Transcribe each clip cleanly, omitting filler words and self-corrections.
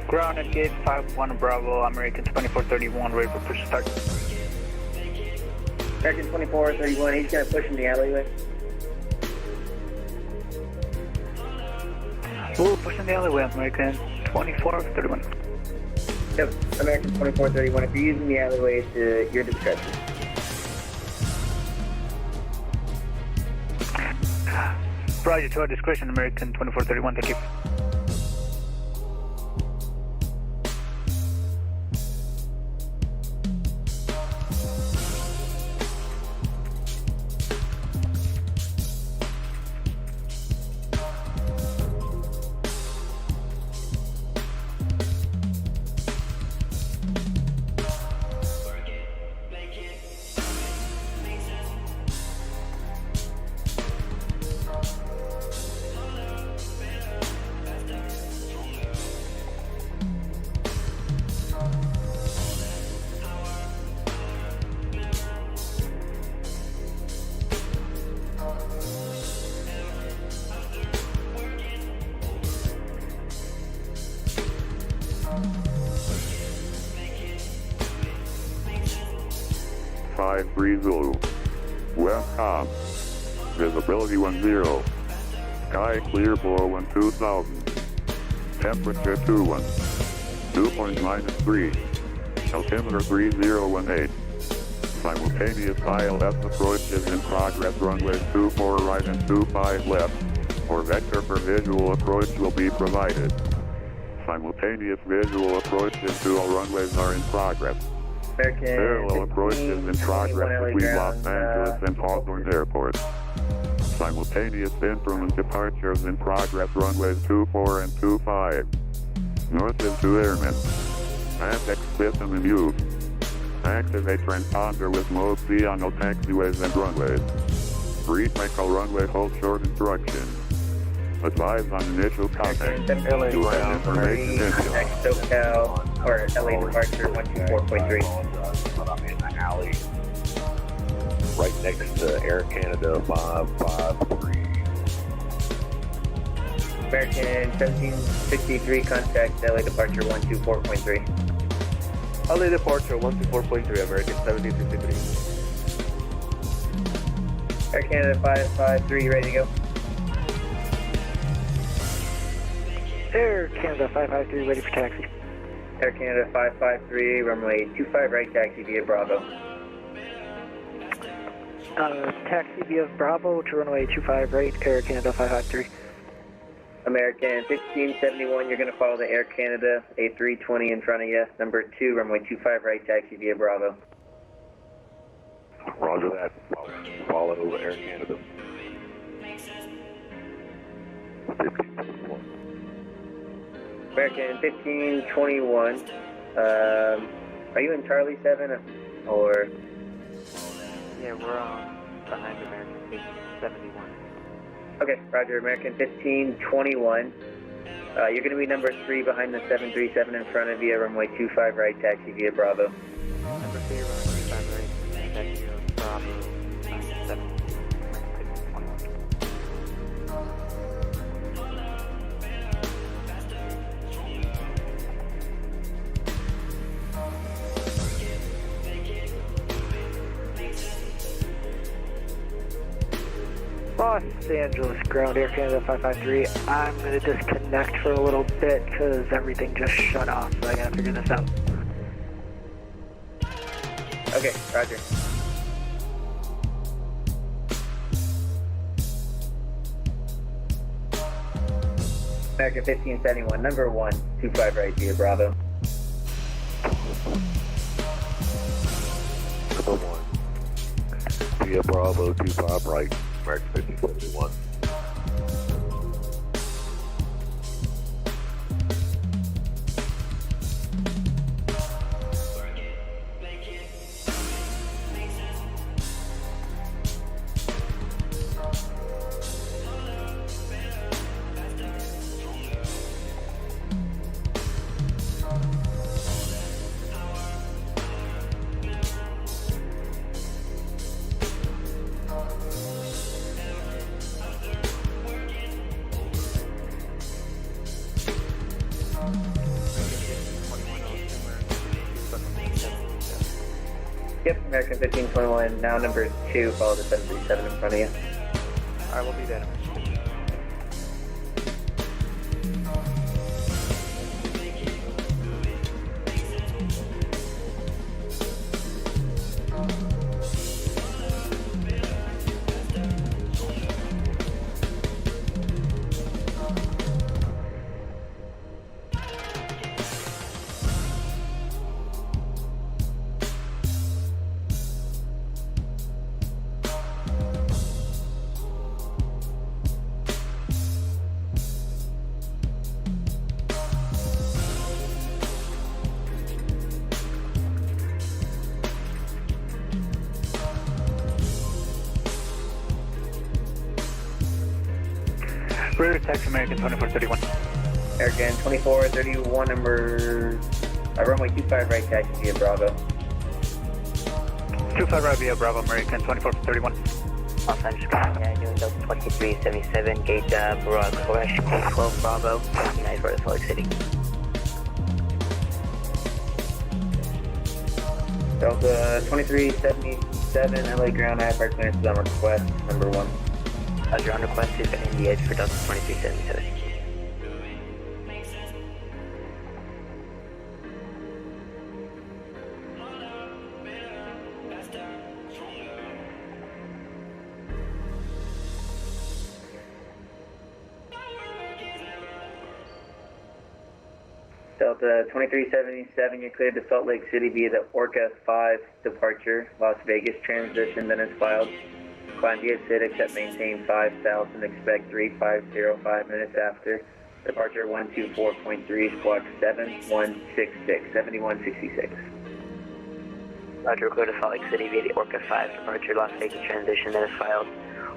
Ground at gate 5-1 Bravo, American 2431, ready for push start. American 2431, he's going to push in the alleyway. We'll push in the alleyway, American 2431. Yep, American 2431, if you're using the alleyway, it's your discretion. Roger, to our discretion, American 2431, thank you. Zulu. Westcom. Visibility 10. Sky clear for 2000. Temperature 21. Dew point -3. Altimeter 3018. Simultaneous ILS approach is in progress. Runway 24 right and 25 left. For vector for visual approach will be provided. Simultaneous visual approaches to all runways are in progress. Parallel approach is in progress between Los Angeles and Hawthorne Airport. Simultaneous instrument departures in progress. Runways 24 and 25. North is 2 airmen. Antex system in use. Activate transponder with mode C on all taxiways and runways. Recycle runway hold short instruction. Advise on initial contact. LA SoCal or LA departure 124.3. I'm in the alley right next to Air Canada 5.3. American 1763, contact LA departure 124.3. LA departure 124.3, American 1763. Air Canada 553, ready to go. Air Canada 553, ready for taxi. Air Canada 553, runway 25 right, taxi via Bravo. Taxi via Bravo to runway 25 right, Air Canada 553. American 1571, you're going to follow the Air Canada A320 in front of you. Number 2, runway 25 right, taxi via Bravo. Roger that. Follow Air Canada. 1521. American 1521, are you in Charlie 7 or? Yeah, we're behind American 1571. Okay, roger, American 1521. You're going to be number 3 behind the 737 in front of you, runway 25 right, taxi via Bravo. Number 3, runway 25 right, taxi via Bravo, 7. Los Angeles ground, Air Canada 553. I'm going to disconnect for a little bit because everything just shut off, so I got to figure this out. Okay, roger. American 1571, number 1, 25 right via Bravo. Number 1. Via Bravo 25 right. American 1571. Yep, American 1521, now number 2, follow the 737 in front of you. Alright, we'll be there. Rear taxi American 2431. American 2431, runway 25 right taxi via Bravo. 25 right via Bravo American 2431. Los Angeles, doing Delta 2377, gate Barrage Crash, code 12 Bravo, 29 for Salt Lake City. Delta 2377, LA ground, IFR clearance is on request, number 1. Roger, on request to in the edge for Delta 2377. Delta 2377, you're cleared to Salt Lake City via the Orca 5 departure, Las Vegas transition, then is filed. Climb via SID, except maintain 5,000, expect 3505 minutes after. Departure 124.3, squawk 7166, 7166. Roger, clear to Salt Lake City via the Orca 5 departure, Las Vegas transition, then is filed.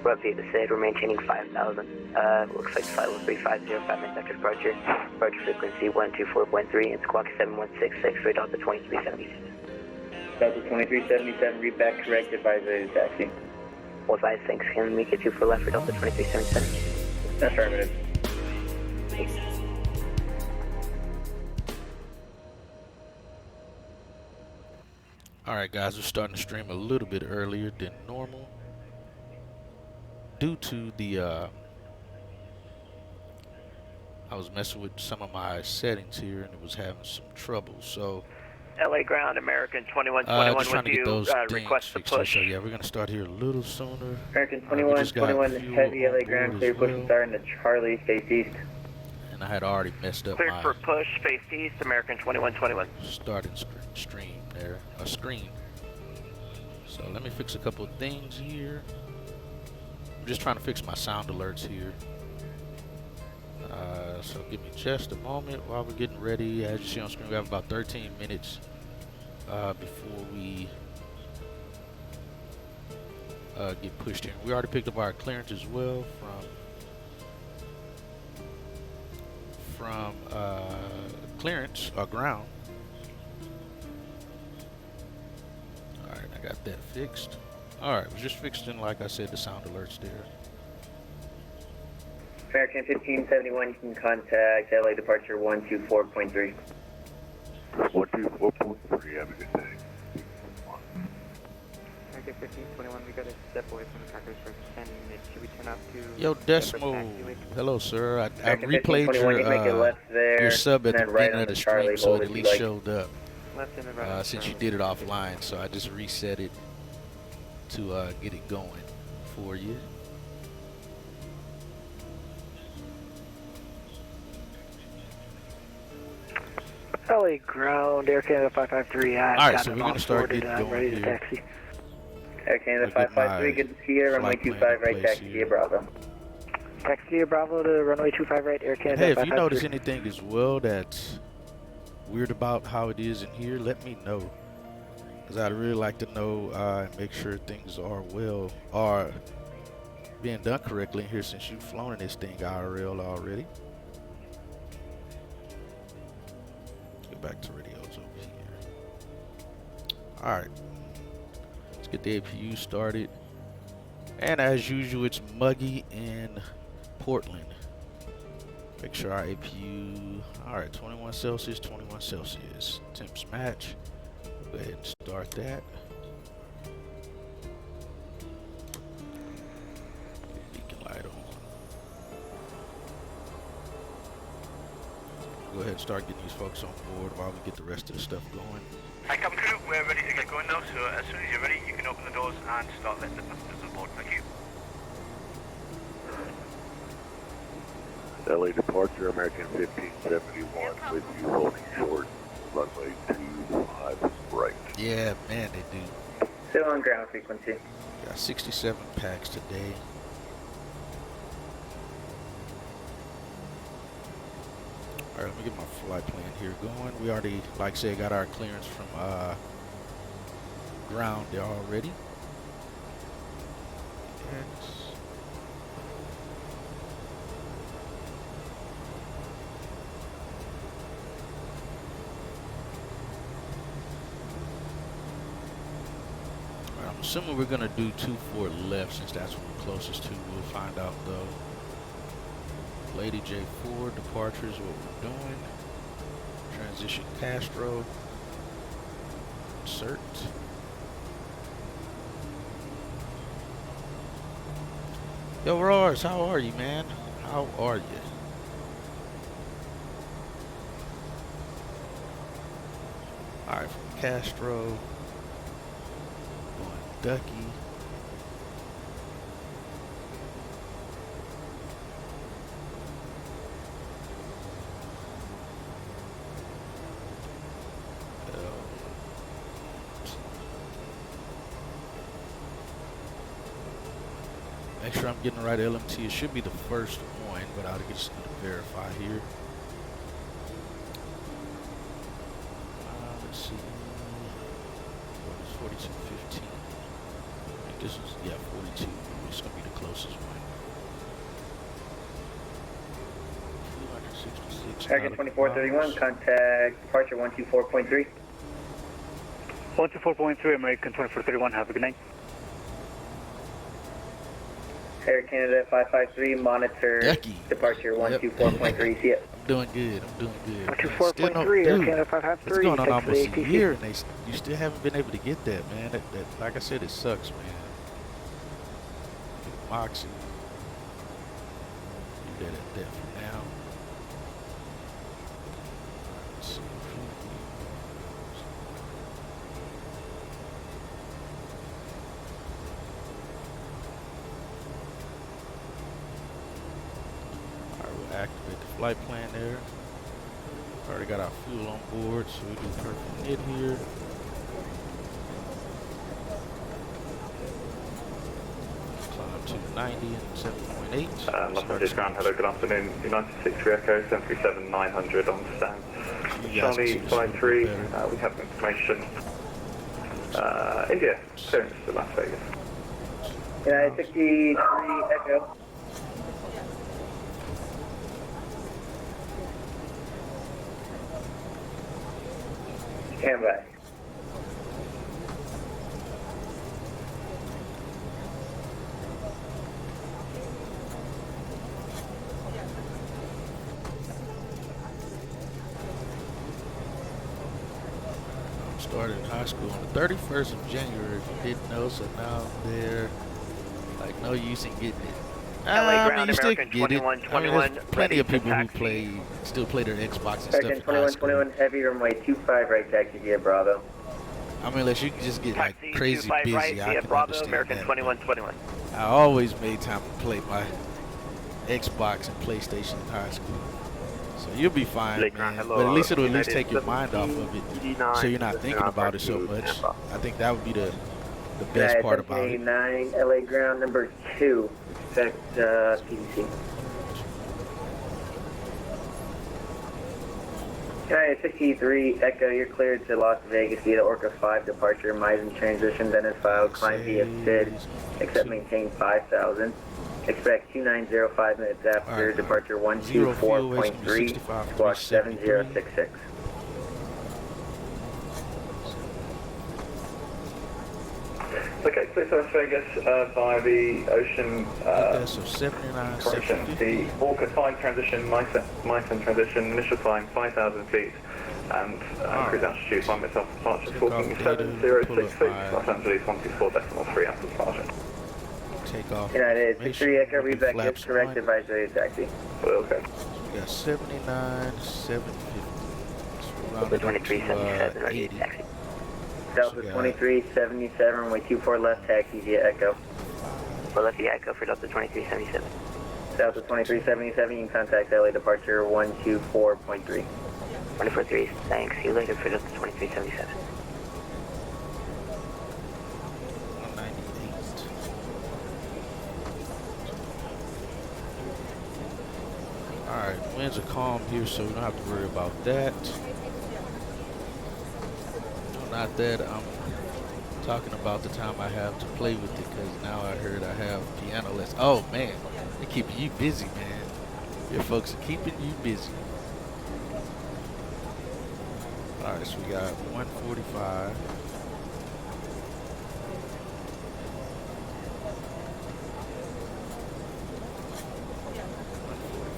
We're up via the SID, we're maintaining 5,000. Looks like flight was 3505 minutes after departure. Departure frequency 124.3 and squawk 7166 for Delta 2377. Delta 2377, read back corrected by the taxi. Well, advise, thanks. Can we get you for left for Delta 2377? Affirmative. Alright guys, we're starting to stream a little bit earlier than normal due to the I was messing with some of my settings here and it was having some trouble, so LA ground American 2121 just trying to get those things request to fixed here. push. So yeah, we're gonna start here a little sooner. American 2121, heavy LA ground, clear push and start into Charlie, face east. And I had already messed up Cleared my for push, face east, American 2121. starting stream there, a screen. So let me fix a couple of things here. I'm just trying to fix my sound alerts here. So give me just a moment while we're getting ready. As you see on screen, we have about 13 minutes before we get pushed in. We already picked up our clearance as well from clearance or ground. Alright, I got that fixed. Alright, we're just fixing, like I said, the sound alerts there. American 1571, you can contact LA departure 124.3. 124.3, have a good day. American 1521, we gotta step away from the trackers for 10 minutes. Should we turn up to... Yo, Decimo. Hello, sir. I American replayed 1521, you make it left there, your sub at and the then right beginning on of the Charlie, stream, so hold it at if you least like. showed up. Left and then right on Since you Charlie. did it offline, so I just reset it to get it going for you. LA ground, Air Canada 553. Alright, so we're gonna start getting going ready to here. taxi. Air Canada I'll get 553, my good to see you. Runway flight plan 25 in right, place taxi here. via Bravo. Taxi via Bravo to runway 25 right, Air Canada Hey, if you 553. notice anything as well that's weird about how it is in here, let me know. Because I'd really like to know and make sure things are being done correctly in here since you've flown in this thing IRL already. Get back to radios over here. Alright. Let's get the APU started. And as usual, it's muggy in Portland. Make sure our APU, alright, 21 Celsius, 21 Celsius. Temps match. Go ahead and start that. go ahead and start getting these folks on board while we get the rest of the stuff going. Hi, cabin crew. We're ready to get going now, so as soon as you're ready, you can open the doors and start letting the passengers on board. Thank you. LA departure, American 1571, with you holding short, runway 25 right. Yeah, man, they do. Still on ground frequency. Got 67 packs today. Alright, let me get my flight plan here going. We already, like I said, got our clearance from ground there already. PDX. I'm assuming we're gonna do 24 left since that's what we're closest to. We'll find out though. Lady J4 departure is what we're doing. Transition Castro. Insert. Yo, Roars, how are you, man? How are you? Alright, from Castro. Ducky. Make sure I'm getting the right LMT. It should be the first one, but I'll just need to verify here. Let's see. What is 4215? This is, yeah, 42. It's going to be the closest one. 266. American 2431, contact departure 124.3. 124.3, American 2431, have a good night. Air Canada 553, monitor Ducky. departure 124.3. See it. I'm doing good. I'm doing good. 124.3, Air Canada 553. It's going on thanks for the almost a ATC. year, and you still haven't been able to get that, man. That, like I said, it sucks, man. Moxie. Do that at that for now. Let's see. Alright, we'll activate the flight plan there. Already got our fuel on board, so we do perfect mid here. Climb to 90 and 7.8. Los Angeles ground, hello, good afternoon. United 63 Echo, 737-900 on stand. Charlie 53, we have information. India, clearance to Las Vegas. United 63 Echo. Stand by. Started in high school on the 31st of January, if you didn't know, so now I'm there. Like, no use in getting it. LA ground, you still American can get it. 2121, there's plenty of people who taxi. still play their Xbox and American stuff in high school. 2121, heavy runway 25 right, taxi via Bravo. I mean, unless you can just get like Taxi crazy 25 busy, right, I via can Bravo, understand American that. 2121. I always made time to play my Xbox and PlayStation in high school. So you'll be fine, Lake man. hello, But at least it'll at least United take your mind off of it, so you're not thinking about it so much. I think that would be the best part about it. 9 LA ground number 2. Expect PDC. United 63 Echo, you're cleared to Las Vegas via the Orca 5 departure. Misen transition, then is filed. Climb via SID. Except maintain 5,000. Expect 2905 minutes after Right, departure Zero fuel, 124.3. 65, Squawk 373. 7066. Okay, please Las Vegas via the ocean Okay, so 79, correction. 750. The Orca 5 transition, Misen transition, initial climb 5,000 feet. And cruise altitude, 1 minute off departure, Check off talking data, 706 pull feet, up Los Angeles 124.3 after departure. takeoff. United, information. 63 Echo, We'll do read back flaps is correct, on. advise ready to taxi. Okay. We got 79, 750. So we'll round Delta it up 2377, to ready 80. to taxi. Delta So we got 2377, runway 24 left, taxi via Echo. We'll left via Echo for Delta 2377. Delta 2377, you can contact LA departure 124.3. 143, thanks. See you later for Delta 2377. 198. Alright, winds are calm here, so we don't have to worry about that. No, not that I'm talking about the time I have to play with it, because now I heard I have piano lessons. Oh man, they're keeping you busy, man. Your folks are keeping you busy. Alright, so we got 145.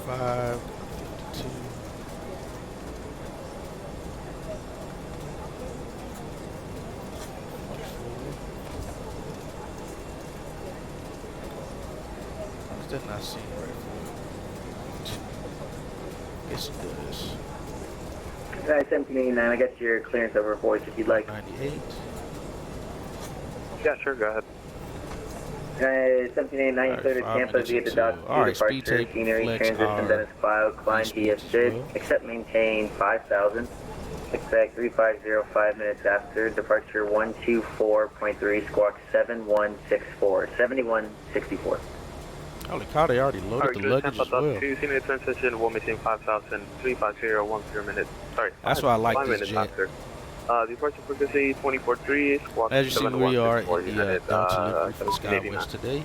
Five, 52. Is that not seen right for? Guess it does. 1789, I got your clearance over voice if you'd like. 98. Yeah, sure, go ahead. 1789, you clear to Tampa via the Dodge speed departure, tape, scenery, flex transition, Dennis Cloud, climb via Sid, except maintain 5,000. Expect 350 5 minutes after, departure 124.3, squawk 7164, 7164. Holy cow, they already loaded the luggage as well. Scenery transition, will maintain 5,000, 350, 1 minute. Sorry. That's why I like 5 this minutes jet. after. Departure frequency 24.3, squawk As you see, we are in 7164, the United, delivery for the 1789. Skywest today.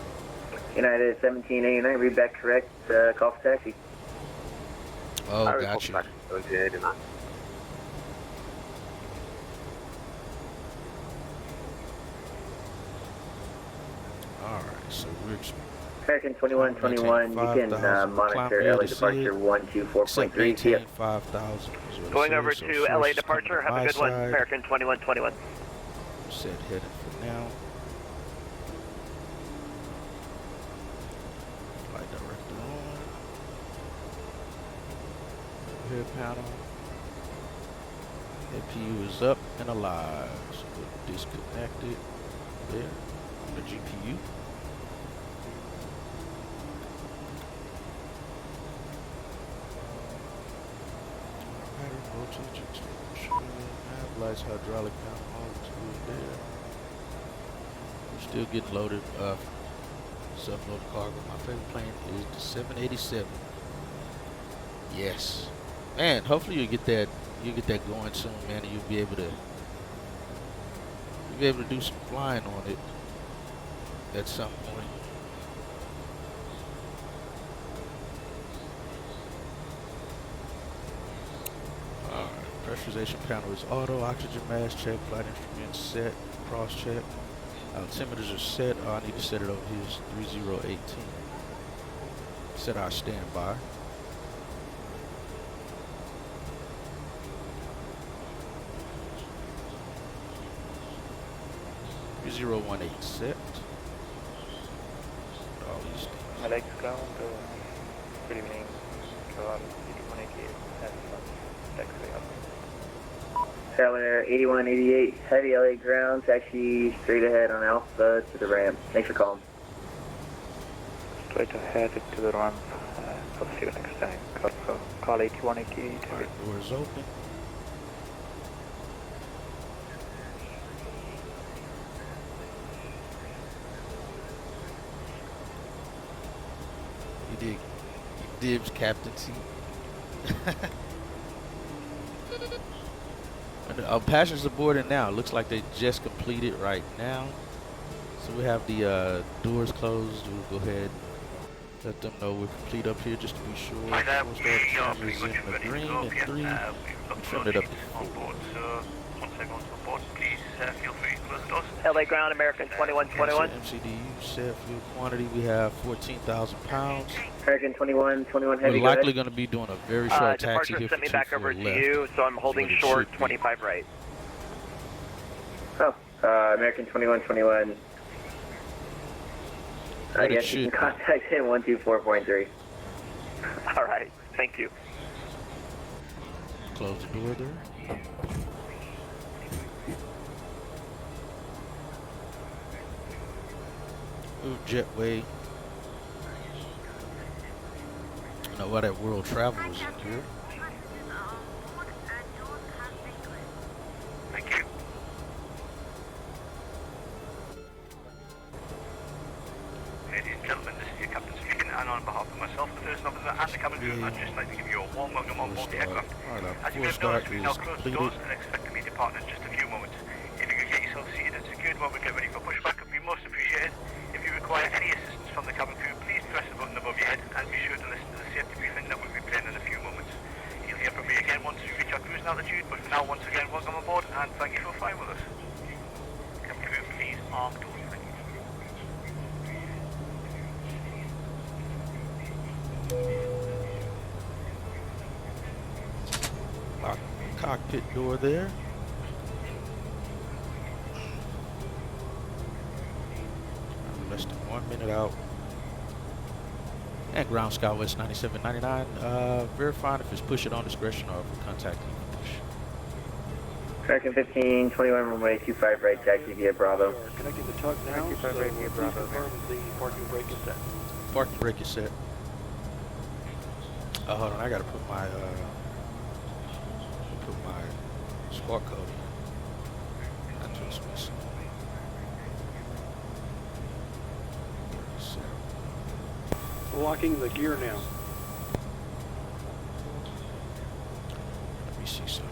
United 1789, read back correct, call for taxi. Oh, Alright, got you. call back, 1789. Alright, so we're American 2121, you can monitor LA departure 124.3. See ya. 5,000. Going over to LA departure. Have a good one. American 2121. Set heading for now. Flight director on. Overhead panel. APU is up and alive. So we'll disconnect it there on the GPU. Voltage extinguisher, nav lights, hydraulic panel, all two there. We're still getting loaded self-loaded cargo. My favorite plane is the 787. Yes, man. Hopefully you'll get that going soon, man, and you'll be able to do some flying on it at some point. Pressurization panel is auto, oxygen mask check, flight instruments set, cross check. Altimeters are set. Oh, I need to set it over here. It's 3018. Set our standby. (3018) set. All these things. LAX ground, good evening. Taxiway up. Traveler 8188, heavy LA ground, taxi straight ahead on Alpha to the ramp. Thanks for calling. Straight ahead to the ramp. I'll see you next time. Call 8188. Alright, doors open. You dibs captaincy. Passengers aboard now. Looks like they just completed right now. So we have the doors closed. We'll go ahead, let them know we're complete up here just to be sure. Hi there, We'll we start are pretty cameras much in the ready to green go at here. 3. We've Trim it up to on 4. board, so once everyone's on board, please feel free to close the doors. LA ground, American 2121. MCDU set fuel quantity. We have 14,000 pounds. American 2121 heavy. We're likely going to be doing a very short taxi Departure here sent for me back over 24 to left. you, so I'm holding What it short should be. 25 right. Oh, American 2121. Yes, you can contact him 124.3. All right. Thank you. Close the door there. Ooh, jetway. I don't know why that world travel was in here. Thank you. Ladies and gentlemen, this is your captain speaking, and on behalf of myself, the first officer, and the cabin crew, I'd just like to give you a warm welcome on board the aircraft. As you may have noticed, we now close the doors and expect to meet depart in just a few moments. If you could get yourself seated and secured while we get ready for pushback, it would be most appreciated. If you require any assistance from the cabin crew, please press the button above your head and be sure to listen to the safety briefing that we'll be playing in a few moments. You'll hear from me again once we reach our cruising altitude, but for now, once again, welcome aboard and thank you for flying with us. Cabin crew, please arm doors. Thank you. Lock cockpit door there. Less than 1 minute out. And ground Skywest 9799. Verifying if it's push it on discretion or if we're contacting push. American 1521 runway 25 right, taxi via Bravo. Connecting to tug now. 25 right via Bravo. Confirm the parking brake is set. Parking brake is set. Oh, hold on, I gotta put my spark code in. That's what's missing. Locking the gear now. Let me see something.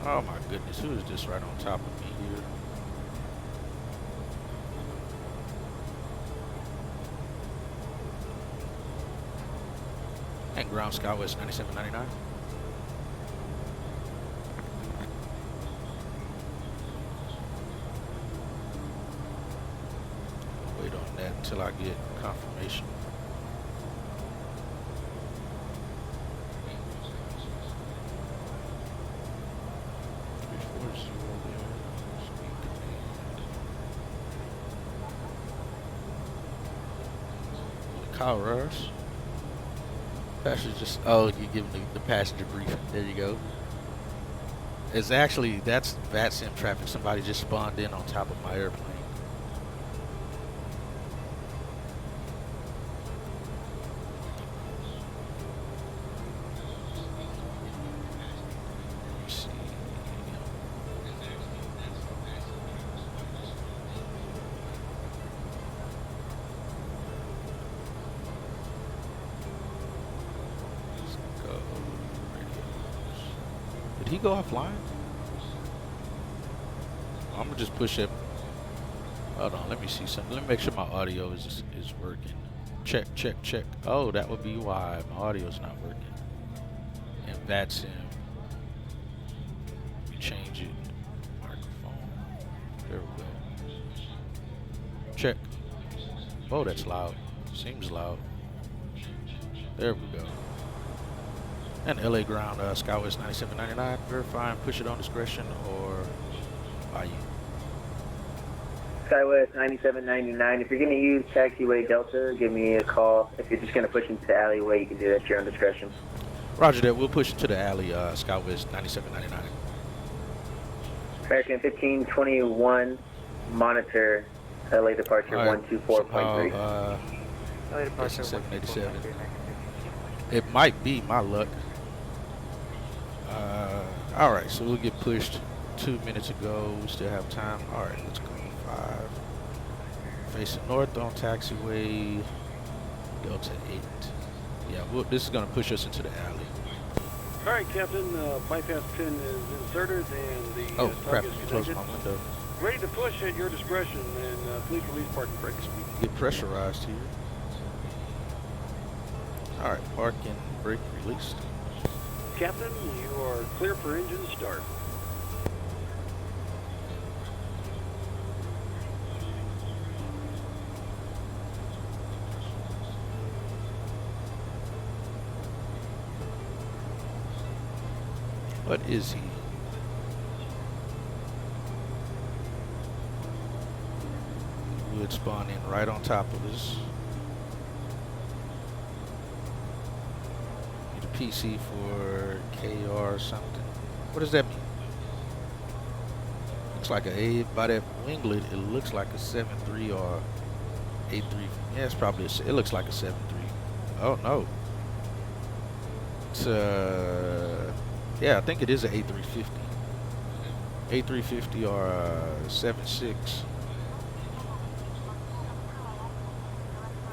Oh my goodness, who is this right on top of me here? And ground Skywest 9799. Wait on that until I get confirmation. CORSAIR. Passenger just, oh, you give them the passenger briefing. There you go. It's actually, that's VATSIM traffic. Somebody just spawned in on top of my airplane. Let me see. Did he go offline? I'm gonna just push it. Hold on, let me see something. Let me make sure my audio is working. Check, check, check. Oh, that would be why my audio's not working. And VATSIM. Let me change it. Microphone. There we go. Check. Oh, that's loud. Seems loud. There we go. And LA ground Skywest 9799, verifying push it on discretion or by you. Skywest 9799, if you're going to use taxiway Delta, give me a call. If you're just going to push into the alleyway, you can do that at your own discretion. Roger that, we'll push into the alley, Skywest 9799. American 1521, monitor LA departure 124.3. LA departure 787. It might be my luck. Alright, so we'll get pushed 2 minutes ago. We still have time. Alright, let's go. 5. Facing north on taxiway Delta 8. Yeah, this is going to push us into the alley. Alright, Captain, bypass pin is inserted and the oh, crap, tug is close connected. my window. Ready to push at your discretion and please release parking brakes. We can get pressurized here. Alright, parking brake released. Captain, you are clear for engine start. What is he? He would spawn in right on top of us. Need a PC for KR or something. What does that mean? Looks like a by that winglet. It looks like a 7.3 or 8.3. Yeah, it's probably it looks like a 7.3. Oh no. It's yeah, I think it is an A350. A350 or 7.6.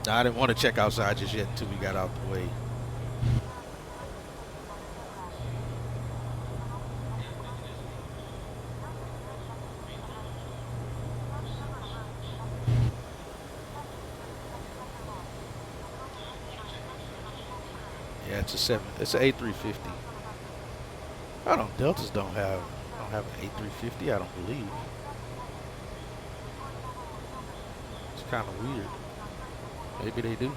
Nah, I didn't want to check outside just yet until we got out the way. Yeah, it's an A350. I don't. Deltas don't have an A350. I don't believe. It's kind of weird. Maybe they do.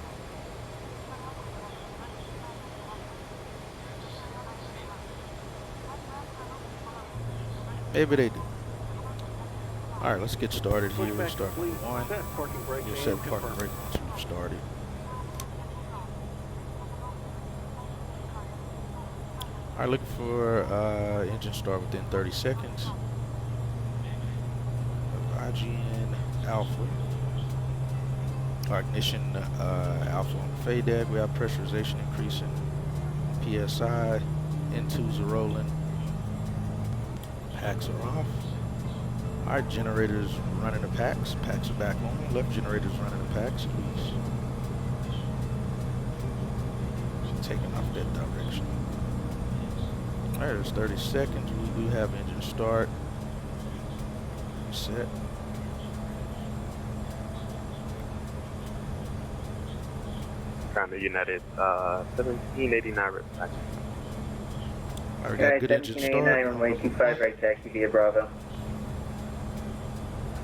Maybe they do. All right, let's get started here. We'll start with one. We'll set parking brake once we've started. All right, looking for engine start within 30 seconds. IGN Alpha. Ignition Alpha on the FADEC. We have pressurization increasing. PSI. N2s are rolling. Packs are off. All right, generators running the packs. Packs are back on. Left generators running the packs. Please. Taking off that direction. All right, there's 30 seconds. We do have engine start. Set. Ground United, 1789 back. All right, we got good engine start. 1789, right taxi via Bravo.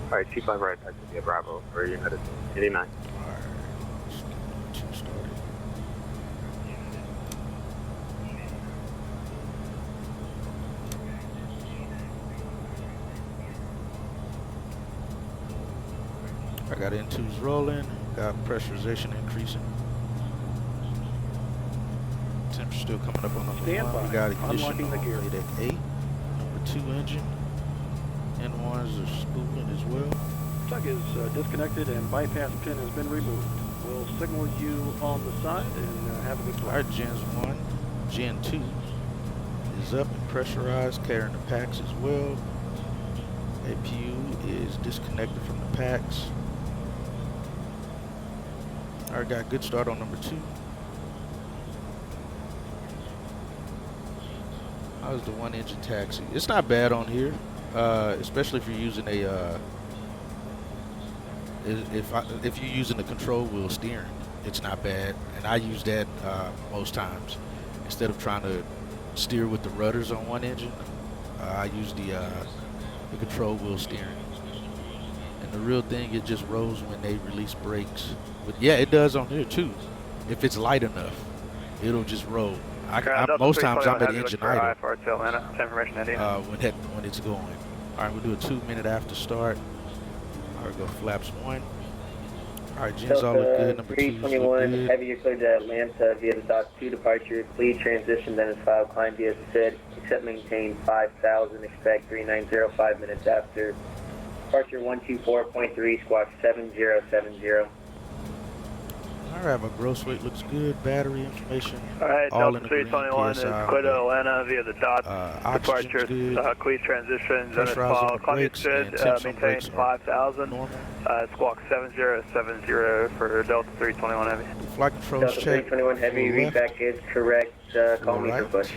Alright, 25 right taxi via Bravo for United 89. All right, let's get engine started. I got N2s rolling, got pressurization increasing. Temperature still coming up on number one. We got ignition on FADEC 8. Number 2 engine. N1s are spooling as well. Truck is disconnected and bypass pin has been removed. We'll signal you on the side and have a good flight. Alright, Gens 1. Gen 2 is up and pressurized, carrying the packs as well. APU is disconnected from the packs. Alright, got a good start on number 2. How's the one engine taxi? It's not bad on here, especially if you're using a if you're using the control wheel steering. It's not bad, and I use that most times. Instead of trying to steer with the rudders on one engine, I use the control wheel steering. And the real thing, it just rolls when they release brakes. But yeah, it does on here too. If it's light enough, it'll just roll. Most times I'm at engine idle when it's going. All right, we'll do a 2-minute after start. All right, go flaps 1. All right, Gens all look good. Number 2 look good. Heavy, you're cleared to Atlanta via the Dock 2 departure. Please transition, then is filed. Climb via SID. Except maintain 5,000. Expect 390 5 minutes after. Departure 124.3, squawk 7070. All right, my gross weight looks good. Battery information. All right, all Delta 321 is clear to Atlanta via the DOT departure. Please transition, then it's filed. Climb via SID, maintain 5,000. Squawk 7070 for Delta 321 Heavy. Flight controls Delta check. 321 Heavy, readback is correct. Call me for push.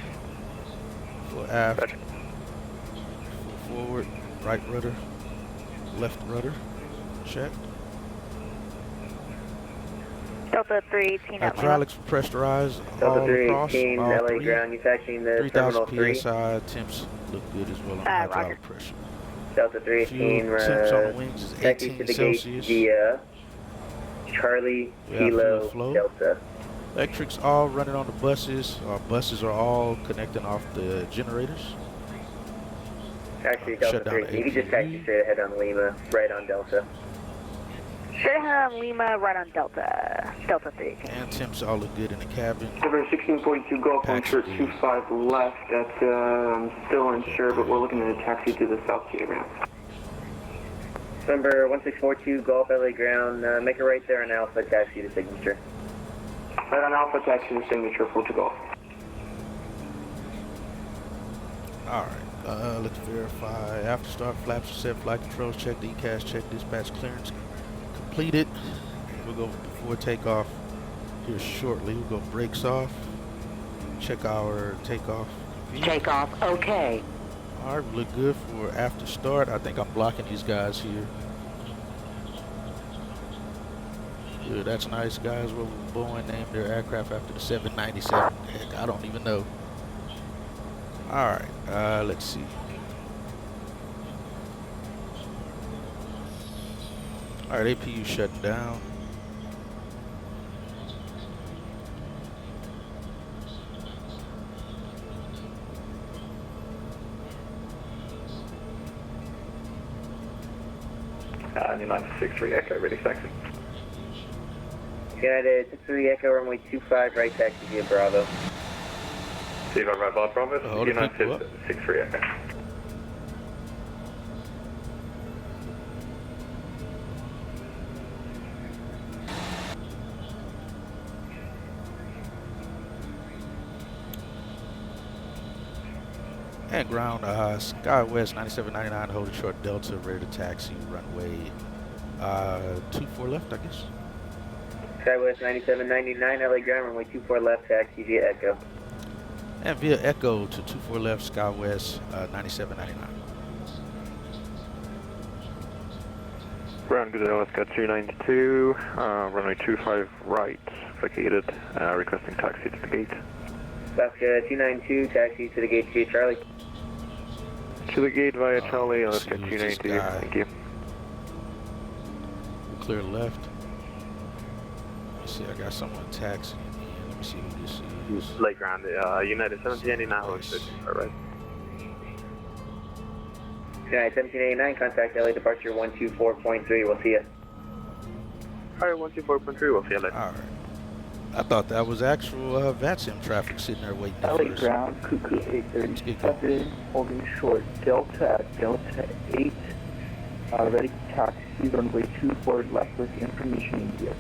Full aft. Full forward. Right rudder. Left rudder. Check. Delta 318 hydraulics pressurized Delta all 318 across. LA ground, you taxiing the terminal 3,000 3. PSI. Temps look good as well on hydraulic pressure. Delta 318 temps on the wings is 18 to the Celsius. gate via Charlie Kilo Delta. Electrics all running on the buses. Our buses are all connecting off the generators. Taxi Delta 3, you can just taxi straight ahead on Lima, right on Delta. Straight ahead on Lima, right on Delta. Delta 3. And temps all look good in the cabin. Over 16.2 Golf on short 25 left. That's still unsure, but we're looking at a taxi to the South Gate ramp. Number 1642 Golf LA ground, make it right there on Alpha, taxi to Signature. Right on Alpha, taxi to Signature, 42 Golf. Alright, let's verify. After start, flaps are set, flight controls check, decals check, dispatch clearance completed. We'll go before takeoff here shortly. We'll go brakes off, check our takeoff. Takeoff, okay. Alright, we look good for after start. I think I'm blocking these guys here. Yeah, that's nice, guys. Well, Boeing named their aircraft after the 797. Heck, I don't even know. Alright, let's see. Alright, APU shutting down. United 63 Echo, ready taxi. United 63 Echo, runway 25, right taxi via Bravo. See if I right by Bravo, United 63 Echo. And ground, SkyWest 9799, holding short Delta, ready to taxi, runway 24 left, I guess. SkyWest 9799, LA ground, runway 24 left, taxi via Echo. And via Echo to 24 left, SkyWest 9799. Ground, good Alaska 292, runway 25 right, vacated, requesting taxi to the gate. Alaska 292, taxi to the gate via Charlie. To the gate via Charlie, Alaska 292, thank you. Clear left. Let's see, I got someone taxiing. Let me see who this is. Lake ground, United 1789, looks good. Alright. United 1789, contact LA departure 124.3, we'll see you. Alright, 124.3, we'll see you later. Alright. I thought that was actual VATSIM traffic sitting there waiting for us. LA ground, Cuckoo 837, holding short Delta at Delta 8, ready to taxi, runway 24 left with information India.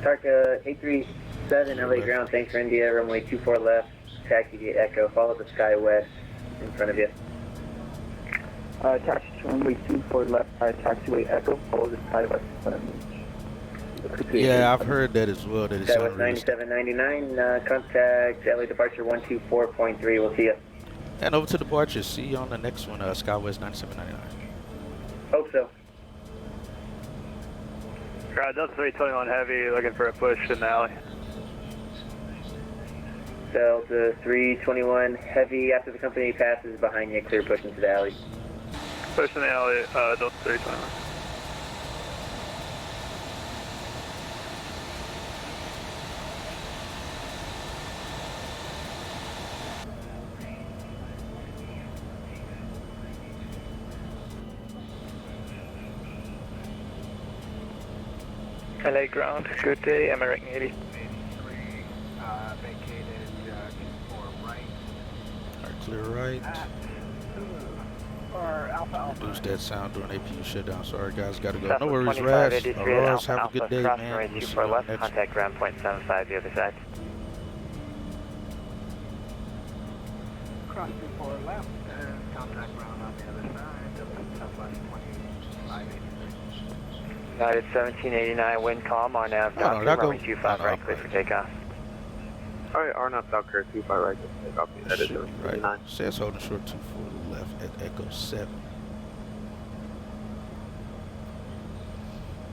Tarka 837, LA ground, thanks for India, runway 24 left, taxi via Echo, follow the SkyWest in front of you. Taxi to runway 24 left, taxiway Echo, follow the SkyWest in front of me. Yeah, I've heard that as well. That it's SkyWest 9799, contact LA departure 124.3, we'll see you. And over to departure, see you on the next one, SkyWest 9799. Hope so. Alright, Delta 321 heavy, looking for a push in the alley. Delta 321 heavy, after the company passes behind you, clear push into the alley. Push in the alley, Delta 321. LA ground, good day, American 80. Alright, clear right. Boost that sound during APU shutdown. Sorry guys, gotta go. No worries, Raz. Auroras, have a good day, man. We'll see you on the next contact ground .75 the other side. Cross 24 left, contact ground on the other side, southwest 2583. United 1789, wind calm, RNAV, Doctor, runway 25 right, clear for takeoff. Alright, RNAV, Doctor, 25 right, clear for takeoff. United 1789. Says holding short 24 left at Echo 7.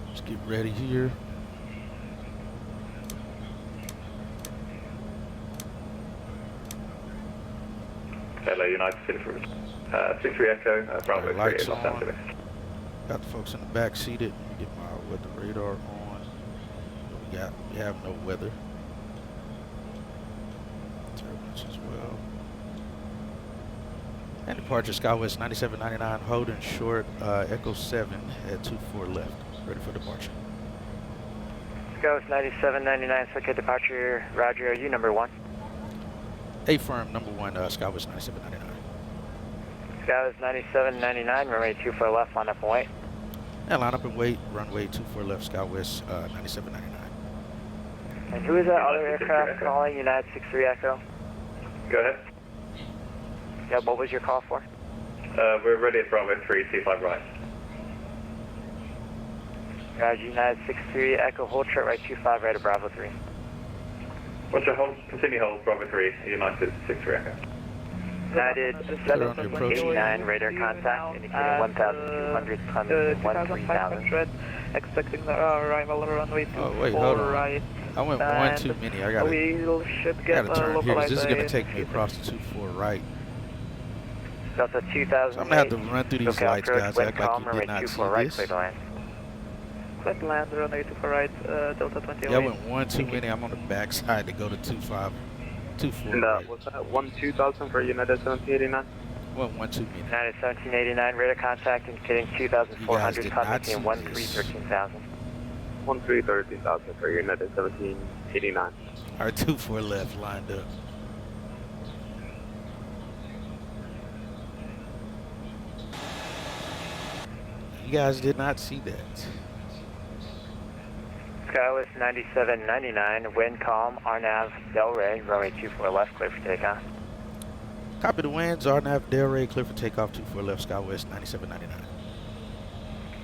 Let's get ready here. LA United 63 Echo, Bravo 38, Los Angeles. Got the folks in the back seated. Get my weather radar on. We we have no weather. Turbulence as well. And departure Skywest 9799 holding short Echo 7 at 24 left. Ready for departure. Skywest 9799, okay, departure. Roger, are you number 1? Affirm number 1, Skywest 9799. Skywest 9799, runway 24 left, line up and wait. And line up and wait, runway 24 left, Skywest 9799. And who is that other aircraft calling? United 63 Echo? Go ahead. Yeah, what was your call for? We're ready at Bravo 3, C5 right. Roger, United 63 Echo, hold short right 25 right of Bravo 3. What's your hold? Continue hold, Bravo 3, United 63 Echo. United 789 radar contact, indicating 1,200, climbing 13,000. Expecting the arrival runway 24 oh, wait, hold on. right. I went one too many. I gotta turn here. This is gonna take me across the 24 right. Delta 2000. So I'm gonna have to run through these lights, guys. Act like you did not see right, this. Clear to land, runway 24 right, Delta 20. Yeah, I went one too many. I'm on the back side to go to 25. 24 and right. what's that? 1-2000 for United 1789? One too many. United 1789 radar contact, indicating 2,400, climbing 13,000. 13,000 for United 1789. Our 24 left lined up. You guys did not see that. Skywest 9799, wind calm, RNAV, Delray, runway 24 left, clear for takeoff. Copy the winds, RNAV, Delray, clear for takeoff, 24 left, Skywest 9799.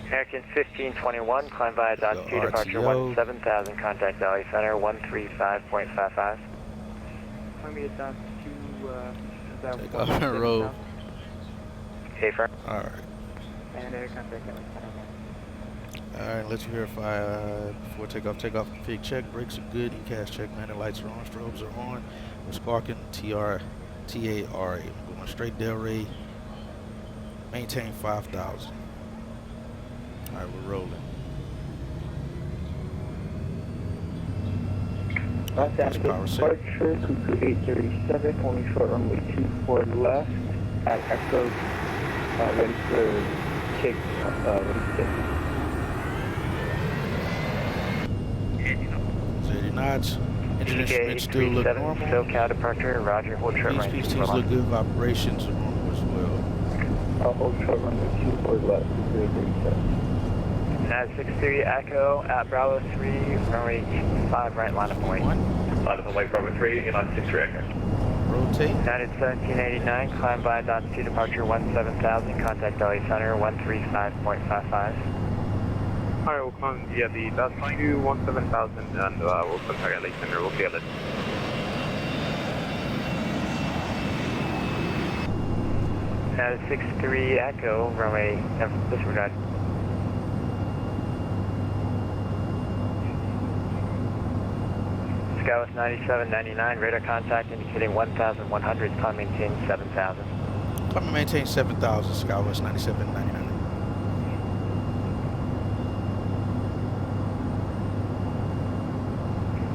American 1521, climb via Dodge 2, departure 17,000, contact Valley Center 135.55. Maybe it's Dodge 2, take off and roll. Affirm. Alright. And air contact. Alright, let's verify before takeoff. Takeoff config check, brakes are good, ECAS check, landing lights are on, strobes are on. We're sparking TARA. We're going straight Delray. Maintain 5,000. Alright, we're rolling. That's power departure, Cuckoo 837, only short runway 24 left at Echo, ready for kick, ready to kick. 80 knots. Engine instruments still look normal. SoCal departure, roger, hold short right. PDX look good, vibrations are normal as well. Hold short runway 24 left, Cuckoo 837. United 63 Echo at Bravo 3, runway 5 right, line of point. Line up and wait, Bravo 3, United 63 Echo. Rotate. United 1789, climb by Dodge 2, departure 17,000, contact Valley Center 135.55. Alright, we'll climb via the Dodge 2, 17,000, and we'll contact Valley Center, we'll feel it. United 63 Echo, runway, disregard. Skywest 9799, radar contact indicating 1,100, climb maintain 7,000. Climb and maintain 7,000, Skywest 9799.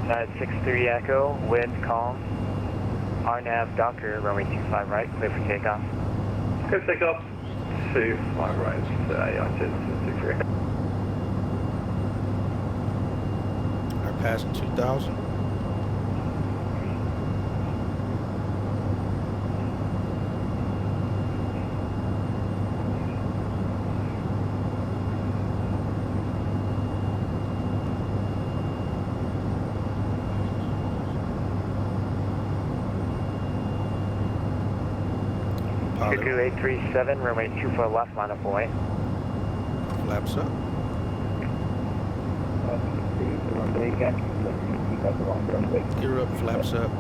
United 63 Echo, wind calm, RNAV Docker, runway 25 right, clear for takeoff. Clear for takeoff, 25 right, United 63 Echo. Alright, passing 2,000. Cuckoo 837, runway 24 left, line up away. Flaps up. Gear up, flaps up.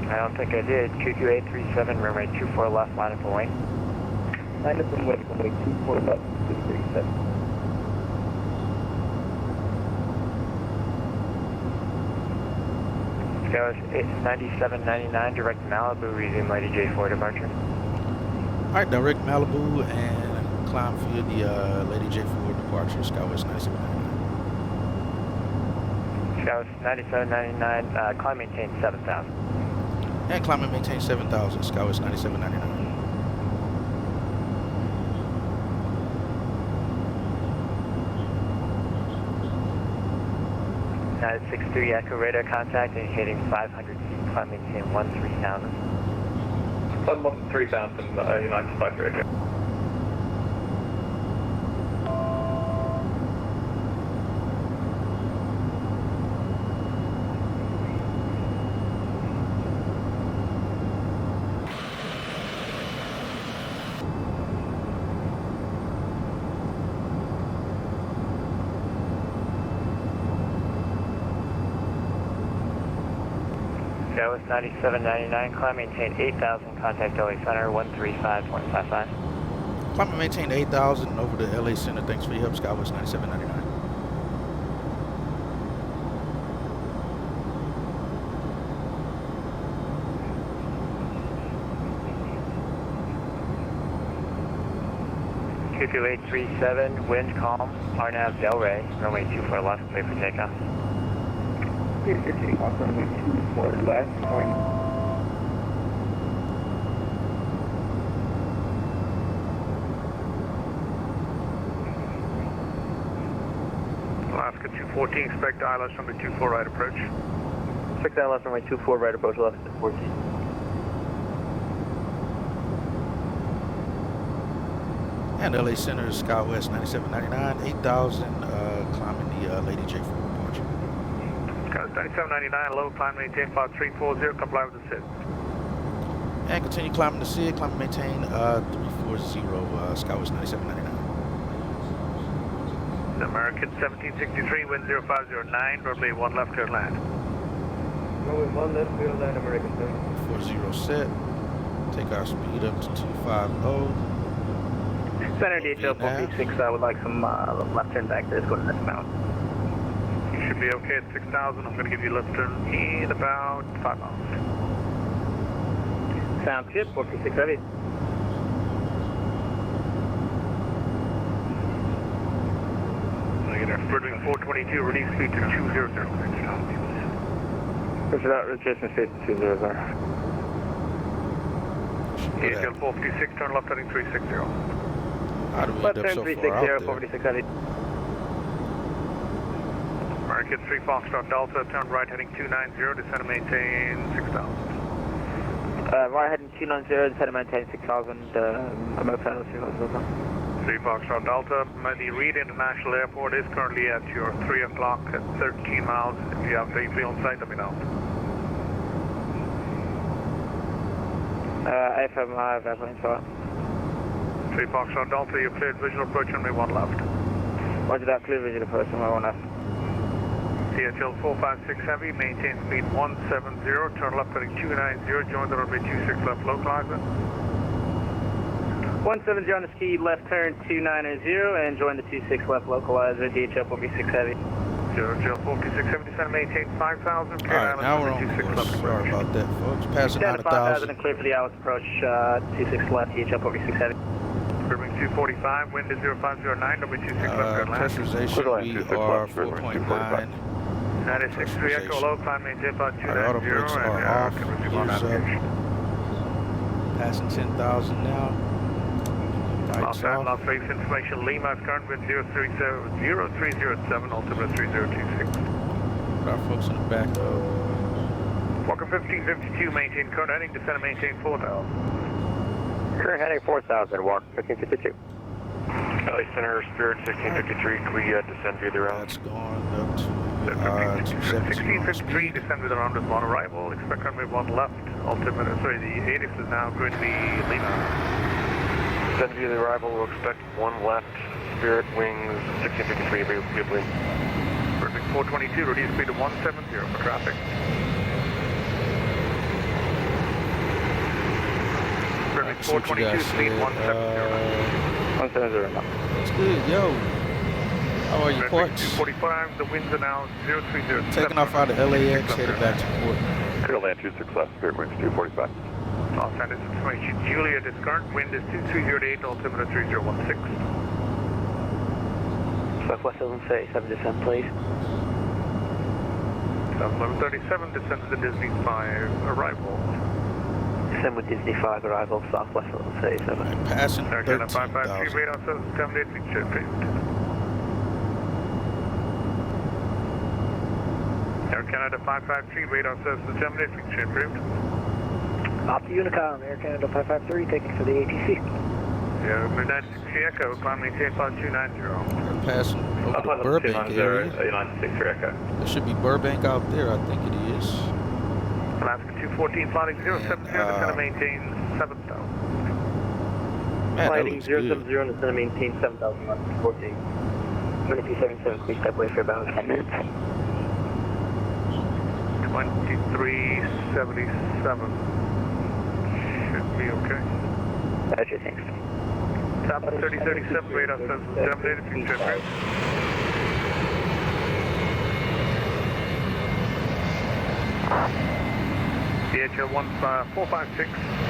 I don't think I did. Cuckoo 837, runway 24 left, line up away. Line up and wait, runway 24 left, 237. Skywest 9799, direct Malibu, resume Lady J4 departure. Alright, direct Malibu and climb for the Lady J4 departure, Skywest 9799. Southwest 9799, climb maintain 7000. And climb and maintain 7000, Southwest 9799. 963 Echo radar contact, indicating 500 feet, climb maintain 13,000. Climb 3000, United Spike Radio. Southwest 9799, climb maintain 8000, contact LA Center 135.55. Climb and maintain 8000 over to LA Center. Thanks for your help, Southwest 9799. Q2837, wind calm, RNAV Delray, runway 24 left, clear for takeoff. Clear for takeoff, runway 24 left, going. Alaska 214, expect ILS runway 24 right approach. Expect ILS runway 24 right approach, left at 14. And LA Center, Southwest 9799, 8000, climbing the Lady J4 departure. Southwest 9799, low, climb maintain 5340, comply with the SID. And continue climbing the SID, climb and maintain 340, Southwest 9799. American 1763, wind 0509, runway 1 left, clear land. Runway 1 left, clear land, American 40 set. Take our speed up to 250. Center DHL 436, I would like some left turn back there, go to this mount. You should be okay at 6,000. I'm going to give you left turn in about 5 miles. Sounds good, 436 heavy. Negative. Birdwing 422, release speed to 200. Push it out, rotation speed to 200. DHL 456, turn left heading 360. How do we end up so far out there? 460 heavy. American 3 Foxtrot Delta, turn right heading 290, descend and maintain 6,000. Right heading 290, descend and maintain 6,000, I'm outside of 2,000. 3 Foxtrot Delta, the Reed International Airport is currently at your 3 o'clock at 13 miles. If you have VP on site, let me know. FM5, airplane shot. 3 Foxtrot Delta, you're cleared visual approach runway 1 left. Roger that, clear visual approach runway 1 left. DHL 456 heavy, maintain speed 170, turn left heading 290, join the runway 26 left localizer. 170 on the ski, left turn 290 and join the 26 left localizer, DHL 456 heavy. DHL 456 heavy, descend maintain 5,000, clear Alright, now we're on course. Sorry about that, folks. Passing out 1,000. And clear for the Alice approach, 26 left, DHL 456 heavy. Birdwing 245, wind is 0509, number 26 left, land. Pressurization, we are 4.9. 963 Echo low, climb maintain about 290. Auto brakes are off, gears up. Passing 10,000 now. Lights off. Las Vegas information, Lima, current wind 0307, altimeter 3026. Our folks in the back though. Walker 1552, maintain current heading, descend and maintain 4,000. Current heading 4,000, Walker 1552. LA Center, Spirit 1653, can we descend via the round? That's going up to 1653, descend with the round on arrival, expect runway 1 left, altimeter, sorry, the ATIS is now going to be Lima. Descend via the arrival, we'll expect 1 left, Spirit wings 1653, we believe. Birdwing 422, release speed of 170 for traffic. Birdwing 422, speed 170. 170. That's good, yo. How are you, Quartz? 245, the winds are now 0307. Taking off out of LAX, headed back to port. Clear land 26 left, Spirit winds 245. Los Angeles information, Juliet is current, wind is 2308, altimeter 3016. Southwest 1137, descend please. 1137, descend to the Disney 5 arrival. Descend with Disney 5 arrival, southwest level 37. I'm passing Air Canada 553, 13,000. radar says terminate fixture approved. Air Canada 553, radar says the terminate fixture approved. Off the Unicom, Air Canada 553, taking for the ATC. Yeah, Midnight 60 Echo, climb maintain 5290. I'm passing over the Burbank area. There should be Burbank out there, I think it is. Alaska 214, flying 070, descend to maintain 7000. Man, Flighting 070 and descend to maintain 7000, 14. 2277, please step away for about 10 minutes. 2377. Should be okay. Roger, thanks. Top 3037, radar says terminated, future approved. DHL 1456,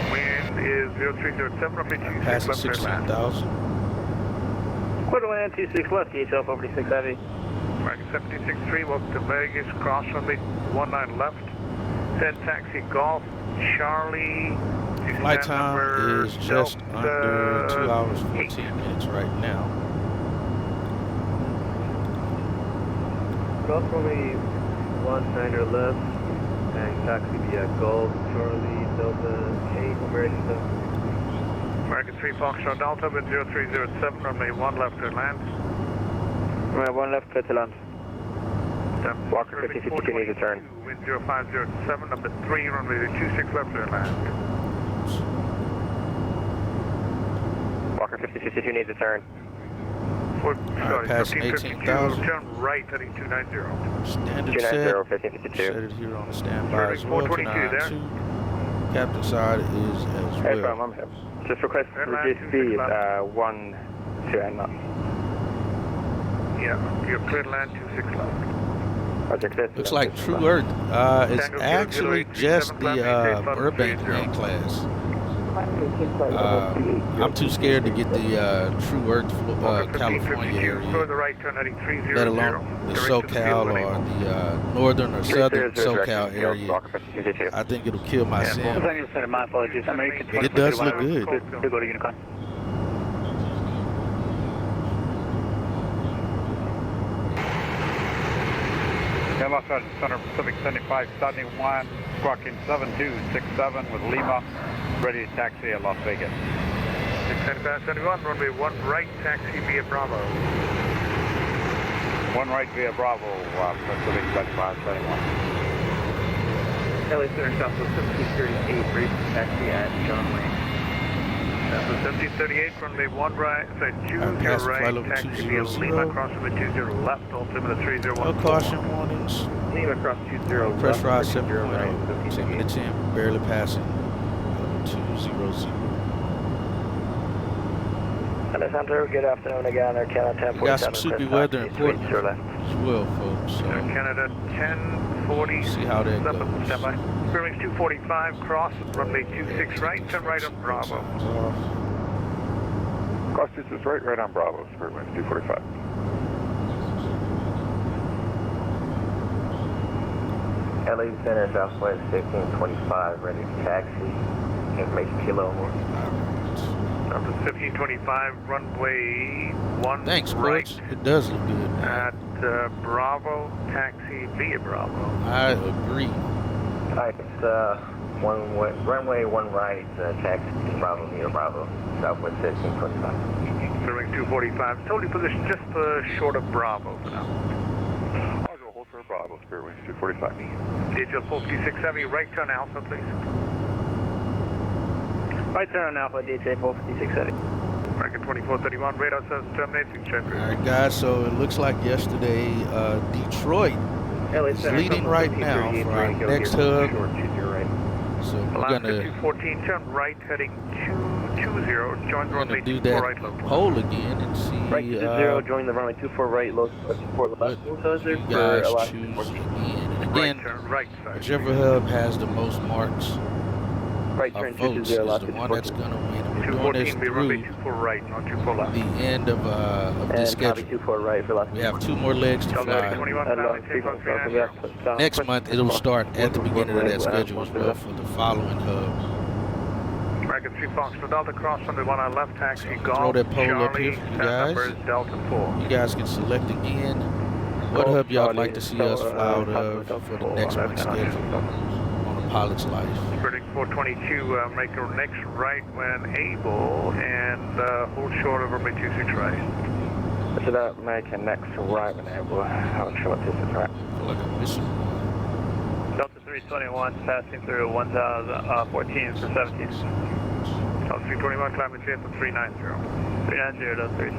wind is 0307, roughly 26 Passing left air land. 16,000. Quarter land 26 left, DHL 46 heavy. American 763, welcome to Vegas, cross runway 19 left. Send taxi Golf, Charlie. Flight time is just under 2 hours 14 minutes right now. Golf runway 19 left, and taxi via Golf, Charlie, Delta, 8, American. American 3 Foxtrot Delta, wind 0307, runway 1 left to land. Runway 1 left, clear to land. Walker 5052 needs a turn. Wind 0507, number 3, runway 26 left to land. Walker 5052 needs a turn. Sorry, passing 18,000. Turn right heading 290. Standard set. 290, 1552. Set it here on the standby as well. 422 there. 292. Captain side is as Hey, well. I'm here. Just request reduce speed 1 to end knot. Yeah, you're clear to land 26 left. Looks like True Earth. It's actually just the Burbank main class. I'm too scared to get the True Earth California area, let alone the SoCal or the northern or southern SoCal area. I think it'll kill my sim. My apologies. American But it does look good. To go to Unicon. Los Angeles Center Pacific 75, 71, squawking 7267 with Lima, ready to taxi at Las Vegas. 675, 71, runway 1 right, taxi via Bravo. 1 right via Bravo, Pacific 75, 71. LA Center Southwest 1738, brief taxi at John Wayne. Southwest 1738, runway 1 right, sorry, 20 right, taxi via Lima, cross runway 20 left, altimeter 301. No caution warnings. Lima cross 20 left. Pressurized 7.0. 10 minutes in, barely passing. 200. Alessandro, good afternoon again. Air Canada 1047. We got some soupy weather in Portland as well, folks. So Air Canada 1040. see how that goes. Standby. Bearings 245, cross, runway 26 right, turn right on Bravo. Cross 26 right, right on Bravo, Spirit Winds 245. LA Center Southwest 1525, ready to taxi. Information Kilo. Number 1525, runway 1 Thanks, right. Coach. It does look good. At Bravo, taxi via Bravo. I agree. Alright, it's runway 1 right, taxi Bravo via Bravo, Southwest 1525. Bearing 245, totally positioned just short of Bravo for now. I'll go hold for Bravo, Spirit Winds 245. DHL 456 Heavy, right turn Alpha, please. Right turn on Alpha, DHA 456 heavy. American 2431, radar says terminate, check. Alright, guys, so it looks like yesterday Detroit is leading right now for our next hub. So we're Alaska 214, turn right, heading 220, join runway 24 right, low. Poll again and see Right 20, join the runway 24 right, low 24 left. what you guys choose again. And again, Right turn, right side. whichever hub has the most marks votes is the one that's going to win. We're doing this through the end of this schedule. We have 2 more legs to fly. Next month, it'll start at the beginning of that schedule as well for the following hub. American 3 Foxtrot Delta cross runway 19 left, taxi golf, Throw that poll up here for you guys. Delta 4. You guys can select again what hub y'all like to see us fly out of for the next month's schedule on a pilot's life. Verdict 422, make your next right when able, and hold short of runway 26 right. So that make a next right when able, hold short 26 right. Like a missile. Delta 321, passing through 1014 for 17. Delta 321, climbing clear for 390. 390, Delta 3.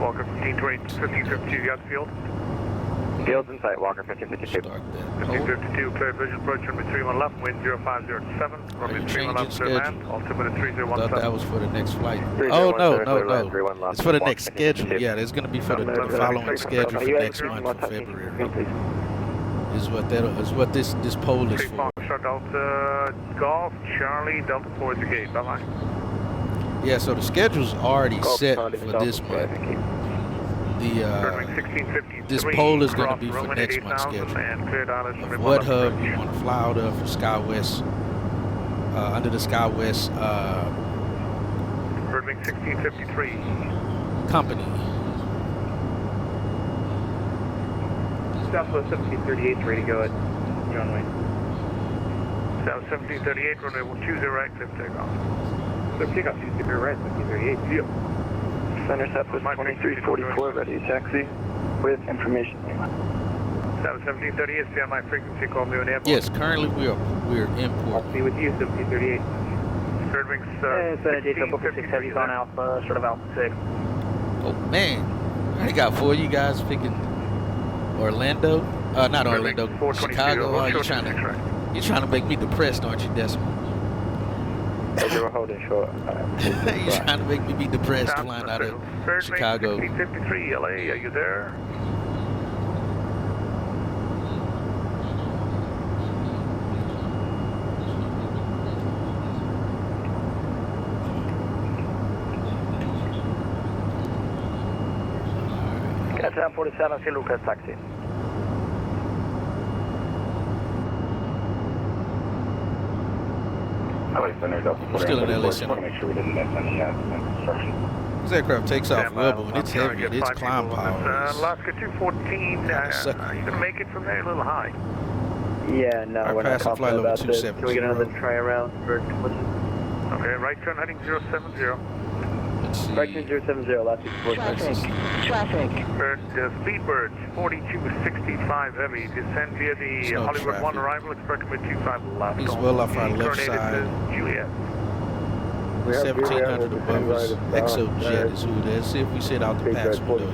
Walker 1552, you got the field? Field's in sight, Walker 1552. 1552, clear visual approach, runway 31 left, wind 0507, runway 31 left, clear land, altimeter 3017. Thought that was for the next flight. Oh, no. It's for the next schedule. Yeah, it's going to be for the following schedule for next month, for February. Is what this poll is for. Delta Golf, Charlie, Delta 4 is the gate. Bye-bye. Yeah, so the schedule's already set for this month. This poll is going to be for next month's schedule. Of what hub you want to fly out of for SkyWest, under the SkyWest Birdwing 1653 company. Southwest 1738, ready to go at John Wayne. South 1738, runway 20 right, cliff takeoff. So takeoff 20 right, 1738. Yep. Center Southwest 2344, ready to taxi with information. South 1738, stay on my frequency, call me on airport. Yes, currently we're import. I'll be with you, 1738. Birdwing He's on Alpha, short of Alpha 6. Oh man, I got 4 of you guys picking Orlando, not Orlando, Chicago. Oh, you're trying to make me depressed, aren't you, Decimal? You were holding short. You're trying to make me be depressed flying out of Chicago. 1653 LA, are you there? Catch 47, St. Lucas taxi. Still in LA Center. This aircraft takes off well, but when it's heavy, its climb power is Alaska 214, you can make it from there a little high. Yeah, no, we're not flight level 270. Can we get another try around for Okay, right turn heading 070. Right turn 070, last Traffic. Speedbird 4265 heavy, descend via the Hollywood 1 arrival, expect with 25 left. He's well off our left side. Juliet. 1700 above us. Exojet is who it is. See if we sit out the pass window.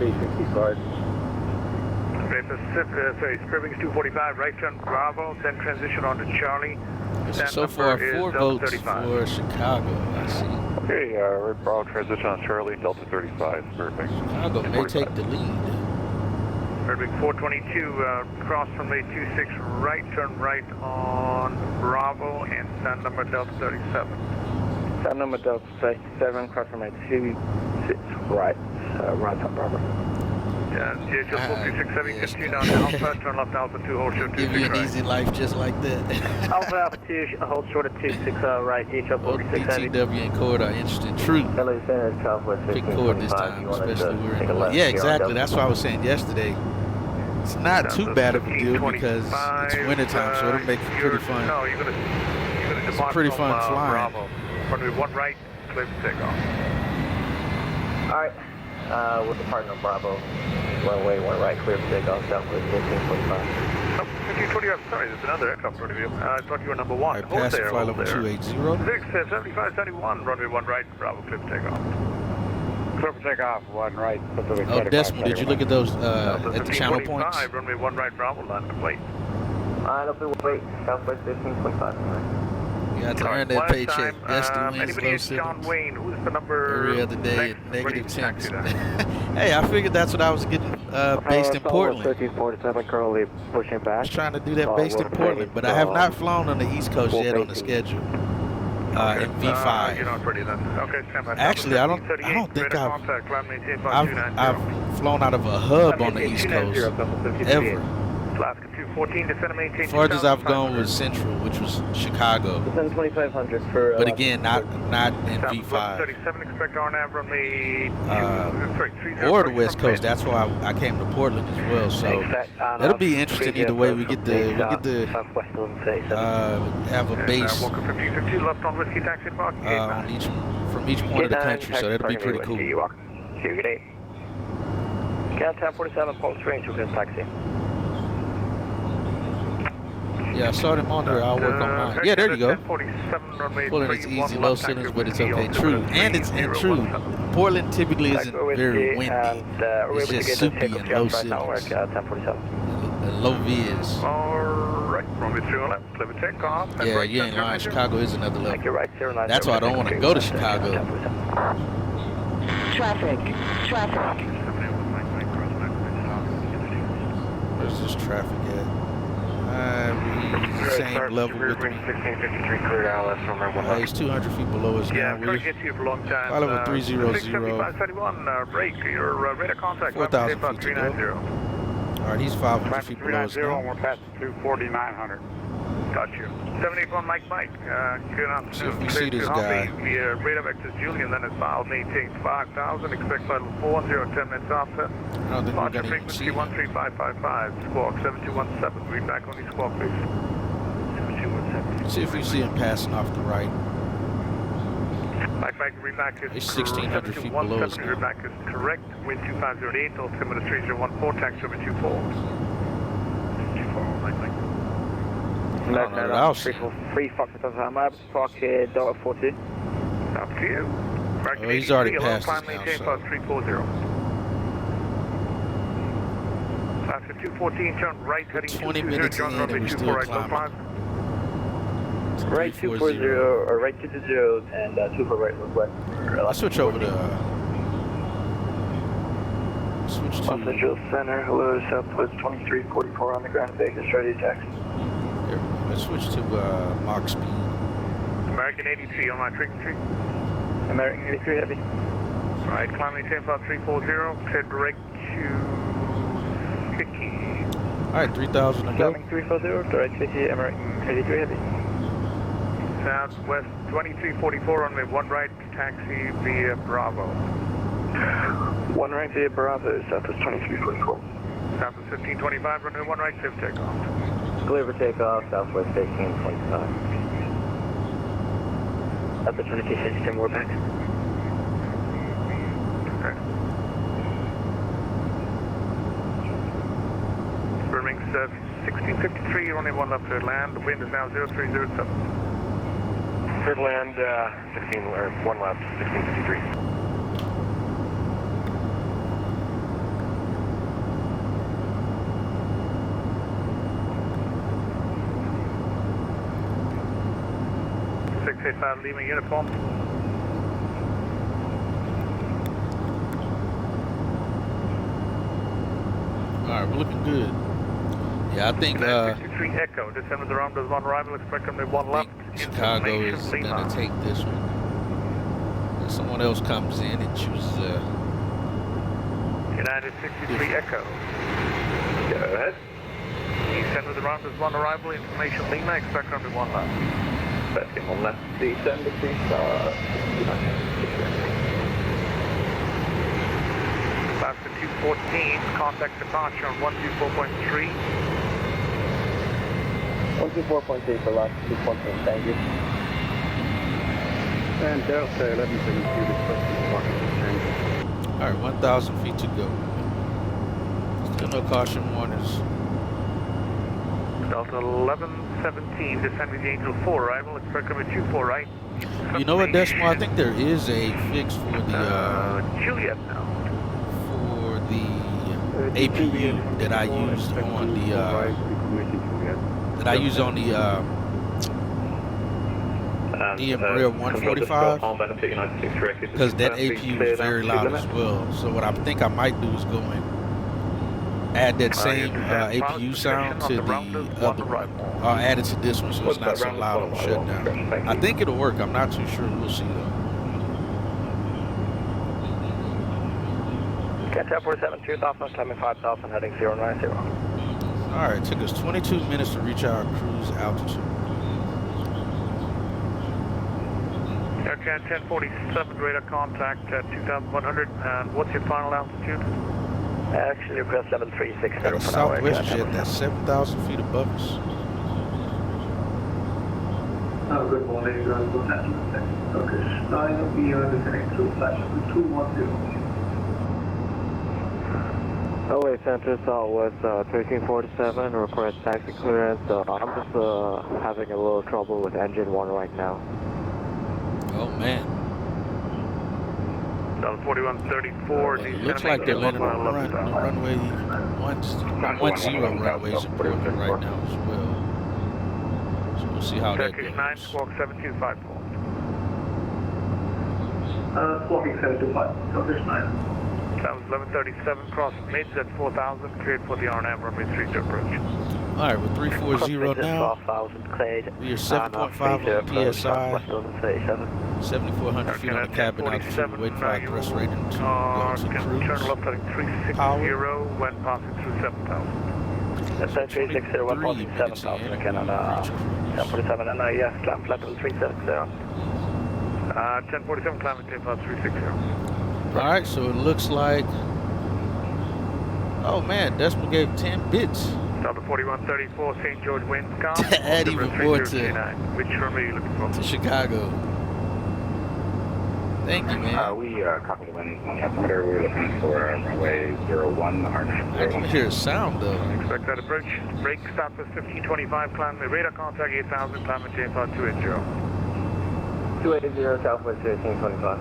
Okay, Pacific, Scribbings 245, right turn Bravo, then transition on to Charlie. So far, 4 votes for Chicago, I see. Okay, Red Bravo, transition on Charlie, Delta 35, Birdwing. Chicago may take the lead. Birdwing 422, cross runway 26, right turn right on Bravo, and stand number Delta 37. Stand number Delta 37, cross runway 26, right, right on Bravo. Yeah, DHL 4267, continue on Alpha, turn left Alpha 2, hold short 26 Give you an right. easy life just like that. Alpha 2, hold short of 26 right, DHL 4670. PTW and Cord are interesting. True. LA Center, Southwest Pick Cord this time, especially we're in. Yeah, exactly. That's what I was saying yesterday. It's not too bad of a deal because it's wintertime, so it'll make it pretty fun. No, you're gonna depart pretty from, fun flying. Bravo. Runway 1 right, clear for takeoff. Alright, we're departing on Bravo. Runway 1 right, clear for takeoff, Southwest 1545. Oh, 1520, I'm sorry, there's another aircraft in front of you. I thought you were number 1. All right, pass the flight level 280. 7571, runway 1 right, Bravo, clear for takeoff. Clear for takeoff, 1 right, Pacific. Oh, Decimal, did you look at those at the channel points? Runway 1 right, Bravo, land complete. Alright, wait, Southwest 1525. You got to earn that paycheck. That's the wins, low signals. John Wayne, who's the number? Every other day at negative temps. Hey, I figured that's what I was getting based in Portland. 1347, currently pushing back. I was trying to do that based in Portland, but I have not flown on the East Coast yet on the schedule. in V5. You're not ready then. Okay, stand by. Actually, I don't think I've flown out of a hub on the East Coast ever. Alaska 214, descend and maintain. Farthest I've gone was Central, which was Chicago. Descend 2500 for. But again, not in V5. 37, expect RNAV runway or the West Coast. That's why I came to Portland as well. So it'll be interesting either way. We get to have a base on from each point of the country. So that'll be pretty cool. Count 1047, pulse range, we're going to taxi. Yeah, I saw them on there. I'll work on mine. Yeah, there you go. Pulling its easy low cylinders, but it's okay. True. And it's true. Portland typically isn't very windy. It's just soupy and low cylinders. And low viz. Alright, runway 3 clear for takeoff. Yeah, you ain't lying. Chicago is another level. That's why I don't want to go to Chicago. Traffic. Where's this traffic at? Same level with me. He's 200 feet below us now. We're file over 300. 4,000 feet to go. Alright, he's 500 feet below us now. We're past 24900. Got you. 781 Mike. See if we see this guy. The radar vector is Julian, then it's filed, maintain 5,000, expect flight 410, 10 minutes after. I don't think we're going to frequency 13555, squawk 7217, read back on the squawk base. 7217. See if we see him passing off the right. Mike, read back is 1,600 feet below us now. Read back is correct, wind 2508, altimeter 3014, taxi over 24. 24, Mike. Left 3 Fox I'm up, squawk Delta 42. Up to you. Oh, he's already passed us now, so. 340. After 214, turn right, heading 20 minutes in and we're still climbing. Right 240, or right 220, and 24 right northwest. Let's switch over to... switch to... Los Angeles Center, hello, Southwest 2344 on the ground, Vegas, ready to taxi. Let's switch to Mach speed. American 83 on my frequency. American 83 heavy. Right, climbing 10.340, clear direct to Hickey. Alright, 3,000 to go. Climbing 340, direct Hickey, American 83 heavy. Southwest 2344 runway 1 right, taxi via Bravo. 1 right via Bravo, Southwest 2344. Southwest 1525, runway 1 right, safe takeoff. Clear for takeoff, Southwest 1825. Up to 2260, more back. Okay. Burming 1653, runway 1 left to land, the wind is now 0307. Cleared land, 1 left, 1653. Lima uniform. Alright, we're looking good. Yeah, I think 63 Echo, descend with the runway 1 arrival, expect runway 1 left. Chicago is going to take this one. If someone else comes in and chooses United 63 Echo. Go ahead. Descend with the runway 1 arrival, information Lima, expect runway 1 left. Expecting 1 left, descend to 3 star. Alaska 214, contact departure on 124.3. 124.3 for Alaska 214, thank you. And Delta 1172 requesting parking change. Alright, 1,000 feet to go. Still no caution warnings. Delta 1117, descend with the Angel 4 arrival, expect number 24 right. You know what, Decimal? I think there is a fix for the Juliet now. For the APU that I used on the Embraer 145, because that APU is very loud as well. So what I think I might do is go in add that same APU sound to the other one. I'll add it to this one so it's not so loud on shutdown. I think it'll work. I'm not too sure. We'll see though. Cat 1047, 2000, climbing 5000, heading 090. Alright, it took us 22 minutes to reach our cruise altitude. Aircat 1047, radar contact at 2100, and what's your final altitude? Actually, request 7360 Got a Southwest jet that's 7,000 feet above us. Good morning, okay, 9 p.m. descending through flash 210. LA Center Southwest 1347, request taxi clearance. I'm just having a little trouble with engine 1 right now. Oh man. Down 4134. It looks like they're landing on runway 10 runways in Portland right now as well. So we'll see how that goes. 9, squawk 7254. Squawking 725, Turkish 9. That was 1137, cross mids at 4000, cleared for the RNAV runway 3 to approach. Alright, we're 340 now. We are 7.5 on PSI, 7,400 feet on the cabin altitude, waiting for our thrust rating to go into cruise. Turn left heading 360 when passing through 7000. That's 360, 147,000 again on 1047, and yes, climb flat level 370. 1047, climbing tape out 360. Alright, so it looks like, oh man, Decimal gave 10 bits. Delta 4134, St. George winds calm. Add even more to Which runway are you looking for? To Chicago. Thank you, man. We copy winds on Jupiter. We're looking for runway 01, our I can hear a sound though. Expect that approach. Brake stop is 1525, climb the radar contact 8000, climb and tape out 280. 280 Southwest 1325.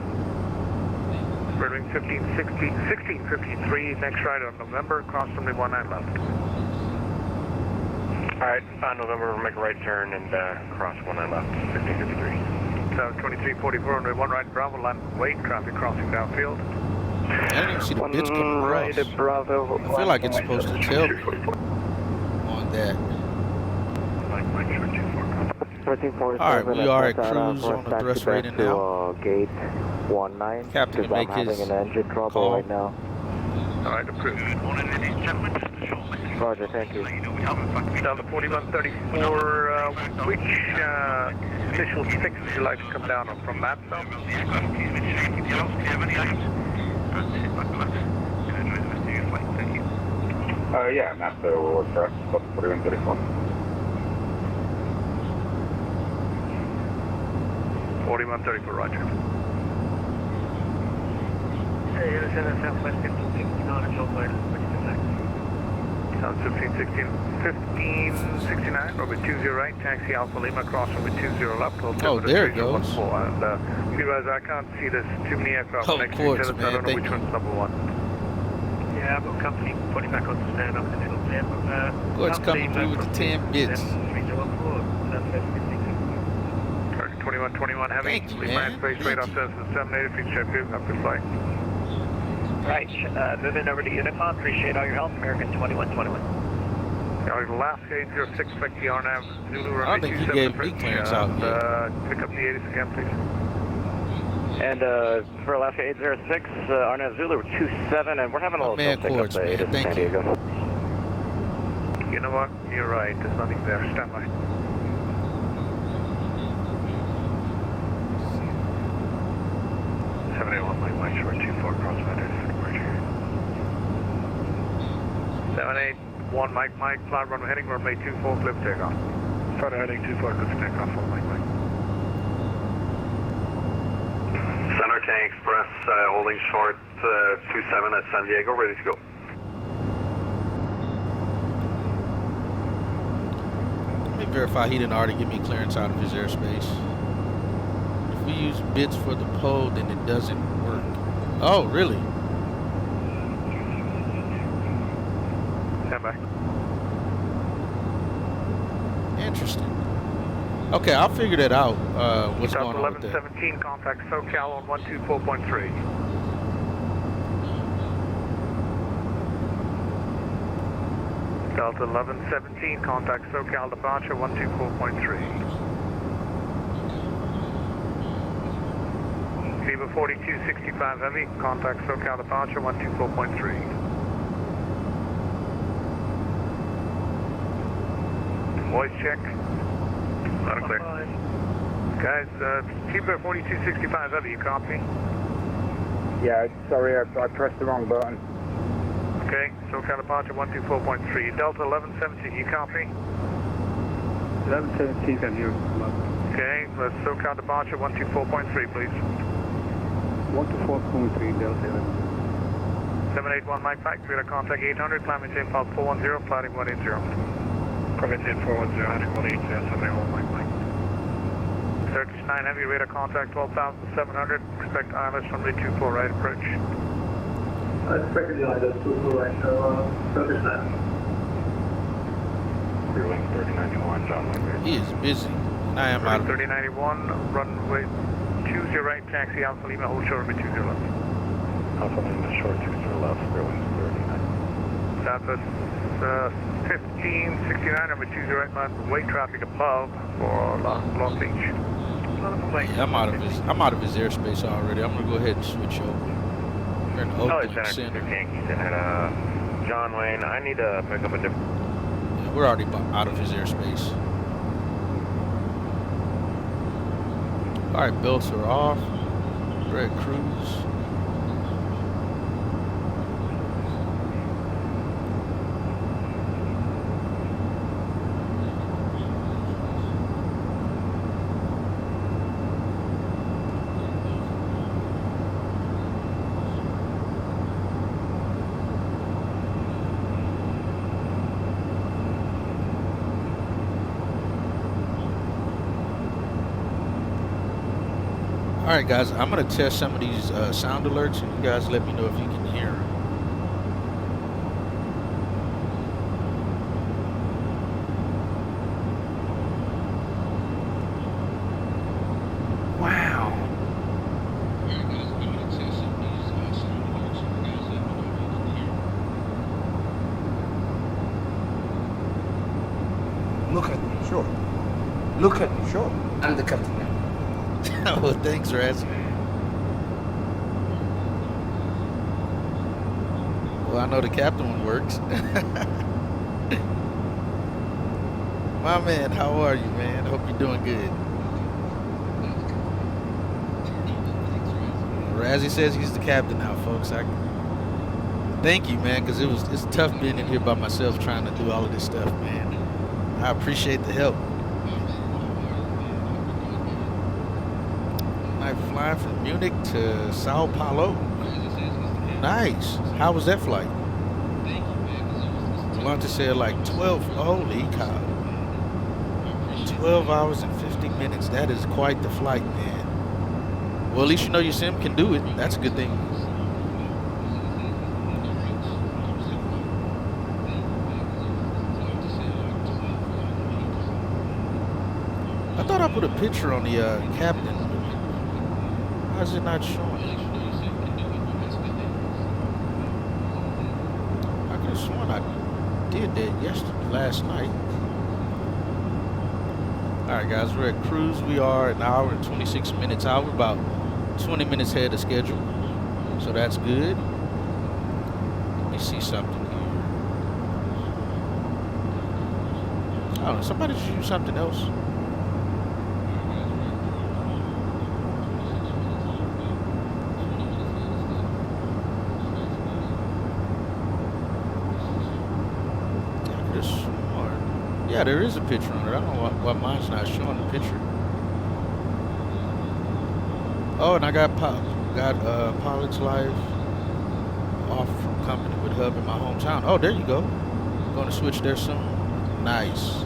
Birdwing 1653, next ride on November, cross runway 19 left. Alright, on November, we'll make a right turn and cross 19 left, 1653. So 2344, runway 1 right, Bravo, line wait, traffic crossing downfield. I didn't even see the bits come across. Right, Bravo. I feel like it's supposed to tell me on that. Alright, we are at cruise on the thrust rating now. Gate 19. Captain can make his having an engine trouble call right now. Alright, approved. Good morning, ladies and gentlemen. Just a short message. Roger, thank you. Down to 4134, which initial six would you like to come down on from that zone? Yeah, map will work for us, 4134. 4134, roger. Hey, Southwest 1569, Sounds 1569, runway 20 right, taxi Alpha Lima, cross runway 20 left. Oh, there it goes. And guys, I can't see there's too many aircraft next to each other, so I don't know which one's number one. Yeah, I've got company putting back on the stand up and it'll be What's coming through with the 10 bits? 2121 heavy. Thank you, Lima man. space radar says the 780 feet check you. Have to fly. Right, moving over to Unicon. Appreciate all your help. American 2121. Last 806, expect the RNAV Zulu runway I don't think he gave me clearance out yet. Pick up the 80s again, please. And for Alaska 806, RNAV Zulu 27, and we're having a little man, pick up the 8 in San Diego. You know what? You're right. There's nothing there. Stand by. Mike short 24, cross vendors, departure. 781 Mike, fly runway heading runway 24, clip takeoff. Start heading 24, clip takeoff, on Mike. Center Tank Express holding short 27 at San Diego, ready to go. Let me verify he didn't already give me clearance out of his airspace. If we use bits for the pole, then it doesn't work. Oh, really? Stand by. Interesting. Okay, I'll figure that out. What's going on with that? 1117, contact SoCal on 124.3. Delta 1117, contact SoCal departure 124.3. Lima 4265 Heavy, contact SoCal departure 124.3. Voice check. Loud and clear. Guys, Lima 4265 Heavy, you copy? Yeah, sorry, I pressed the wrong button. Okay, SoCal departure 124.3. Delta 1170, you copy? 1117 can hear. Okay, SoCal departure 124.3, please. 124.3, Delta 781 Mike 5, radar contact 800, climb maintain file 410, flighting 180. Climb maintain 410, heading 180, 781 Mike 5. Turkish 9 Heavy, radar contact 12,700, expect ILS from 24 right approach. Expected the ILS 24 right, so Turkish 9. Rear wing 3091, John Wayne. He is busy. I am out of 3091, runway 20 right, taxi Alpha Lima, hold short runway 20 left. Alpha Lima, short 20 left, rear wing 39. Southwest 1569, number 20 right, line weight traffic above for Long Beach. Yeah, I'm out of his airspace already. I'm gonna go ahead and switch over. We're in Oakland Center. John Wayne, I need to pick up a different. Yeah, we're already out of his airspace. All right, belts are off. Red cruise. Alright guys, I'm going to test some of these sound alerts and you guys let me know if you can hear them. Wow. Alright guys, I'm going to test some of these sound alerts and you guys let me know if you can hear them. Look at me, sure. Look at me, sure. I'm the captain now. Oh, thanks, Razzie. Well, I know the captain one works. My man, how are you, man? Hope you're doing good. Razzie says he's the captain now, folks. Thank you, man, because it's tough being in here by myself trying to do all of this stuff, man. I appreciate the help. Flying from Munich to Sao Paulo. Nice. How was that flight? Lunch said like 12. Holy cow. 12 hours and 50 minutes. That is quite the flight, man. Well, at least you know your sim can do it. That's a good thing. I thought I put a picture on the captain. Why is it not showing? I could have sworn I did that last night. Alright guys, we're at cruise. We are an hour and 26 minutes out. We're about 20 minutes ahead of schedule. So that's good. Let me see something here. Oh, somebody should use something else. Yeah, there is a picture on it. I don't know why mine's not showing the picture. Oh, and I got Pilot's Life off from company with Hub in my hometown. Oh, there you go. Going to switch there soon. Nice.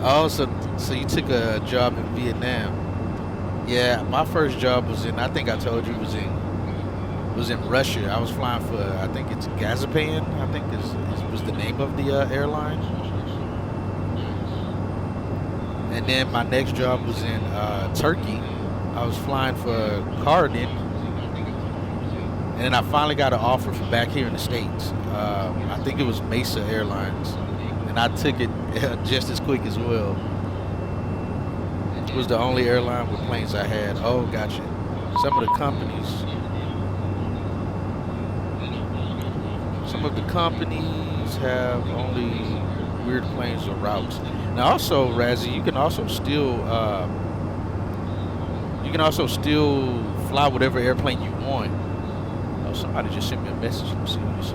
Oh, so you took a job in Vietnam. Yeah, my first job was in, I think I told you, was in Russia. I was flying for, I think it's Gazipan, I think was the name of the airline. And then my next job was in Turkey. I was flying for Cardin. And then I finally got an offer from back here in the States. I think it was Mesa Airlines. And I took it just as quick as well. It was the only airline with planes I had. Oh, gotcha. Some of the companies have only weird planes or routes. Now also, Razzie, you can also still fly whatever airplane you want. Oh, somebody just sent me a message. Let me see what this is.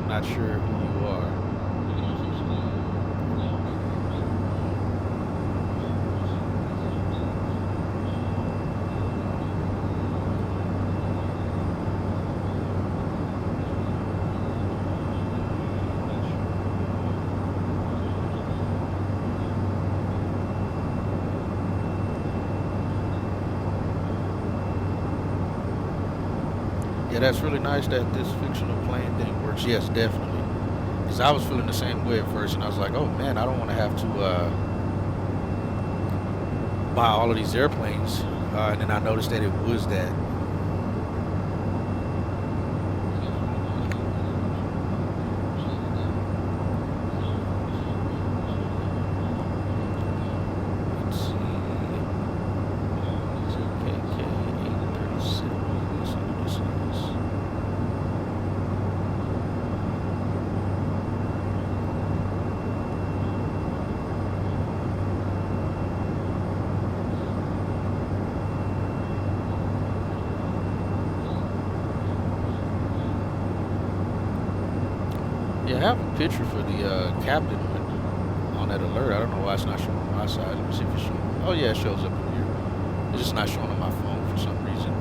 Not sure who you are. Yeah, that's really nice that this fictional plane thing works. Yes, definitely. Because I was feeling the same way at first, and I was like, oh man, I don't want to have to buy all of these airplanes. And then I noticed that it was that. Yeah, I have a picture for the captain on that alert. I don't know why it's not showing on my side. Let me see if it's showing. Oh yeah, it shows up in here. It's just not showing on my phone for some reason.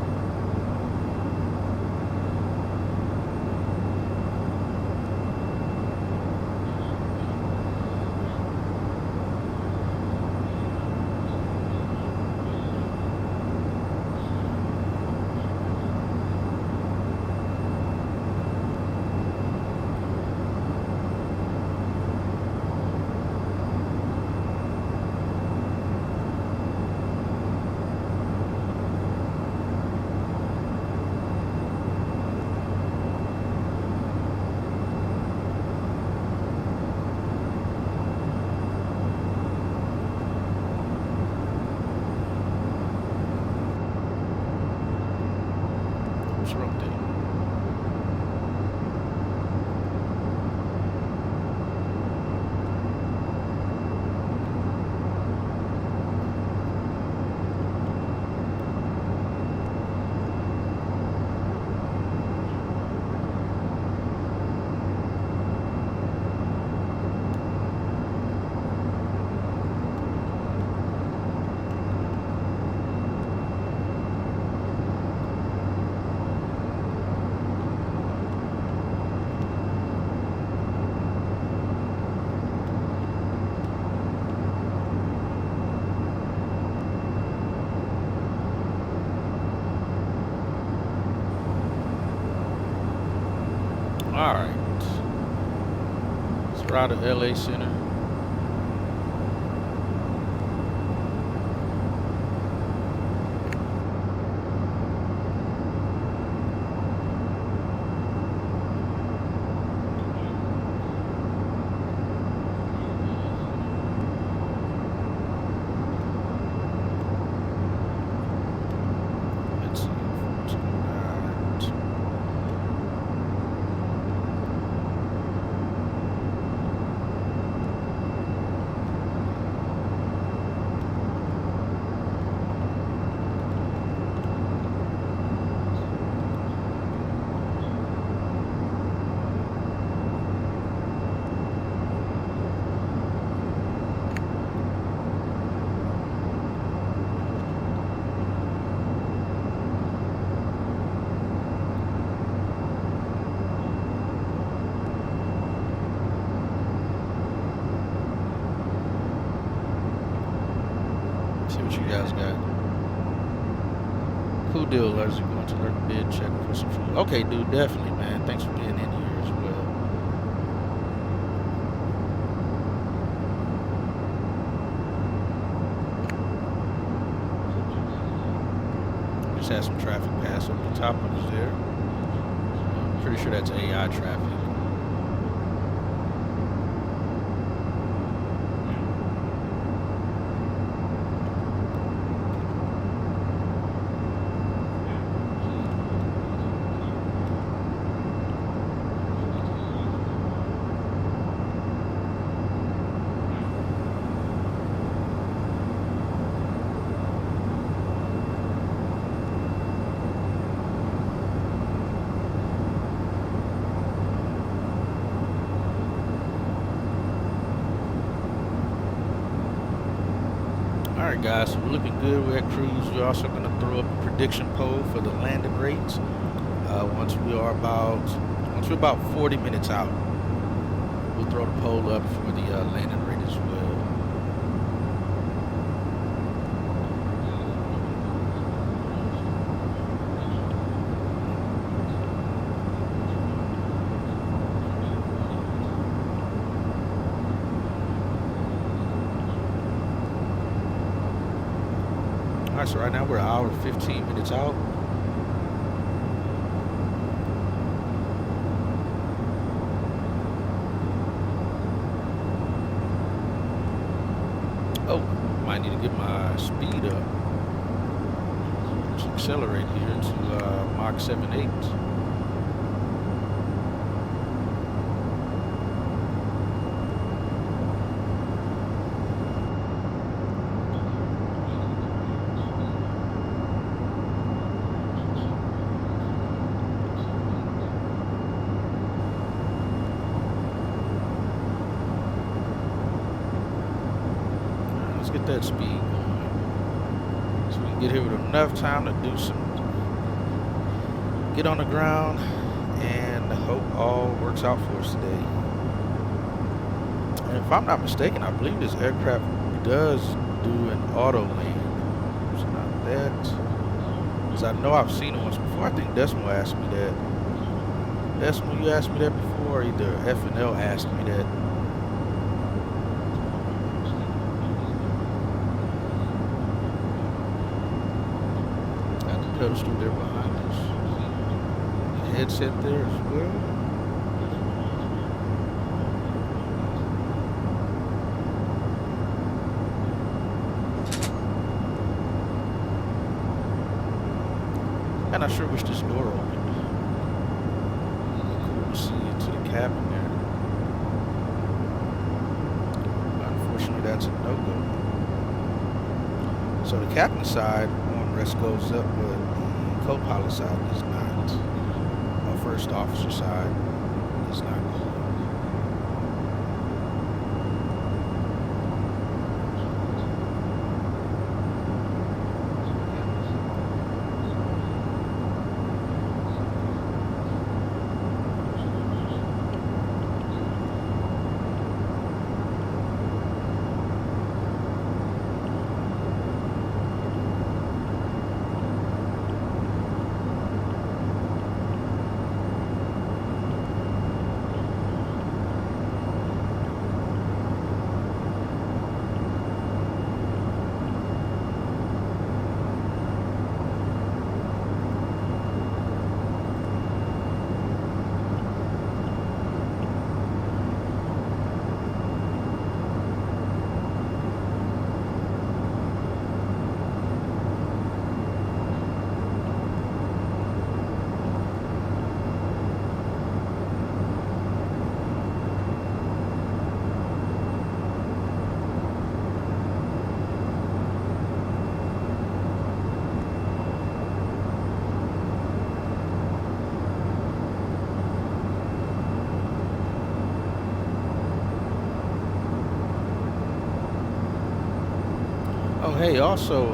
Alright. Let's ride to LA Center. You guys got cool deal alerts. You going to alert bid check for some food. Okay, dude, definitely, man. Thanks for being in here as well. just had some traffic pass over the top of us there. I'm pretty sure that's AI traffic. Alright guys, so we're looking good. We're at cruise. We're also going to throw up a prediction poll for the landing rates once we're about 40 minutes out. We'll throw the poll up for the landing rate as well. Alright, so right now we're an hour 15 minutes out. Oh, might need to get my speed up. Let's accelerate here to Mach 7.8. Let's get that speed going so we can get here with enough time to do get on the ground and hope all works out for us today. And if I'm not mistaken, I believe this aircraft does do an auto land. It's not that, because I know I've seen it once before. I think Decimal asked me that. Decimal, you asked me that before, or either F&L asked me that. Pedestal there behind us. The headset there as well. And I sure wish this door opened. Cool to see into the cabin there. Unfortunately, that's a no-go. So the captain's side rest goes up, but the co-pilot side does not. Our first officer side does not go up. Oh, hey, also,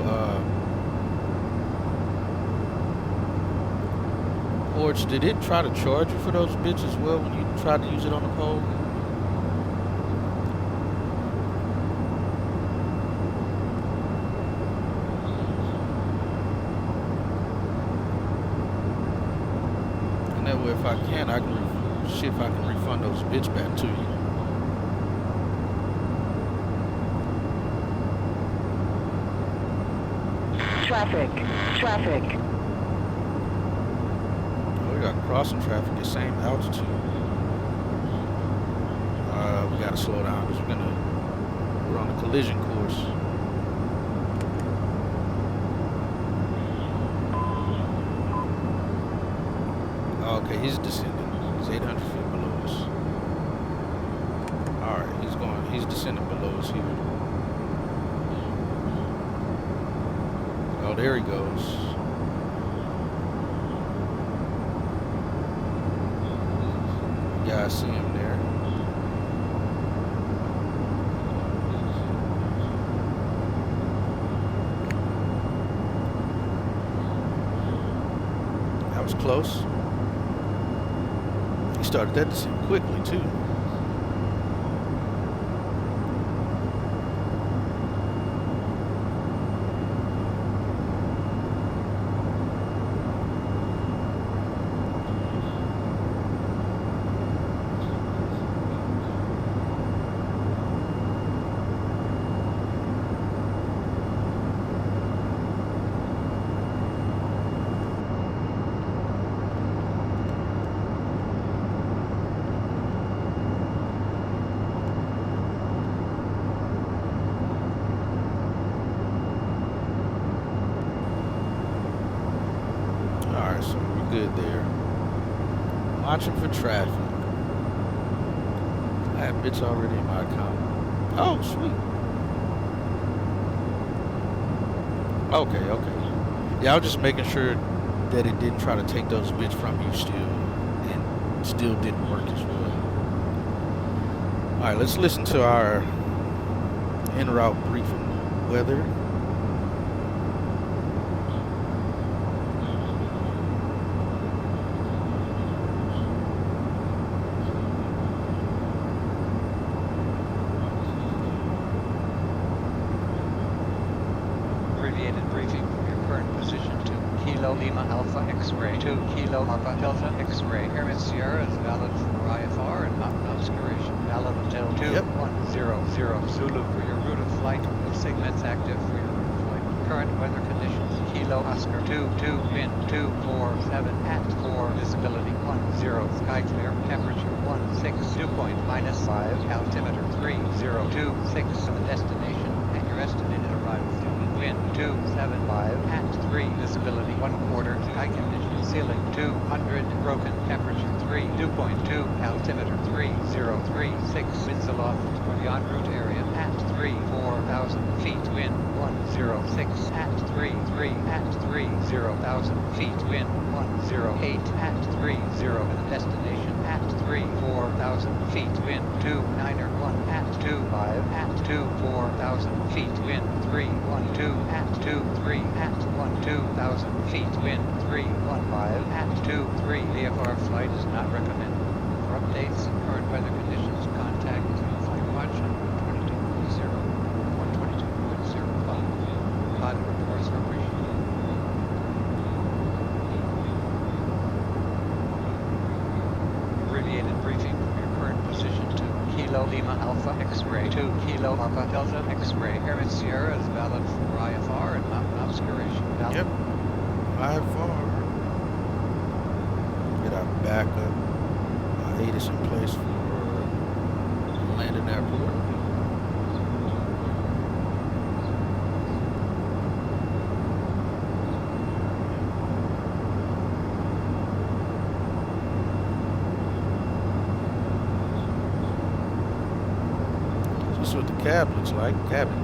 Forge, did it try to charge you for those bits as well when you tried to use it on the pole? And that way, if I can see if I can refund those bits back to you. Traffic. crossing traffic at same altitude. We gotta slow down because we're on a collision course. Okay, he's descending. He's 800 feet below us. Alright, he's descending below us here. Oh, there he goes. Yeah, I see him there. That was close. He started that descent quickly too. So we're good there. Watching for traffic. I have bits already in my account. Oh, sweet. Okay. Yeah, I was just making sure that it didn't try to take those bits from you still, and still didn't work as well. All right, let's listen to our en route briefing weather. Lima Alpha X-Ray 2 Kilo Alpha Delta X-Ray Air Sierra is valid for IFR and mountain obscuration valid until 2100 Zulu for your route of flight. No segments active for your route of flight. Current weather conditions: Kilo Oscar 22 wind 247 at 4 visibility 10 sky clear temperature 16 dew point -5 altimeter 3026 and the destination at your estimated arrival. Wind 275 at 3 visibility 1/4 sky conditions ceiling 200 broken temperature 3 dew point 2 altimeter 3036 winds aloft for the en route area at 4000 feet wind 106 at 33 at 30,000 feet wind 108 at 30 and the destination at 4000 feet wind 291 at 25 at 24,000 feet wind 312 at 23 at 12,000 feet wind 315 at 23. VFR flight is not recommended. For updates and current weather conditions, contact Flight Watch on 122.0 122.05. Pilot reports are appreciated. Abbreviated briefing from your current position to Kilo Lima Alpha X-Ray 2 Kilo Alpha Delta X-Ray Air Sierra is valid for IFR and mountain obscuration. Valid. Yep. IFR. Get our backup. My 8 is in place for Landon Airport. This is what the cab looks like. Cabin.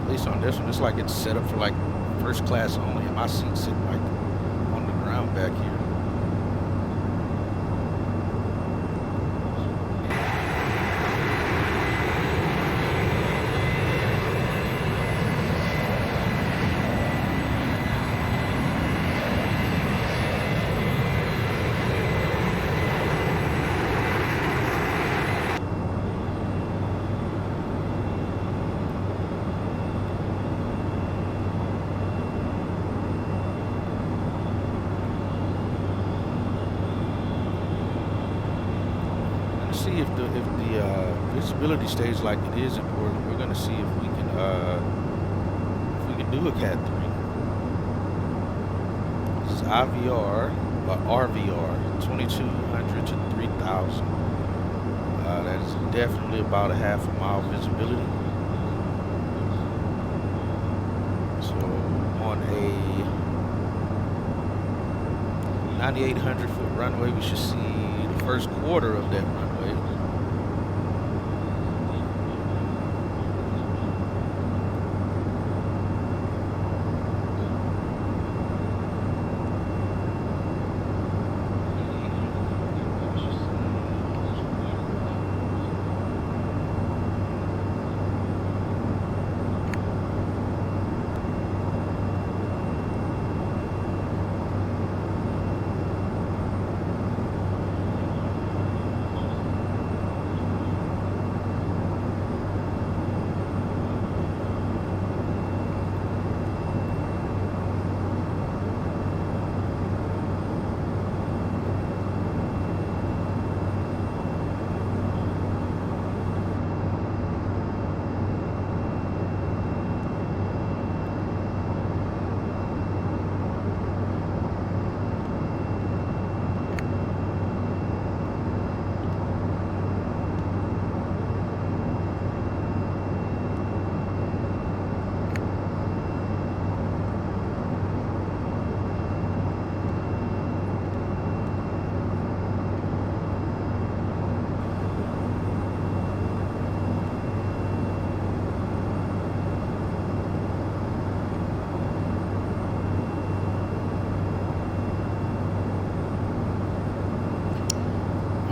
At least on this one, it's like it's set up for like first class only, and my seat's sitting like on the ground back here. See if the visibility stays like it is in Portland. We're gonna see if we can do a Cat 3. is IVR, RVR, 2200 to 3000. That is definitely about a half a mile visibility. So on a 9,800 foot runway, we should see the first quarter of that runway.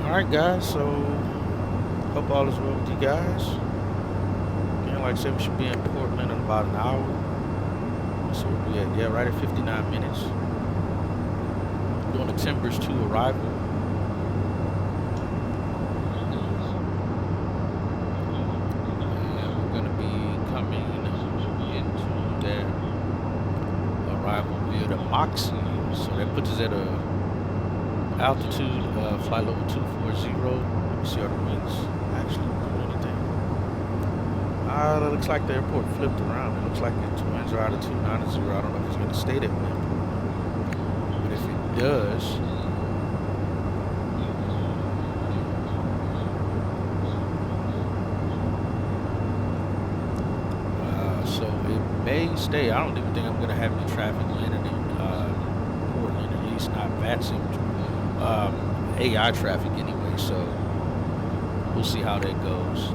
Alright guys, so hope all is well with you guys. Again, like I said, we should be in Portland in about an hour. So we'll be at, yeah, right at 59 minutes. Doing the Timbers 2 arrival. And we're gonna be coming into that arrival via the Moxie. So that puts us at a altitude, flight level 240. Let me see how the wings actually do anything. It looks like the airport flipped around. It looks like the twins are out of 290. I don't know if it's going to stay that way. But if it does, so it may stay. I don't even think I'm going to have any traffic landing in Portland, at least not VATSIM. AI traffic anyway, so we'll see how that goes.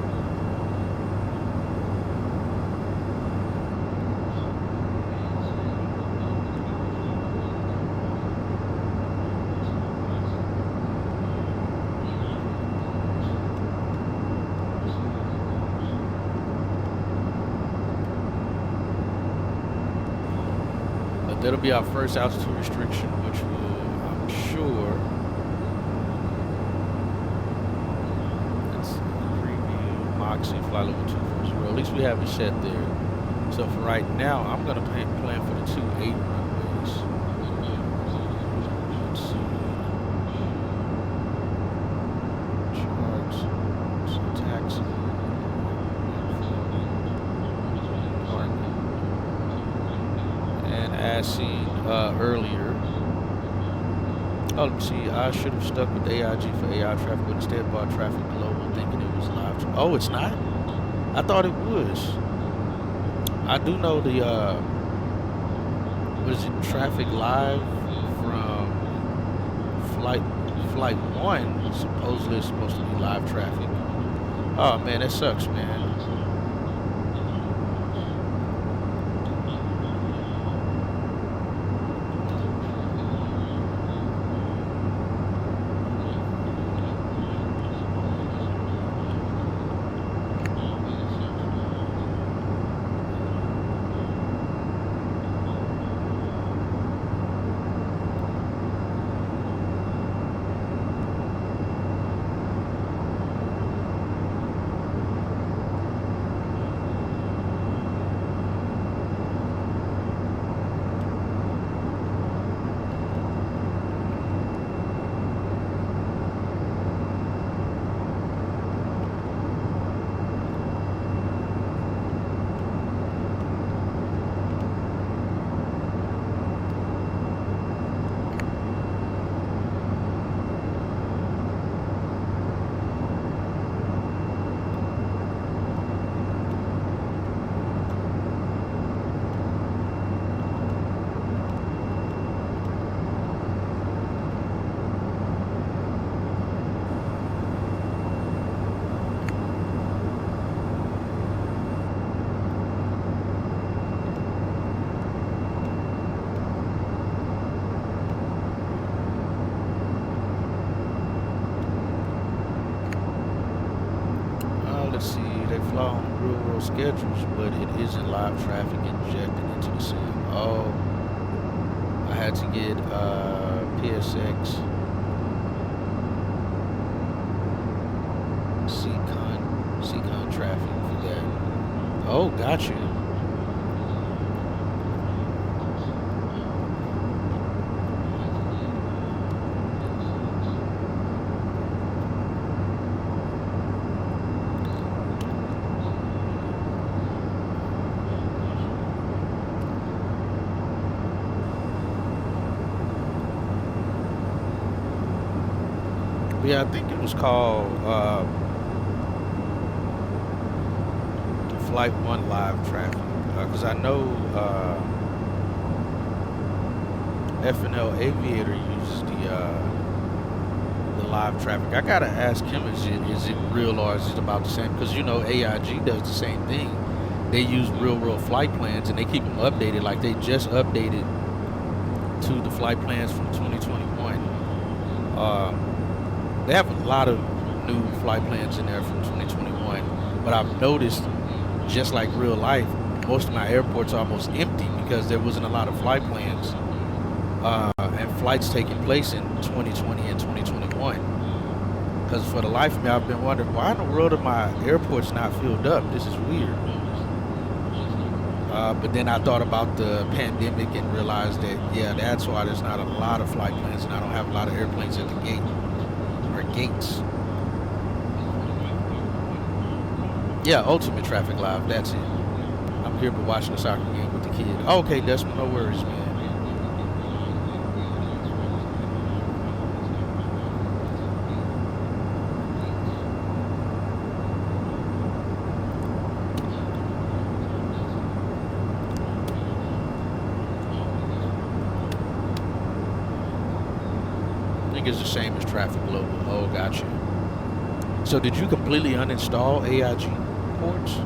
But that'll be our first altitude restriction, which will, I'm sure, flight level 240. At least we have it set there. So for right now, I'm going to plan for the 2.8 runways. Let's see. Charts. So taxi. Parking. And as seen earlier. Oh, let me see. I should have stuck with AIG for AI traffic, but instead bought Traffic Global thinking it was live. Oh, it's not? I thought it was. I do know the, what is it, Traffic Live from Flight 1. Supposedly it's supposed to be live traffic. Oh, man, that sucks, man. fly on real world schedules, but it isn't live traffic injected into the sim. Oh, I had to get PSX Seacon traffic for that. Oh, gotcha. Yeah, I think it was called Flight 1 live traffic, because I know FNL Aviator uses the live traffic. I gotta ask him, is it real or is it about the same? Because you know AIG does the same thing. They use real world flight plans and they keep them updated. Like they just updated to the flight plans from 2021. They have a lot of new flight plans in there from 2021, but I've noticed, just like real life, most of my airports are almost empty because there wasn't a lot of flight plans and flights taking place in 2020 and 2021. Because for the life of me, I've been wondering, why in the world are my airports not filled up? This is weird. But then I thought about the pandemic and realized that, yeah, that's why there's not a lot of flight plans and I don't have a lot of airplanes at the gate. Gates. Yeah, Ultimate Traffic Live, that's it. I'm here but watching the soccer game with the kid. Oh, okay, Desmond, no worries, man. I think it's the same as Traffic Global. Oh, gotcha. So did you completely uninstall AIG ports?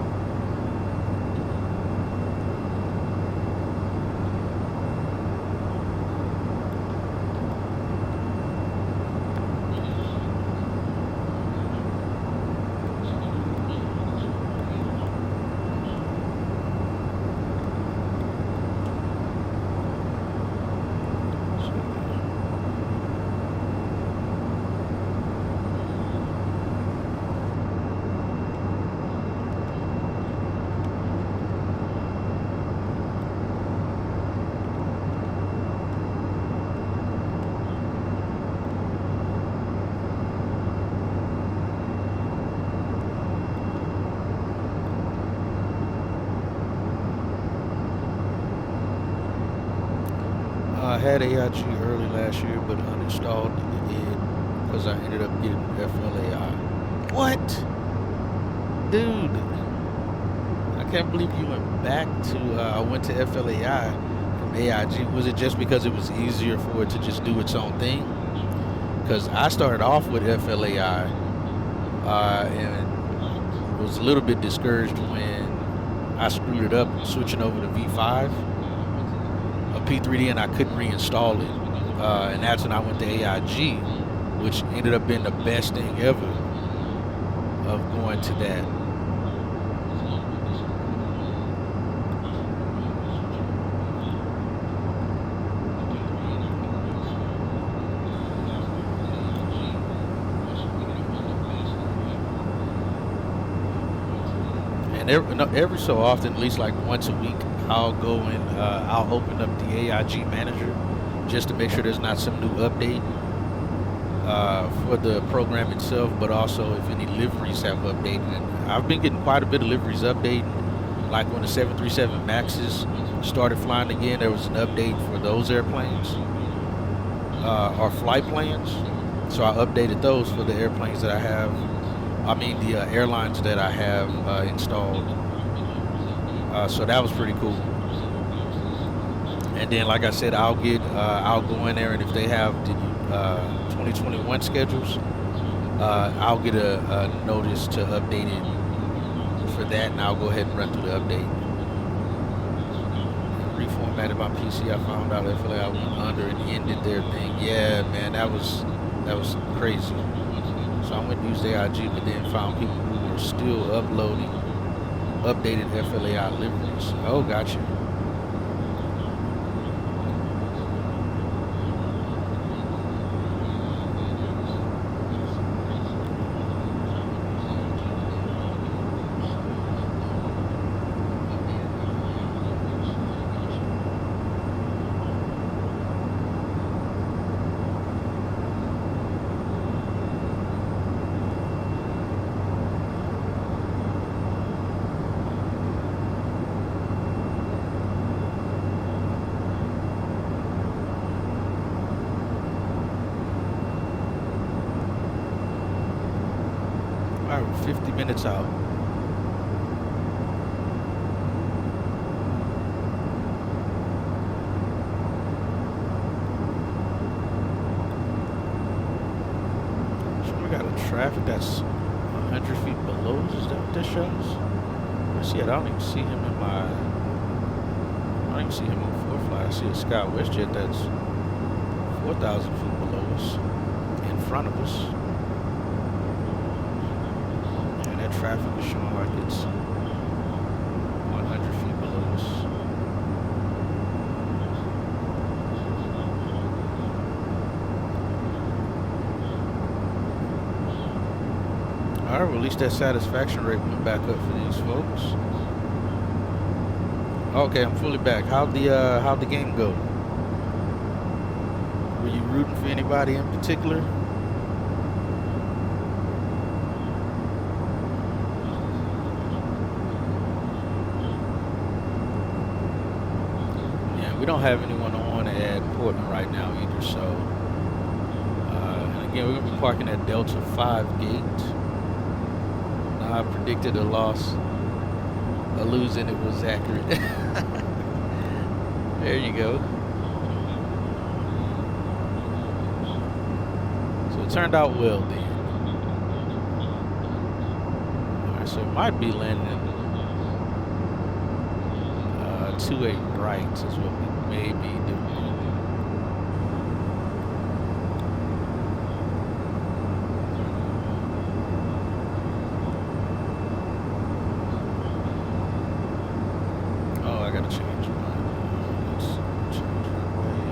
I had AIG early last year, but uninstalled it because I ended up getting FLAI. What? Dude, I can't believe you went back to, I went to FLAI from AIG. Was it just because it was easier for it to just do its own thing? Because I started off with FLAI and was a little bit discouraged when I screwed it up switching over to V5. P3D and I couldn't reinstall it, and that's when I went to AIG, which ended up being the best thing ever of going to that. And every so often, at least like once a week, I'll go and I'll open up the AIG manager just to make sure there's not some new update for the program itself, but also if any liveries have updated. And I've been getting quite a bit of liveries updating. Like when the 737 Maxes started flying again, there was an update for those airplanes or flight plans. So I updated those for the airplanes that I have. I mean the airlines that I have installed. So that was pretty cool. And then, like I said, I'll go in there, and if they have the 2021 schedules, I'll get a notice to update it for that, and I'll go ahead and run through the update. Reformatted my PC. I found out FLAI went under and ended their thing. Yeah, man, that was crazy. So I went to use the AIG, but then found people who were still uploading updated FLAI liveries. Oh, gotcha. All right, 50 minutes out. So we got a traffic that's 100 feet below us. Is that what this shows? Let's see, I don't even see him in my... I don't even see him on 4Fly. I see a Sky WestJet that's 4,000 feet below us, in front of us. Traffic is showing like it's 100 feet below us. Alright, well, at least that satisfaction rate went back up for these folks. Okay, I'm fully back. How'd the game go? Were you rooting for anybody in particular? We don't have anyone on at Portland right now either, so and again, we're gonna be parking at Delta 5 gate. Now, I predicted a loss, a losing. It was accurate. There you go. So it turned out well then. All right, so it might be landing 28 right is what we may be doing. Oh, I gotta change mine. Let's change runway.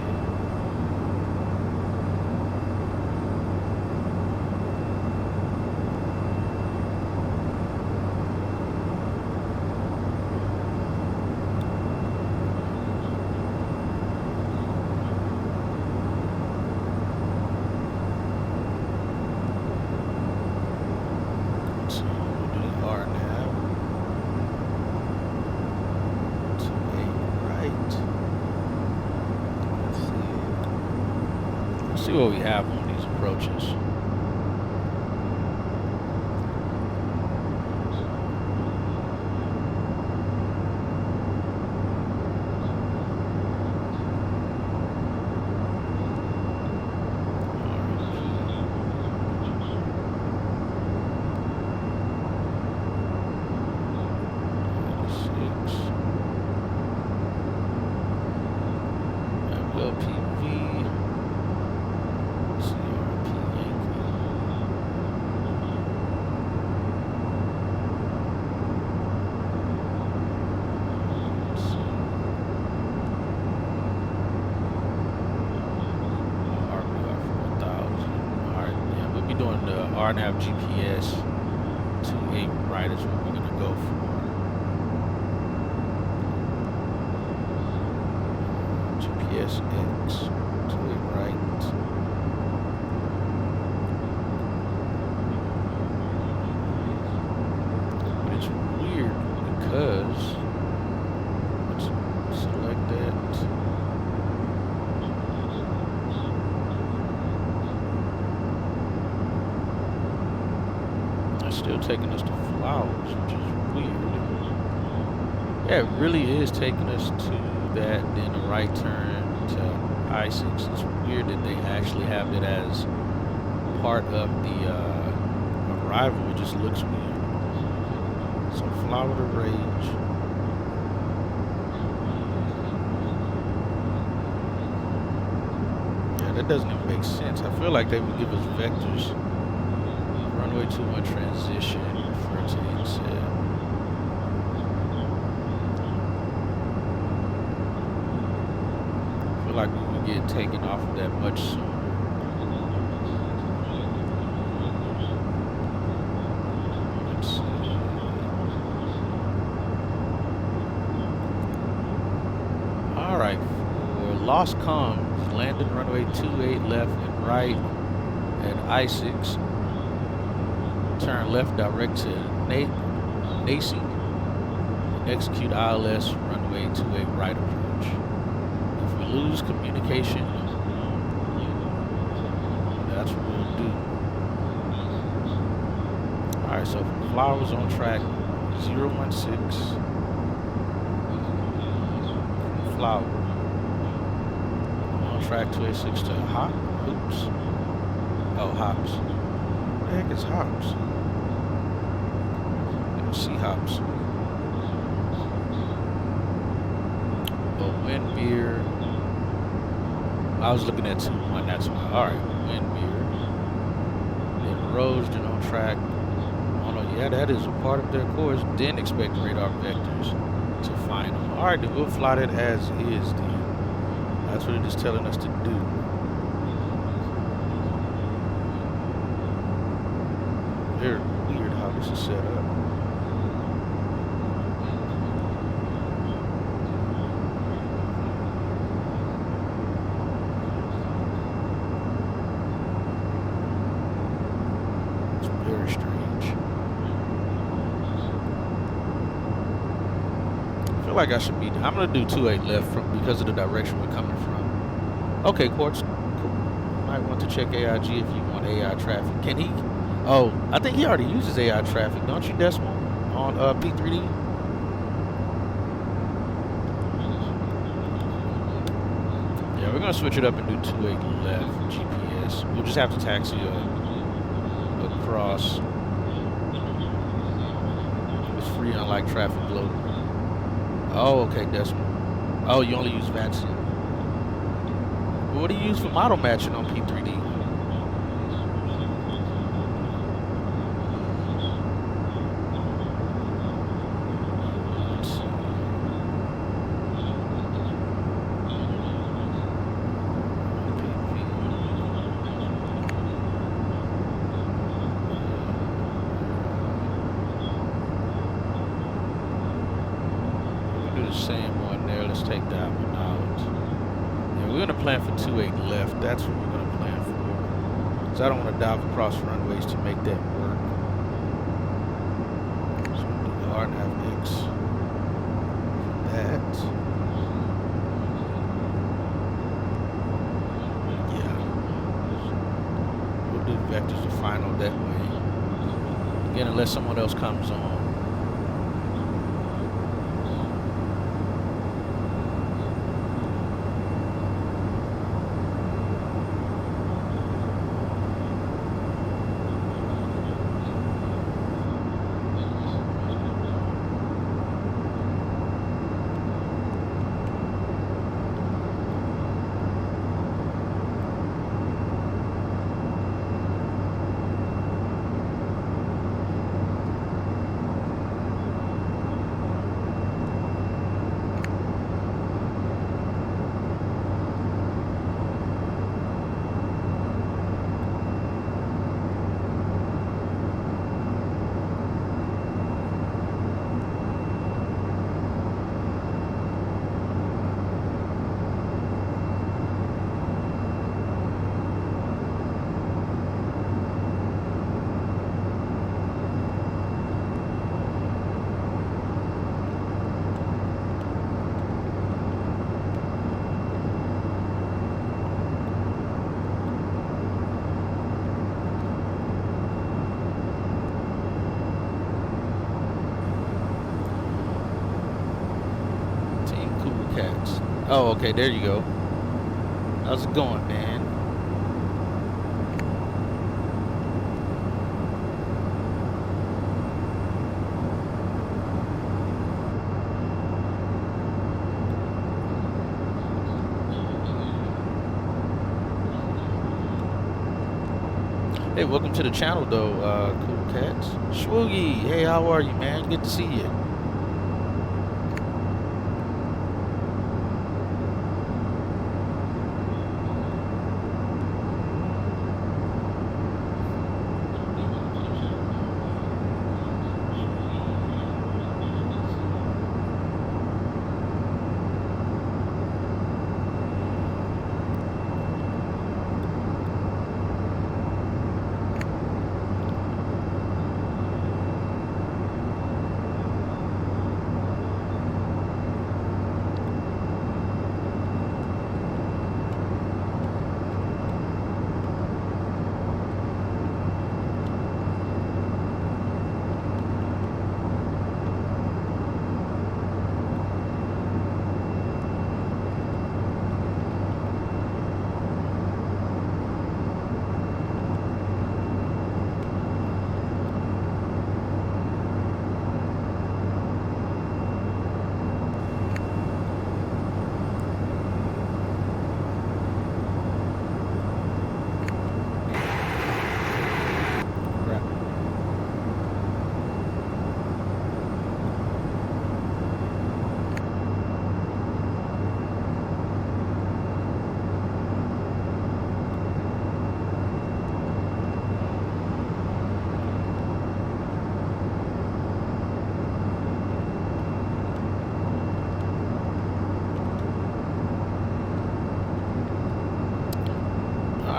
See what we have on these approaches. RNAV GPS to 8 right is what we're going to go for. GPS X to 8 right. But it's weird because let's select that. Still taking us to Flowers, which is weird. Yeah, it really is taking us to that, then a right turn to I-6. It's weird that they actually have it as part of the arrival. It just looks weird. So Flower to Rage. Yeah, that doesn't even make sense. I feel like they would give us vectors. Runway 21 transition, refer to inset. like we would get taken off of that much sooner. Let's see. All right, for lost comms, landing runway 28 left and right at I-6. Turn left direct to Nacy. Execute ILS runway 28 right approach. If we lose communication, that's what we'll do. Alright, so from Flowers on track 016. Flower. On track 286 to Hoops. Oh, Hops. What the heck is Hops? Let's see Hops. Oh, wind veer. I was looking at 2-1, that's why. Alright, wind veer. Then erosion on track. Oh no, yeah, that is a part of their course. Didn't expect radar vectors to final. Alright, then we'll fly that as is then. That's what it is telling us to do. Very weird how this is set up. It's very strange. I feel like I should be. I'm gonna do 28 left because of the direction we're coming from. Okay, Quartz. Cool. Might want to check AIG if you want AI traffic. Can he? Oh, I think he already uses AI traffic, don't you, Decimal? On P3D? Yeah, we're gonna switch it up and do 28 left GPS. We'll just have to taxi across. It's free unlike traffic global. Oh, okay, Decimal. Oh, you only use VATSIM. What do you use for model matching on P3D? That's what we're going to plan for. Because I don't want to dive across runways to make that work. So we'll do the RNAV X for that. Yeah. We'll do vectors to final that way. Again, unless someone else comes on. Oh, okay, there you go. How's it going, man? Hey, welcome to the channel, though, Cool Cats. Swoogie, hey, how are you, man? Good to see you.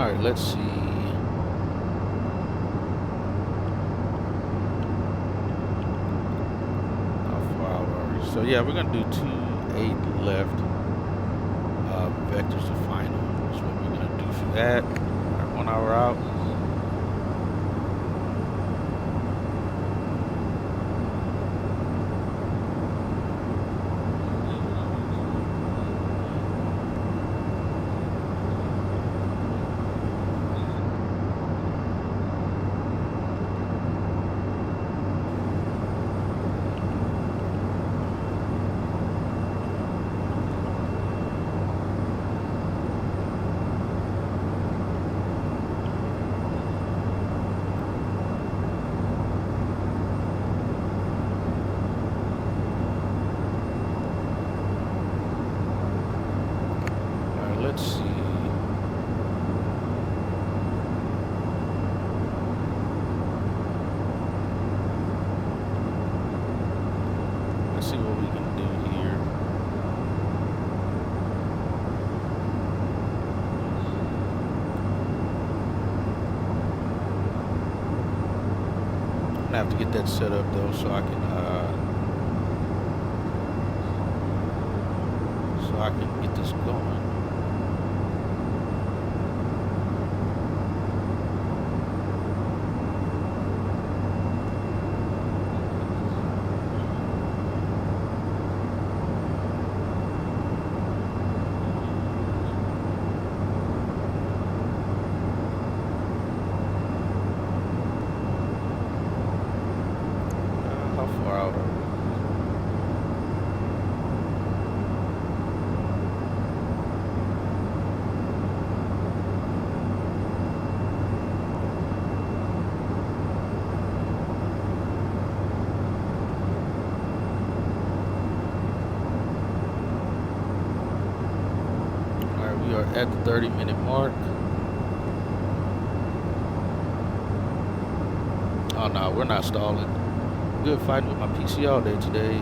Alright, let's see. How far out are we? So yeah, we're gonna do 2-8 left. Vectors to final. That's what we're gonna do for that. Alright, 1 hour out. Let's see. Let's see what we can do here. I'm gonna have to get that set up though, so I can get this going. How far out are we? We are at the 30-minute mark. Oh no, we're not stalling. Good fighting with my PC all day today.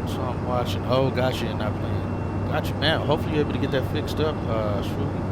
So I'm watching. Oh, gotcha, you're not playing. Gotcha, man. Hopefully you're able to get that fixed up, Shrugi.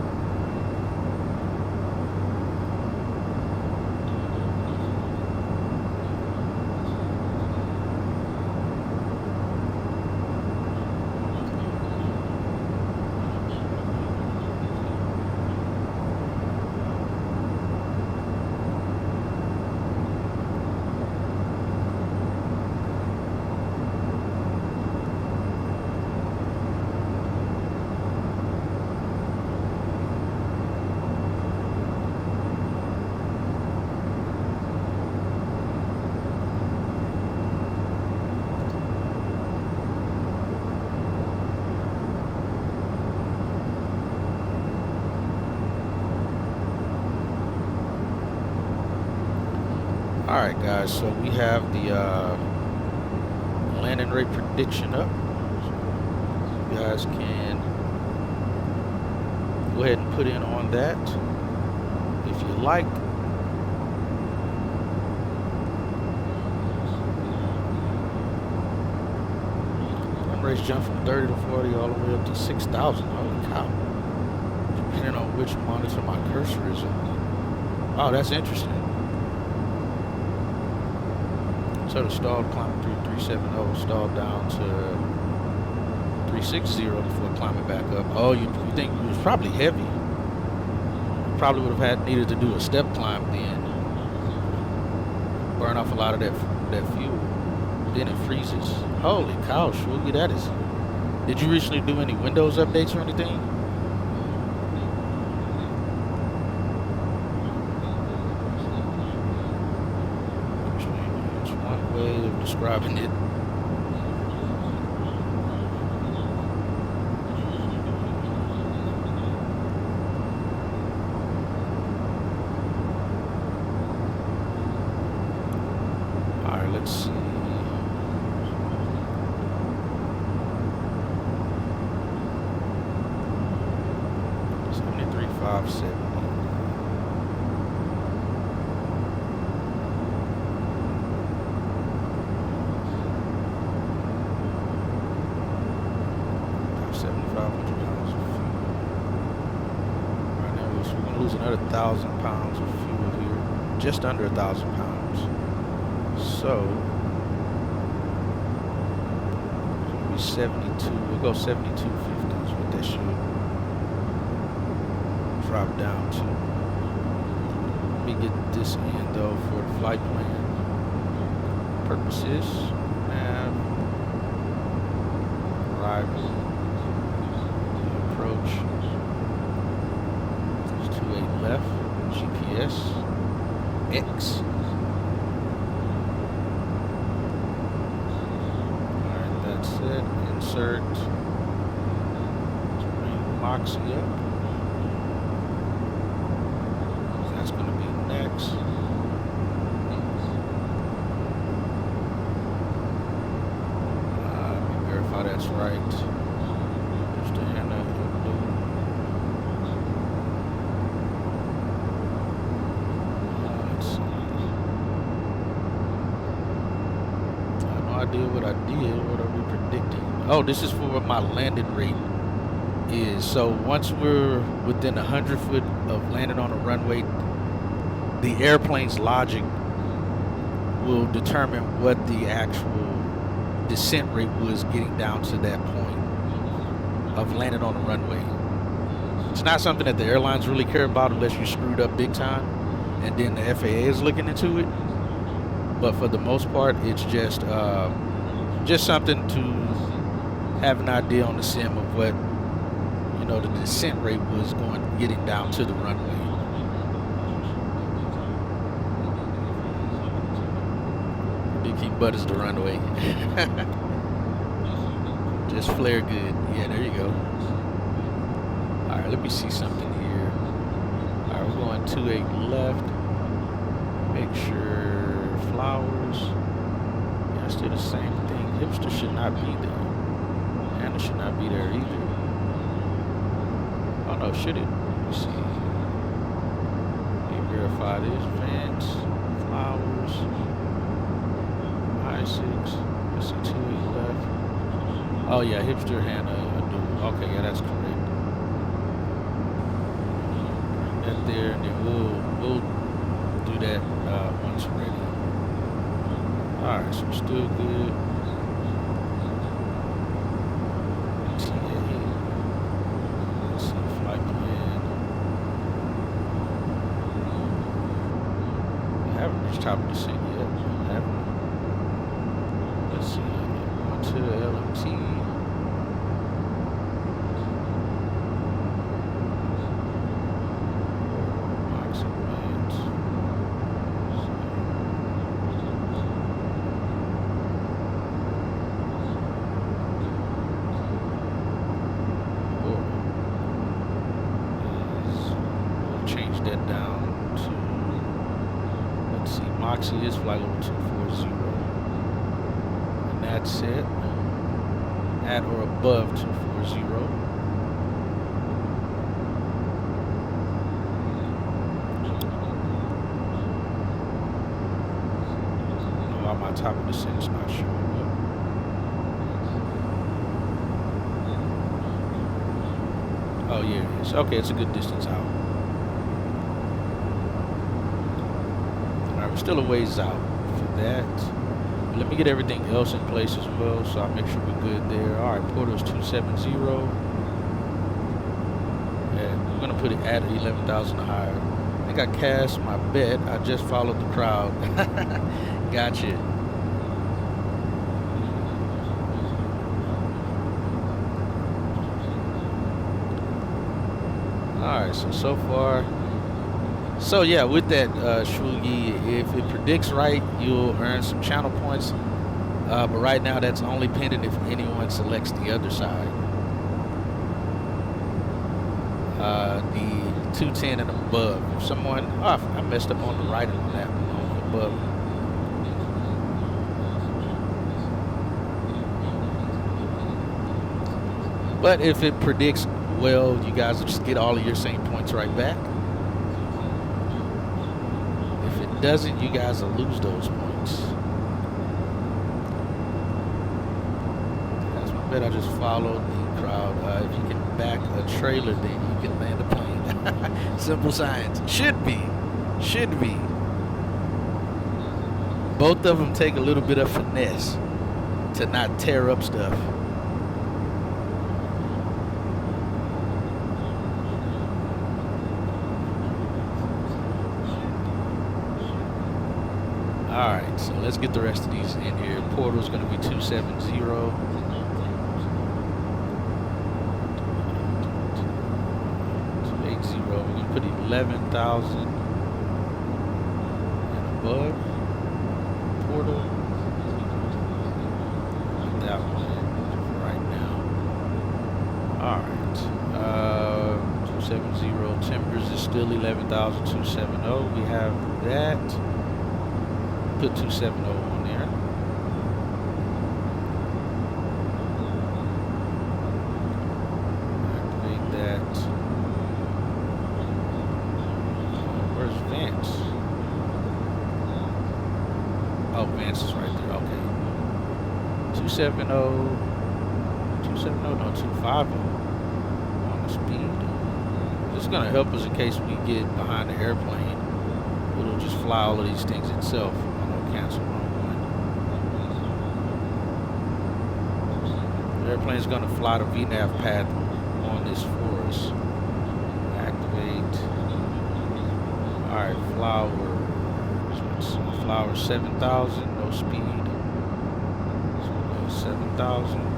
Alright guys, so we have the landing rate prediction up. So you guys can go ahead and put in on that if you like. Run rates jump from 30 to 40 all the way up to 6,000. Holy cow. Depending on which monitor my cursor is on. Oh, that's interesting. So the stalled climbing through 370, stalled down to 360 before climbing back up. Oh, you think it was probably heavy. Probably would have needed to do a step climb then. Burn off a lot of that fuel. Then it freezes. Holy cow, Shrugi, that is. Did you recently do any Windows updates or anything? Way of describing it. All right, let's see. $73,570. gonna lose another 1,000 pounds of fuel here, just under 1,000 pounds. So, it'll be 72. We'll go 72.50 is what that should drop down to. Let me get this in though for the flight plan purposes. Arrival, approach. It's 28 left. GPS X. Alright, that's it. Insert. Let's bring Moxie up. That's going to be next. Let me verify that's right. Just the hand up. Idea what I did. What are we predicting? Oh, this is for what my landing rate is. So once we're within 100 foot of landing on a runway, the airplane's logic will determine what the actual descent rate was getting down to that point of landing on a runway. It's not something that the airlines really care about unless you screwed up big time, and then the FAA is looking into it. But for the most part, it's just something to have an idea on the sim of what, you know, the descent rate was getting down to the runway. Dicky Butt is the runway. Just flare good. Yeah, there you go. All right, let me see something here. All right, we're going 28 left. Make sure. Flowers. Yeah, still the same thing. Hipster should not be there. Anna should not be there either. Oh no, should it? Let me see. Let me verify this. Vans, flowers. I6. Let's see, 28 left. Oh yeah, hipster, Hannah, okay, yeah, that's correct. Bring that there, and then we'll do that once ready. Alright, so we're still good. ETA. Let's see, flight plan. We haven't reached top of the descent yet. Let's see. Going to the LMT. Is flight level 240, and that's it. At or above 240. Why my top of the descent's not showing up? Oh yeah, it is. Okay, it's a good distance out. Still a ways out for that. But let me get everything else in place as well, so I'll make sure we're good there. All right, Porter's 270. And we're gonna put it at 11,000 higher. I think I cast my bet. I just followed the crowd. Gotcha. All right, so far. So yeah, with that, Shwoogie, if it predicts right, you'll earn some channel points. But right now, that's only pending if anyone selects the other side. The 210 and above. If someone, I messed up on the right on that one, on the above. But if it predicts well, you guys will just get all of your same points right back. Doesn't, you guys will lose those points. That's my bet. I just followed the crowd. If you can back a trailer, then you can land a plane. Simple science. Should be. Should be. Both of them take a little bit of finesse to not tear up stuff. Alright, so let's get the rest of these in here. Portal's going to be 270. 280. We're going to put 11,000 and above. Portal. That one right now. Alright. 270. Timbers is still 11,270. We have that. Put 270 on there. Activate that. Where's Vance? Oh, Vance is right there. Okay. 270. 270, no, 250 on the speed. This is going to help us in case we get behind the airplane. It'll just fly all of these things itself. Cancel wrong one. The airplane's going to fly the VNAV path on this for us. Activate. Alright, flower 7,000, no speed. So 7,000.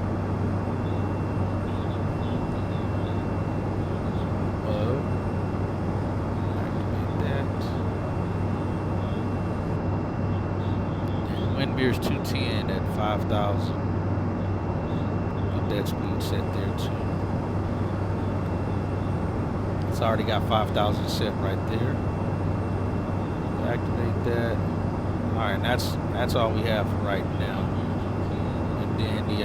Here's 210 at 5,000. Get that speed set there too. It's already got 5,000 set right there. Activate that. All right, and that's all we have for right now. And then the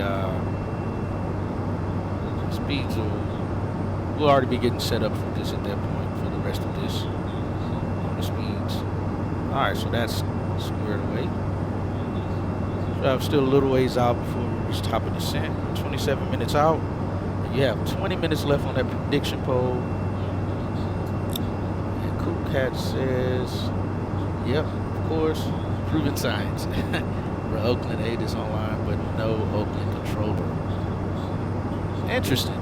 speeds we'll already be getting set up for this at that point for the rest of this on the speeds. All right, so that's squared away. Still a little ways out before we reach top of descent. 27 minutes out. And you have 20 minutes left on that prediction pole. And Cool Cat says, yep, of course, proven science. For Oakland 8 is online, but no Oakland controller. Interesting.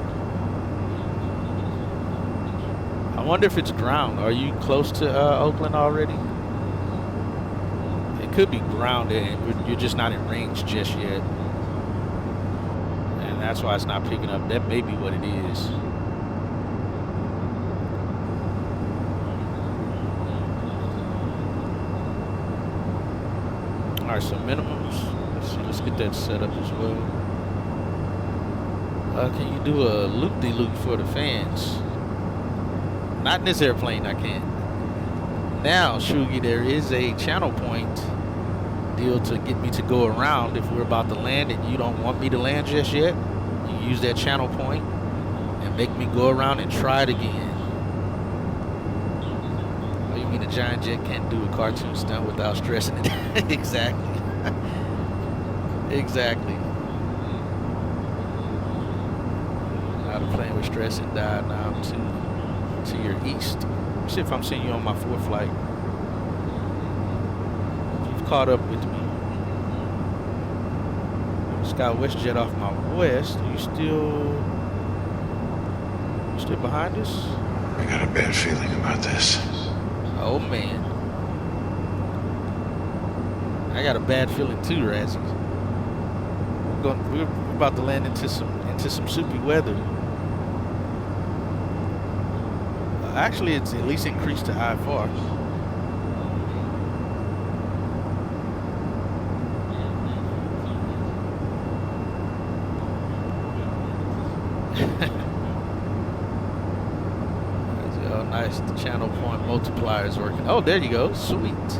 I wonder if it's ground. Are you close to Oakland already? Could be grounded and you're just not in range just yet, and that's why it's not picking up. That may be what it is. All right, so minimums, let's get that set up as well. Can you do a loop-de-loop for the fans? Not in this airplane, I can't. Now, Shugi, there is a channel point deal to get me to go around if we're about to land and you don't want me to land just yet. You use that channel point and make me go around and try it again. Oh, you mean a giant jet can't do a cartoon stunt without stressing it? Exactly. Exactly. Now the plane with stress and died. Now I'm to your east. Let's see if I'm seeing you on my 4th flight. Caught up with me. Just got WestJet off my west. Are you still behind us? I got a bad feeling about this. Oh man. I got a bad feeling too, Razzie. We're about to land into some soupy weather. Actually, it's at least increased to IFR. Oh, nice. The channel point multiplier is working. Oh, there you go. Sweet.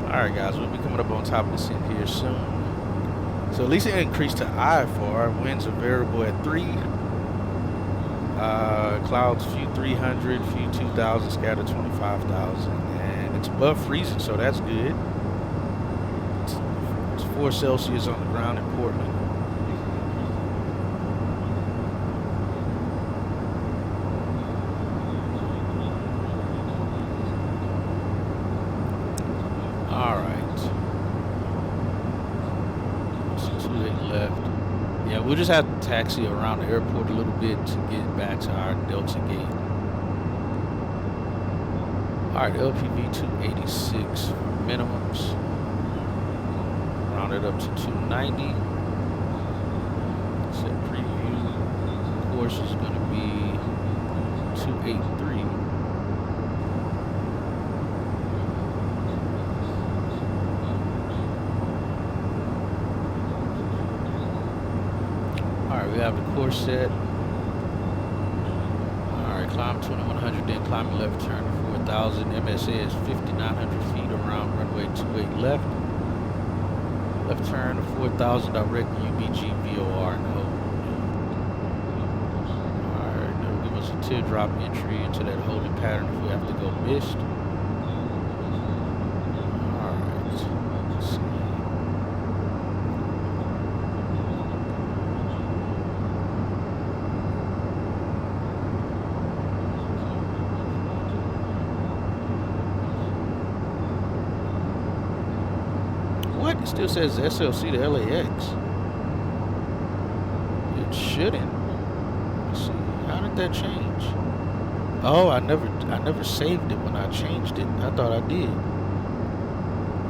Alright, guys. We'll be coming up on top of this end here soon. So at least it increased to IFR. Winds are variable at 3. Clouds few 300, few 2,000, scattered 25,000. And it's above freezing, so that's good. It's 4 Celsius on the ground in Portland. we'll just have to taxi around the airport a little bit to get back to our Delta gate. All right, LPV 286 for minimums. Round it up to 290. Set preview. Course is going to be 283. We have the course set. Alright, climb 2100, then climb left turn to 4000. MSA is 5,900 feet around runway 28 left. Left turn to 4000, direct UBG VOR and hold. Alright, that'll give us a teardrop entry into that holding pattern if we have to go missed. Alright, let's see. It still says SLC to LAX. It shouldn't. Let's see. How did that change? Oh, I never saved it when I changed it. I thought I did.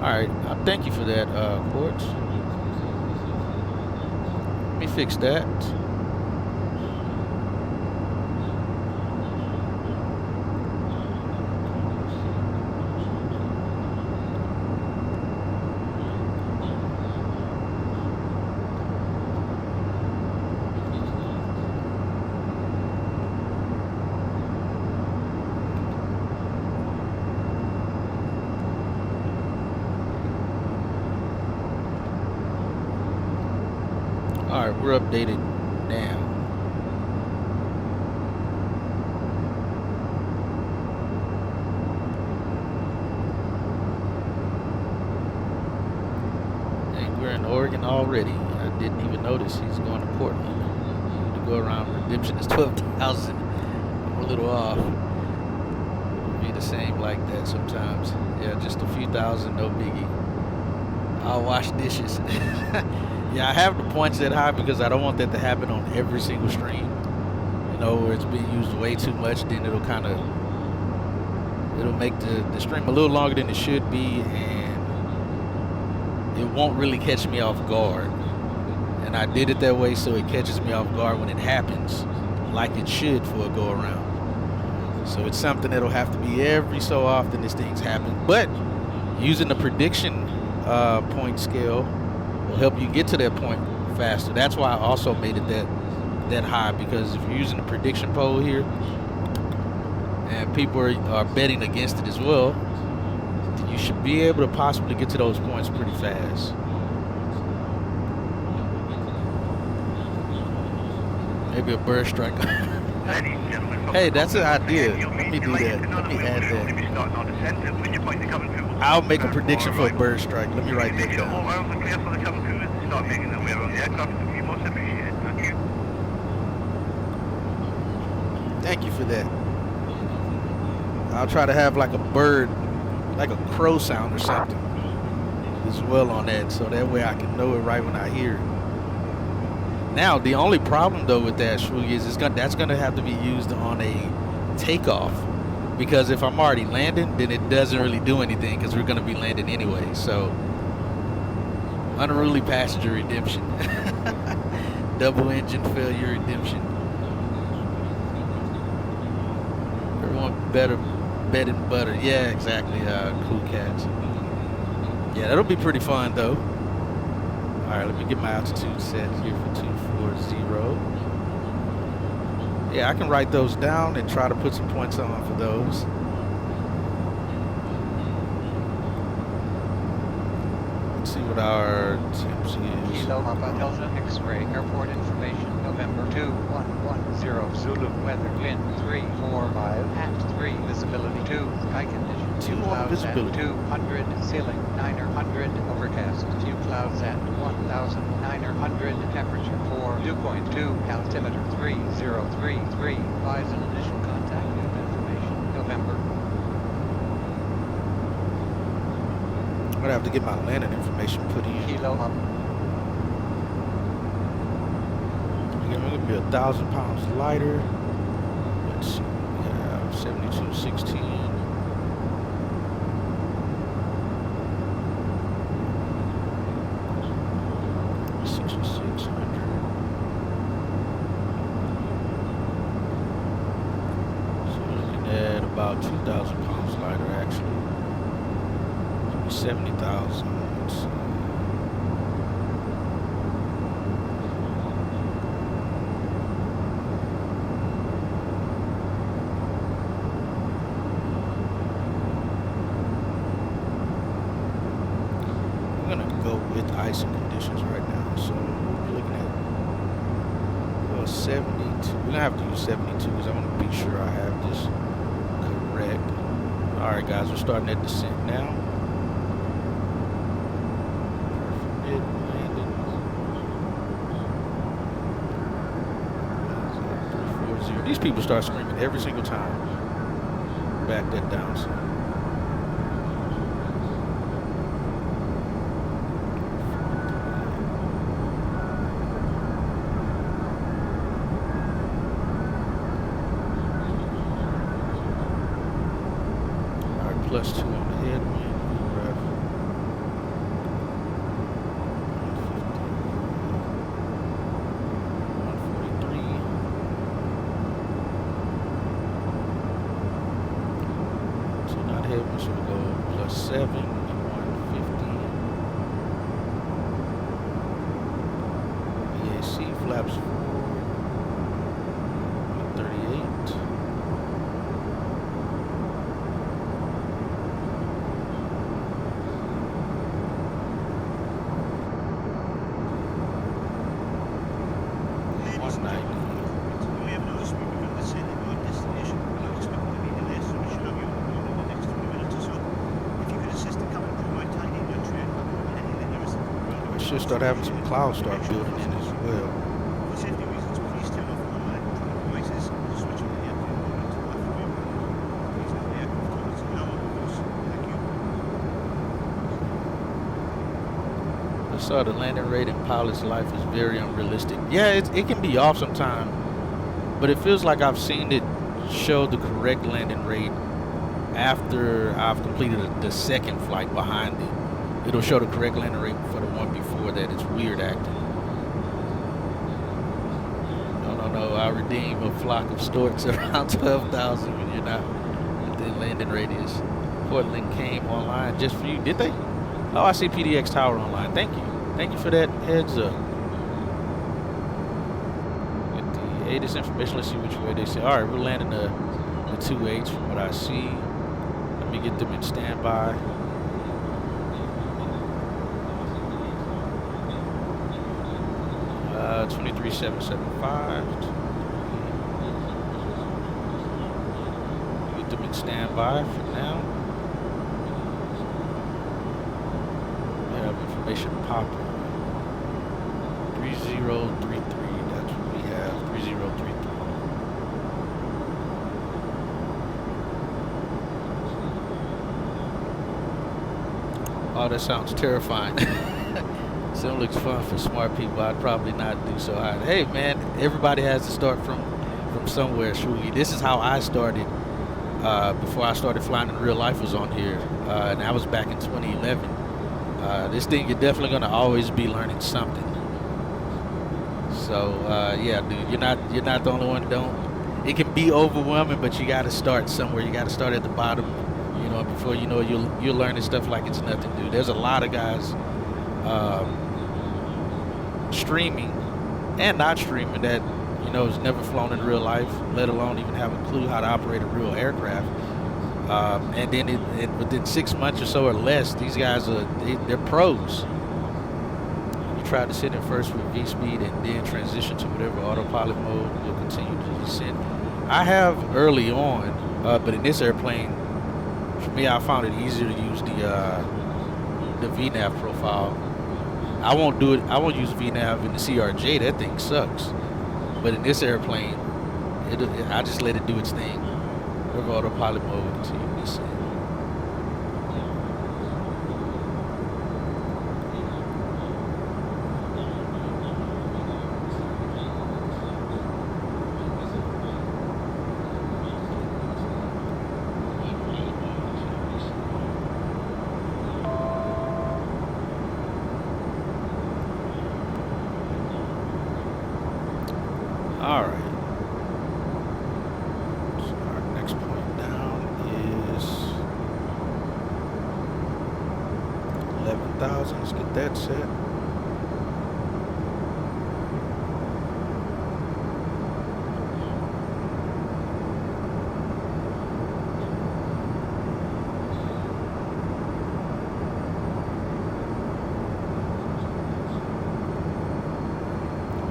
Alright, thank you for that, Quartz. Let me fix that. Alright, we're updated now. And we're in Oregon already. I didn't even notice he's going to Portland. To go around redemption is 12,000. I'm a little off. It'll be the same like that sometimes. Yeah, just a few thousand, no biggie. I'll wash dishes. Yeah, I have the points that high because I don't want that to happen on every single stream. You know, where it's being used way too much, then it'll make the stream a little longer than it should be, and it won't really catch me off guard. And I did it that way so it catches me off guard when it happens, like it should for a go around. So it's something that'll have to be every so often as things happen. But using the prediction point scale will help you get to that point faster. That's why I also made it that high, because if you're using the prediction poll here and people are betting against it as well, then you should be able to possibly get to those points pretty fast. Maybe a bird strike. Hey, that's an idea. Let me do that. Let me add that. I'll make a prediction for a bird strike. Let me write that down. Thank you for that. I'll try to have like a bird, like a crow sound or something as well on that, so that way I can know it right when I hear it. Now, the only problem though with that, Shwoogie, is that's gonna have to be used on a takeoff, because if I'm already landing, then it doesn't really do anything because we're gonna be landing anyway. So, unruly passenger redemption, double engine failure redemption. Everyone better bed and butter. Yeah, exactly. Cool cats. Yeah, that'll be pretty fun though. All right, let me get my altitude set here for 240. Yeah, I can write those down and try to put some points on for those. Let's see what our temps is. Kilo Papa Delta X-ray airport information. November 2110 Zulu weather wind 345 at 3 visibility 2 sky condition 2 clouds visibility. At 200 ceiling 900 overcast few clouds at 1900 temperature 4.2 altimeter 3033 advise an initial contact information November. I'm gonna have to get my landing information put in. Kilo again, we're gonna be 1,000 pounds lighter. Let's see, we have 7216. 6,600. So we're looking at about 2,000 pounds lighter actually. 70,000. Let's see. With icing conditions right now, so we're looking at 72. We're gonna have to use 72 because I want to be sure I have this correct. All right, guys, we're starting that descent now. Perfect landing. 340. These people start screaming every single time. Back that down some. +2 on the headwind, VRAM. 143. So not headwind, so we'll go +7 and 150. VAC flaps forward. 138. Should start having some clouds start building in as well. For safety reasons, please turn off all electronic devices, switch on the airplane mode to left wheel. Please note the aircraft toilets are now on reverse. Thank you. I saw the landing rate in pilot's life is very unrealistic. Yeah, it can be off sometime, but it feels like I've seen it show the correct landing rate after I've completed the second flight behind it. It'll show the correct landing rate for the one before that. It's weird acting. No, I redeem a flock of storks around 12,000 when you're not at the landing radius. Portland came online just for you. Did they? Oh, I see PDX Tower online. Thank you. Thank you for that heads up. Get the ATIS information. Let's see which way they say. All right, we're landing the 2H from what I see. Let me get them in standby. 23775. Get them in standby for now. We have information popping. 3033. That's what we have. 3033. Oh, that sounds terrifying. So it looks fun for smart people. I'd probably not do so hard. Hey man, everybody has to start from somewhere, truly. This is how I started before I started flying in real life was on here. And that was back in 2011. This thing, you're definitely gonna always be learning something. So yeah, dude, you're not the only one. It can be overwhelming, but you gotta start somewhere. You gotta start at the bottom, you know, before you know you're learning stuff like it's nothing, dude. There's a lot of guys streaming and not streaming that, you know, has never flown in real life, let alone even have a clue how to operate a real aircraft. And then within 6 months or so or less, these guys they're pros. You try to sit in first with V-speed and then transition to whatever autopilot mode, you'll continue to descend. I have early on, but in this airplane, for me, I found it easier to use the VNAV profile. I won't do it. I won't use VNAV in the CRJ. That thing sucks. But in this airplane, I just let it do its thing. Whatever autopilot mode until you descend. All right. So our next point down is 11,000. Let's get that set.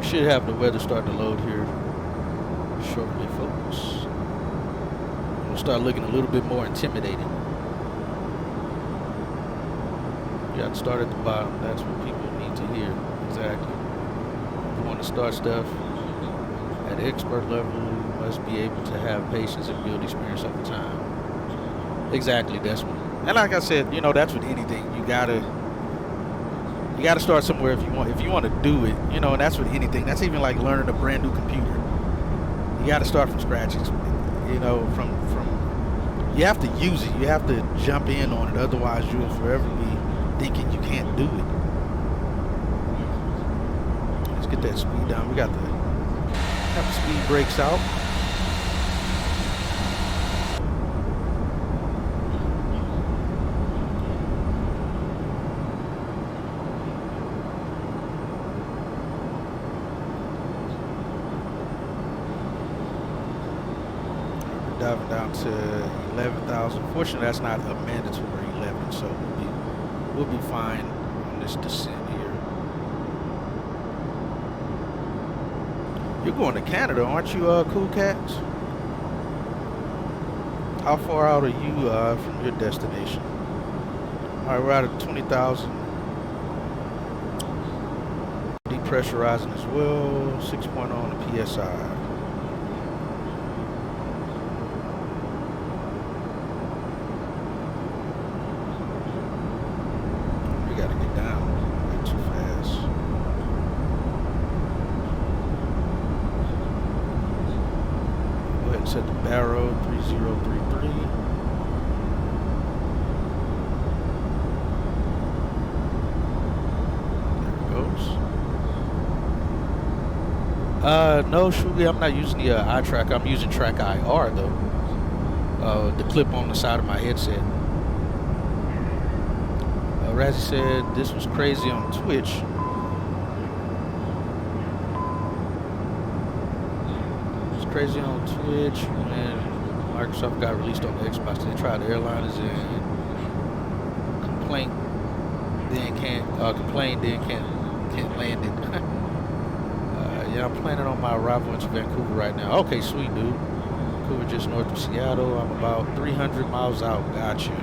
Should have the weather starting to load here shortly, folks. It'll start looking a little bit more intimidating. You got to start at the bottom. That's what people need to hear. Exactly. If you want to start stuff at expert level, you must be able to have patience and build experience over time. Exactly, that's what. And like I said, you know, that's with anything. You gotta start somewhere if you want to do it, you know, and that's with anything. That's even like learning a brand new computer. You got to start from scratch, you know, from you have to use it. You have to jump in on it. Otherwise, you'll forever be thinking you can't do it. Let's get that speed down. We got the speed brakes out. Diving down to 11,000. Fortunately, that's not a mandatory 11, so we'll be fine on this descent here. You're going to Canada, aren't you, Cool Cats? How far out are you from your destination? All right, we're out at 20,000. Depressurizing as well. 6.0 on the PSI. Set the barrow 3033. There it goes. No, Shugi, I'm not using the eye tracker. I'm using Track IR though. The clip on the side of my headset. Razzie said this was crazy on Twitch. Crazy on Twitch when Microsoft got released on the Xbox. They tried the airliners and complain, then can't land it. Yeah, I'm planning on my arrival into Vancouver right now. Okay, sweet dude. Vancouver just north of Seattle. I'm about 300 miles out. Gotcha.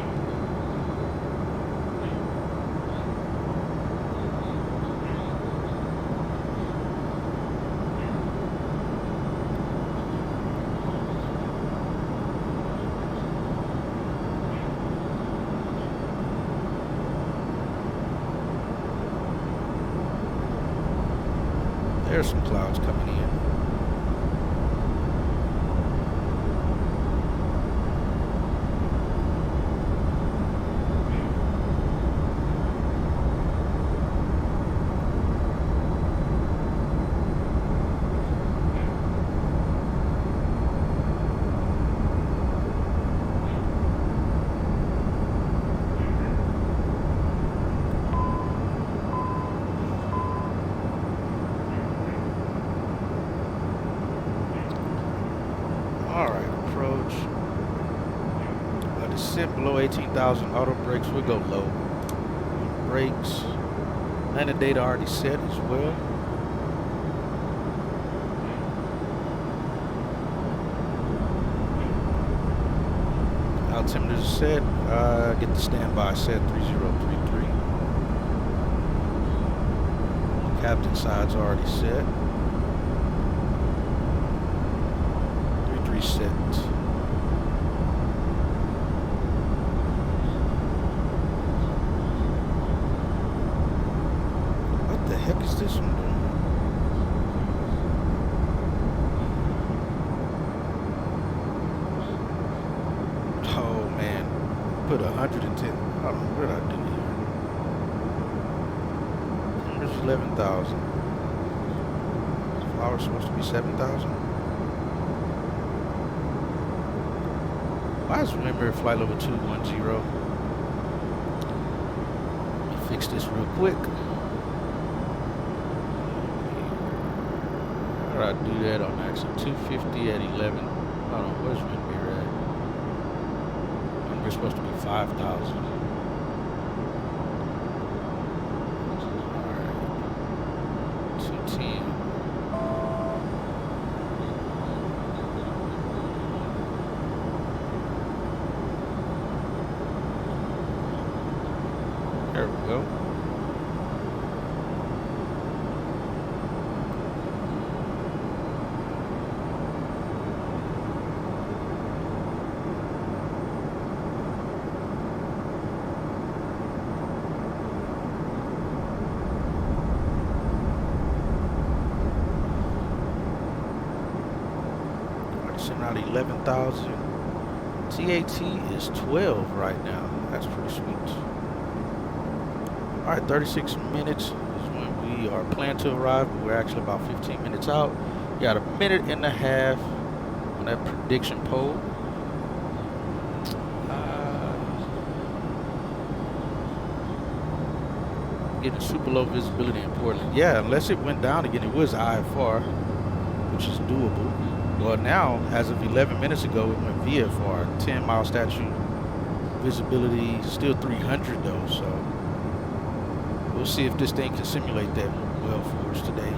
There's some clouds coming in. Below 18,000 auto brakes, we'll go low. Brakes. Landing data already set as well. Altimeters set. Get the standby set 3033. Captain side's already set. 33 set. What is this one doing? Oh man, put 110. What did I do here? Here's 11,000. power is supposed to be 7,000. Why is remember flight level 210? Let me fix this real quick. How do I do that on accident? 250 at 11. Hold on, where's Windmere at? Windmere's supposed to be 5,000. Alright. 210. There we go. Sitting out 11,000. TAT is 12 right now. That's pretty sweet. All right, 36 minutes is when we are planned to arrive, but we're actually about 15 minutes out. We got a minute and a half on that prediction poll. Getting super low visibility in Portland. Yeah, unless it went down again, it was IFR, which is doable. Well, now, as of 11 minutes ago, it went VFR, 10-mile statute visibility, still 300 though, so we'll see if this thing can simulate that well for us today.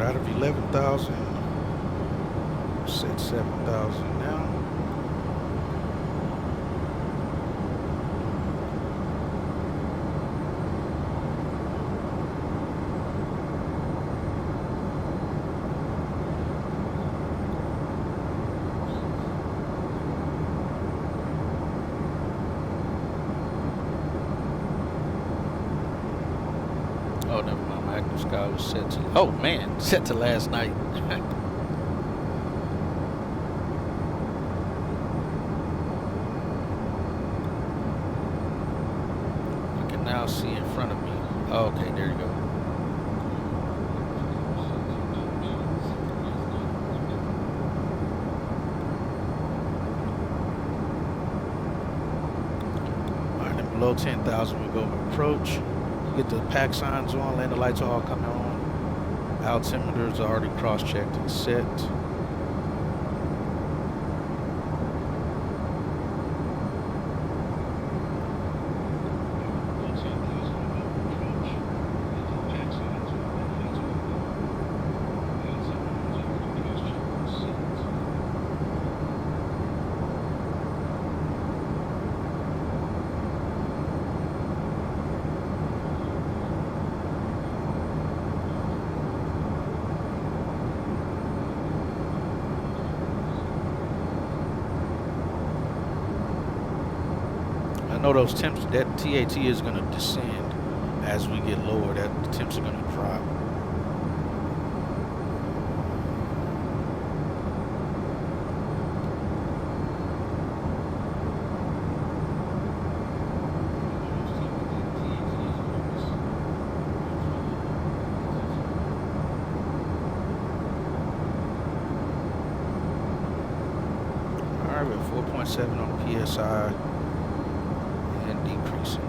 Out of 11,000, set 7,000 now. Oh, never mind. My active sky was set to, oh man, set to last night. I can now see in front of me. Oh, okay, there you go. All right, then below 10,000, we go over approach. Get the pack signs on, landing lights are all coming on. Altimeters are already cross-checked and set. I know those temps, that TAT is going to descend as we get lower, that the temps are going to drop. All right, we're at 4.7 on the PSI. Decreasing.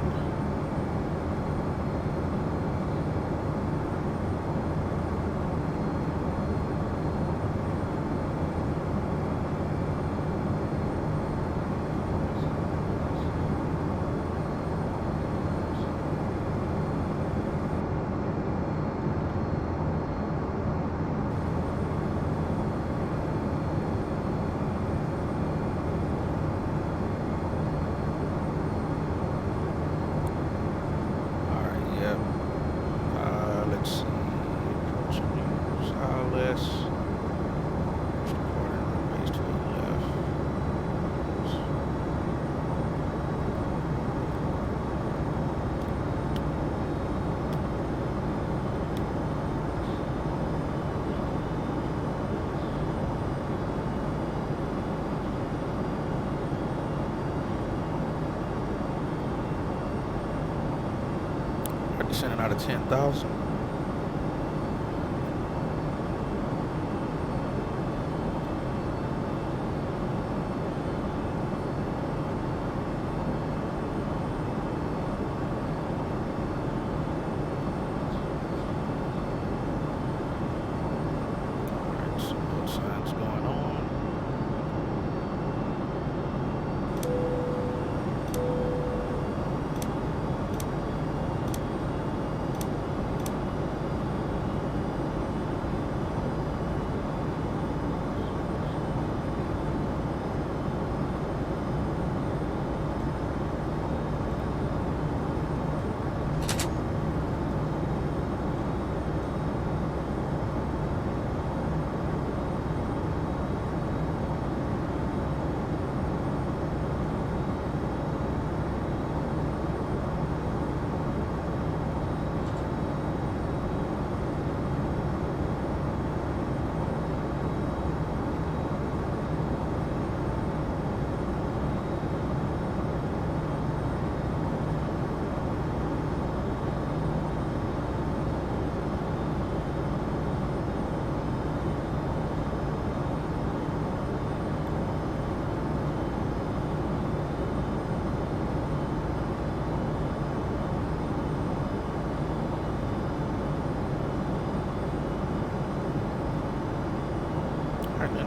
out of 10,000.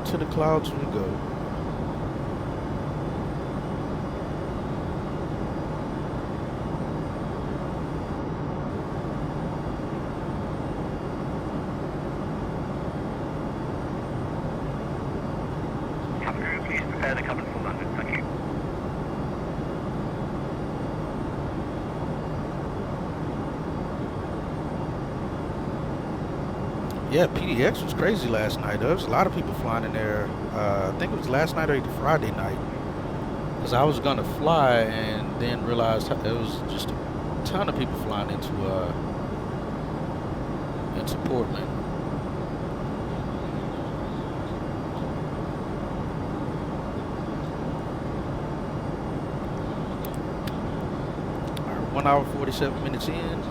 To the clouds we go. Captain, please prepare the cabin for landing. Thank you. Yeah, PDX was crazy last night. There was a lot of people flying in there. I think it was last night or either Friday night. Because I was going to fly and then realized it was just a ton of people flying into Portland. All right, 1 hour 47 minutes in.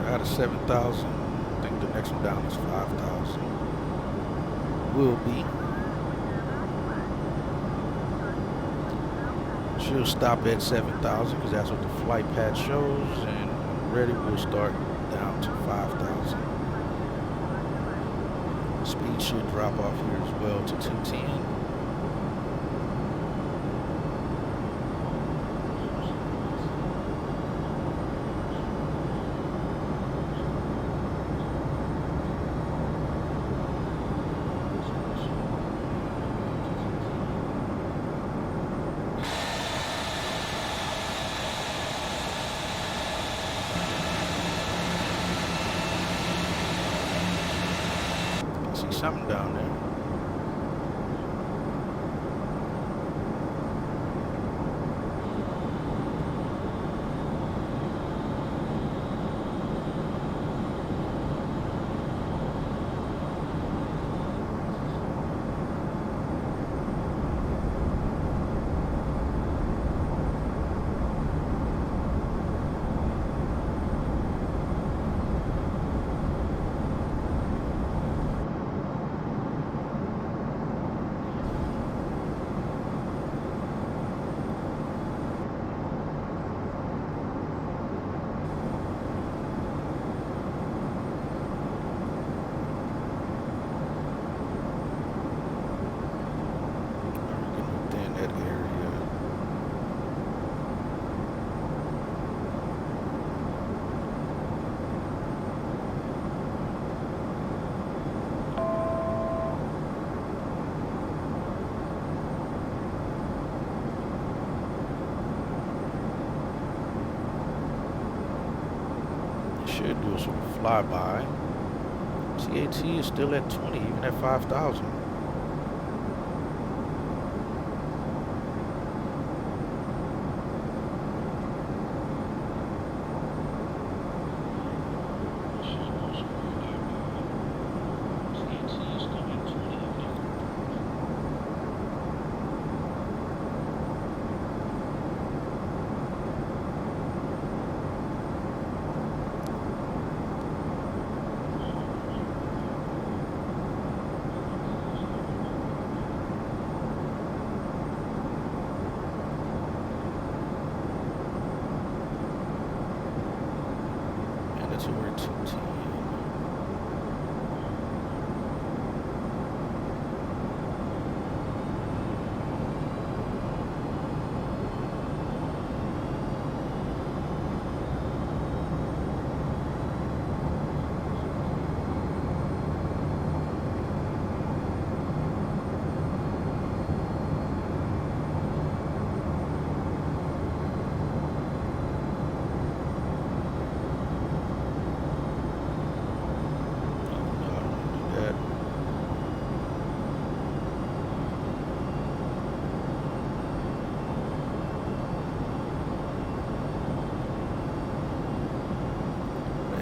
Out of 7,000, I think the next one down is 5,000. Will be. She'll stop at 7,000 because that's what the flight pad shows, and ready we'll start down to 5,000. Speed should drop off here as well to 210. See something down there. Should do a sort of flyby. CAT is still at 20, even at 5,000.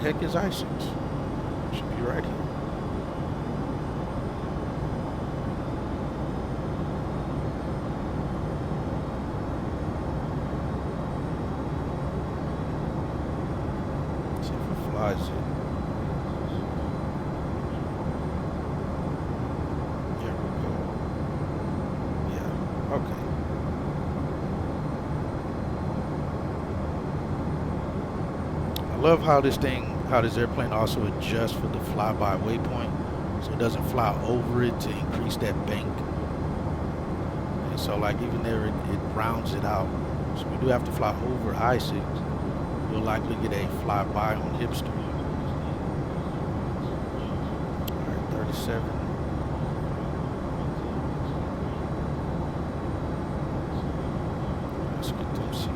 heck is I6? Should be right here. See if it flies it. There we go. Yeah, okay. I love how this airplane also adjusts for the flyby waypoint, so it doesn't fly over it to increase that bank. And so like even there, it rounds it out. So we do have to fly over I6. We'll likely get a flyby on Hipster. All right, 37. Let's get them seated.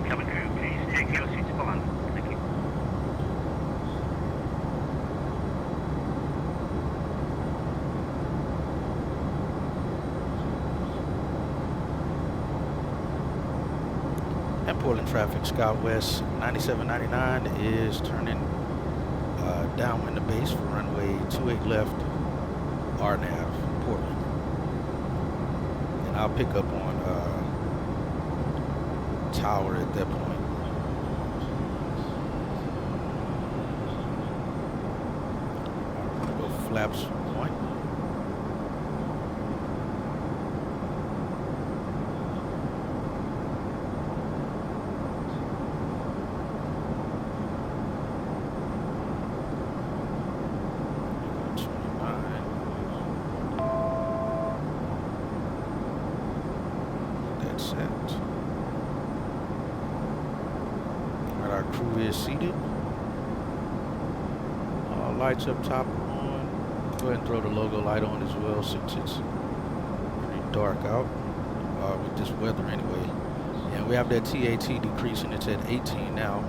Cabin crew, please take your seats for land. Thank you. And Portland traffic, SkyWest 9799 is turning downwind to base for runway 28 left, RNAV, Portland. And I'll pick up on tower at that point. I'm gonna go flaps 1. Is seated. Lights up top are on. Go ahead and throw the logo light on as well since it's pretty dark out with this weather anyway. And we have that TAT decreasing. It's at 18 now.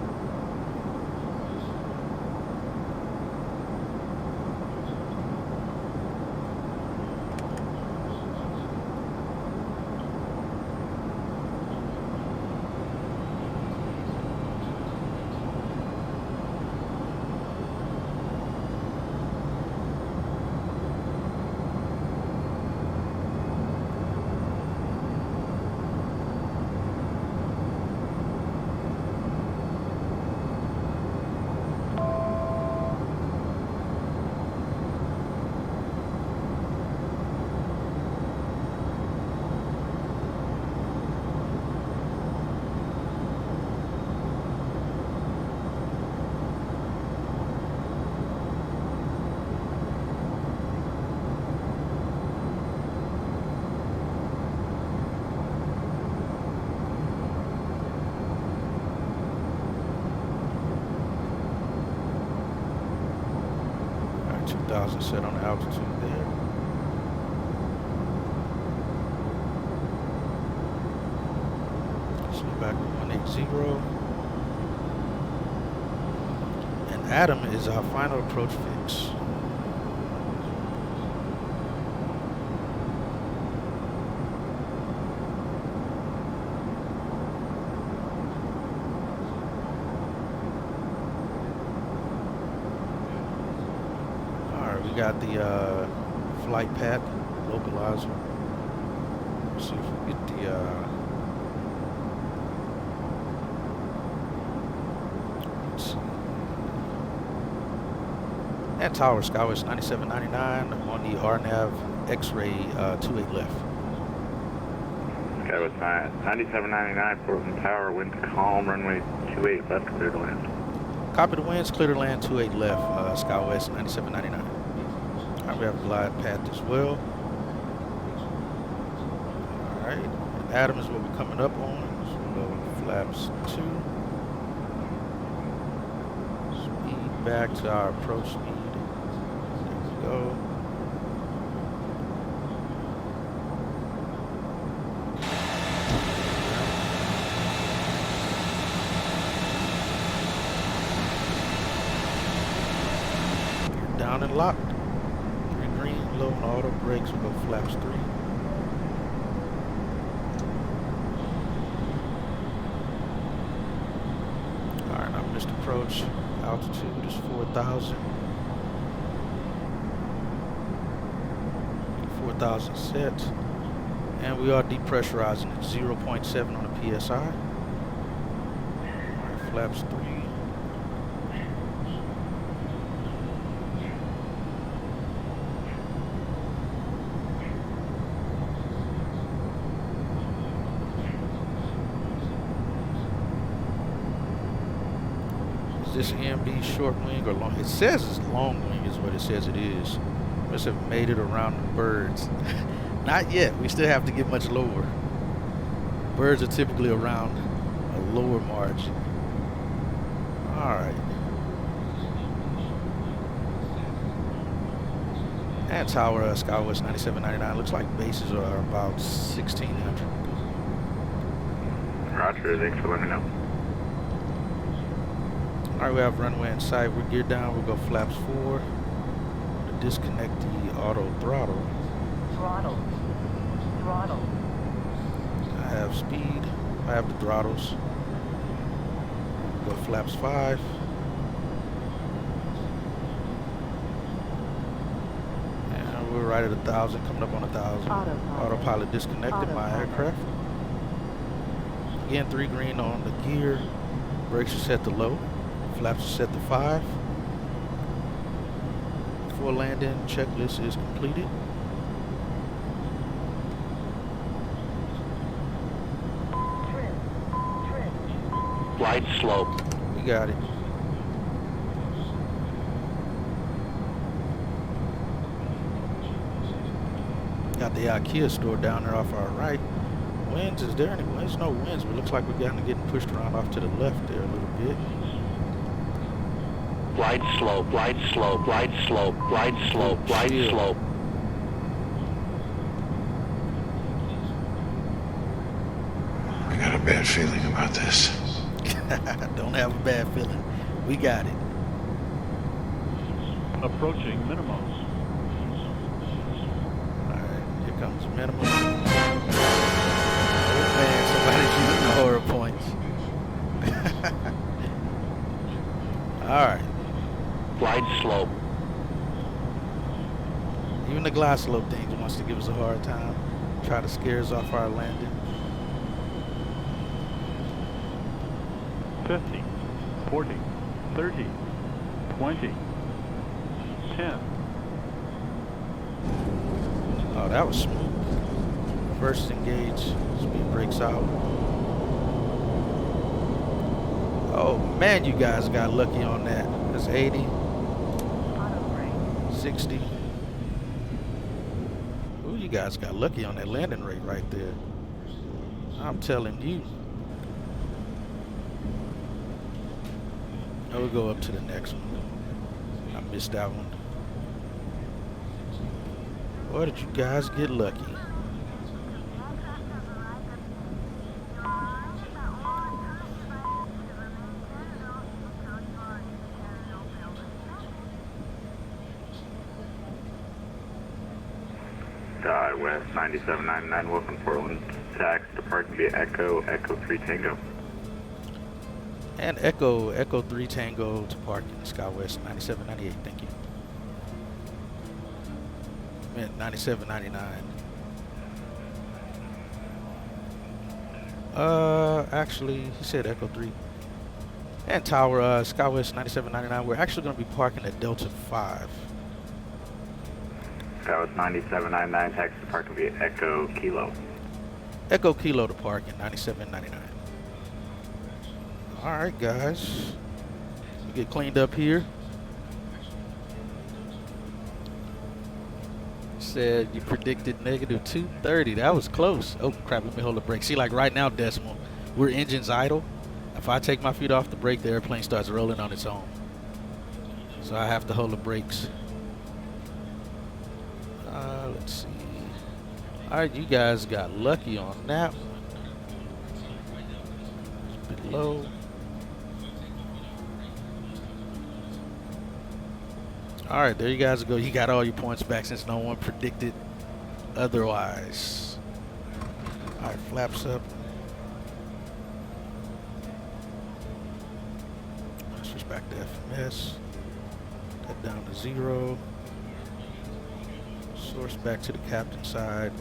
Set on the altitude there. So back to 180. And Adam is our final approach fix. We got the flight path localizer. Let's see if we get the let's see. And tower SkyWest 9799 on the RNAV X-ray 28 left. SkyWest 9799 Portland Tower, wind calm, runway 28 left, clear to land. Copy the winds, clear to land 28 left, SkyWest 9799. We have a glide path as well. Alright, and Adam is what we're coming up on. So we'll go flaps 2. Speed back to our approach speed. There we go. Down and locked. Low on auto brakes, we'll go flaps 3. Just approach. Altitude is 4,000. 4,000 set. And we are depressurizing at 0.7 on the PSI. Alright, flaps 3. Is this EMB short wing or long? It says it's long wing is what it says it is. Must have made it around the birds. Not yet. We still have to get much lower. Birds are typically around a lower margin. Alright. And tower Skywest 9799. Looks like bases are about 1,600. Roger, thanks for letting me know. Alright, we have runway in sight. We're geared down. We'll go flaps 4. To disconnect the auto throttle. Throttle. Throttle. I have speed. I have the throttles. Go flaps 5. And we're right at 1,000, coming up on 1,000. Autopilot disconnected my aircraft. Again, 3 green on the gear. Brakes are set to low. Flaps are set to 5. Before landing, checklist is completed. Flight slope. We got it. Got the IKEA store down there off our right. Winds, is there any winds? No winds, but it looks like we're kind of getting pushed around off to the left there a little bit. Flight slope, flight slope, flight slope, flight slope, flight slope. I got a bad feeling about this. Don't have a bad feeling. We got it. Approaching minimums. Alright, here comes minimum. Oh man, somebody's using the horror points. Alright. Flight slope. Even the glass slope thing wants to give us a hard time. Try to scare us off our landing. 50, 40, 30, 20, 10. Oh, that was smooth. First engage, speed brakes out. Oh man, you guys got lucky on that. That's 80, 60. Ooh, you guys got lucky on that landing rate right there. I'm telling you. Now we'll go up to the next one. I missed that one. Boy, did you guys get lucky. West 9799, welcome Portland. Tax, departing via Echo 3 Tango. And Echo 3 Tango to park in Skywest 9798, thank you. Meant 9799. Actually, he said Echo 3. And Tower, Skywest 9799, we're actually going to be parking at Delta 5. Skywest 9799, taxi departing via Echo Kilo. Echo Kilo to park in 9799. Alright guys, we get cleaned up here. Said you predicted negative 230. That was close. Oh crap, let me hold the brake. See, like right now, Decimal, we're engines idle. If I take my feet off the brake, the airplane starts rolling on its own. So I have to hold the brakes. Let's see. Alright, you guys got lucky on that one. It's a bit low. Alright, there you guys go. You got all your points back since no one predicted otherwise. Alright, flaps up. the FMS. That down to 0. Source back to the captain side.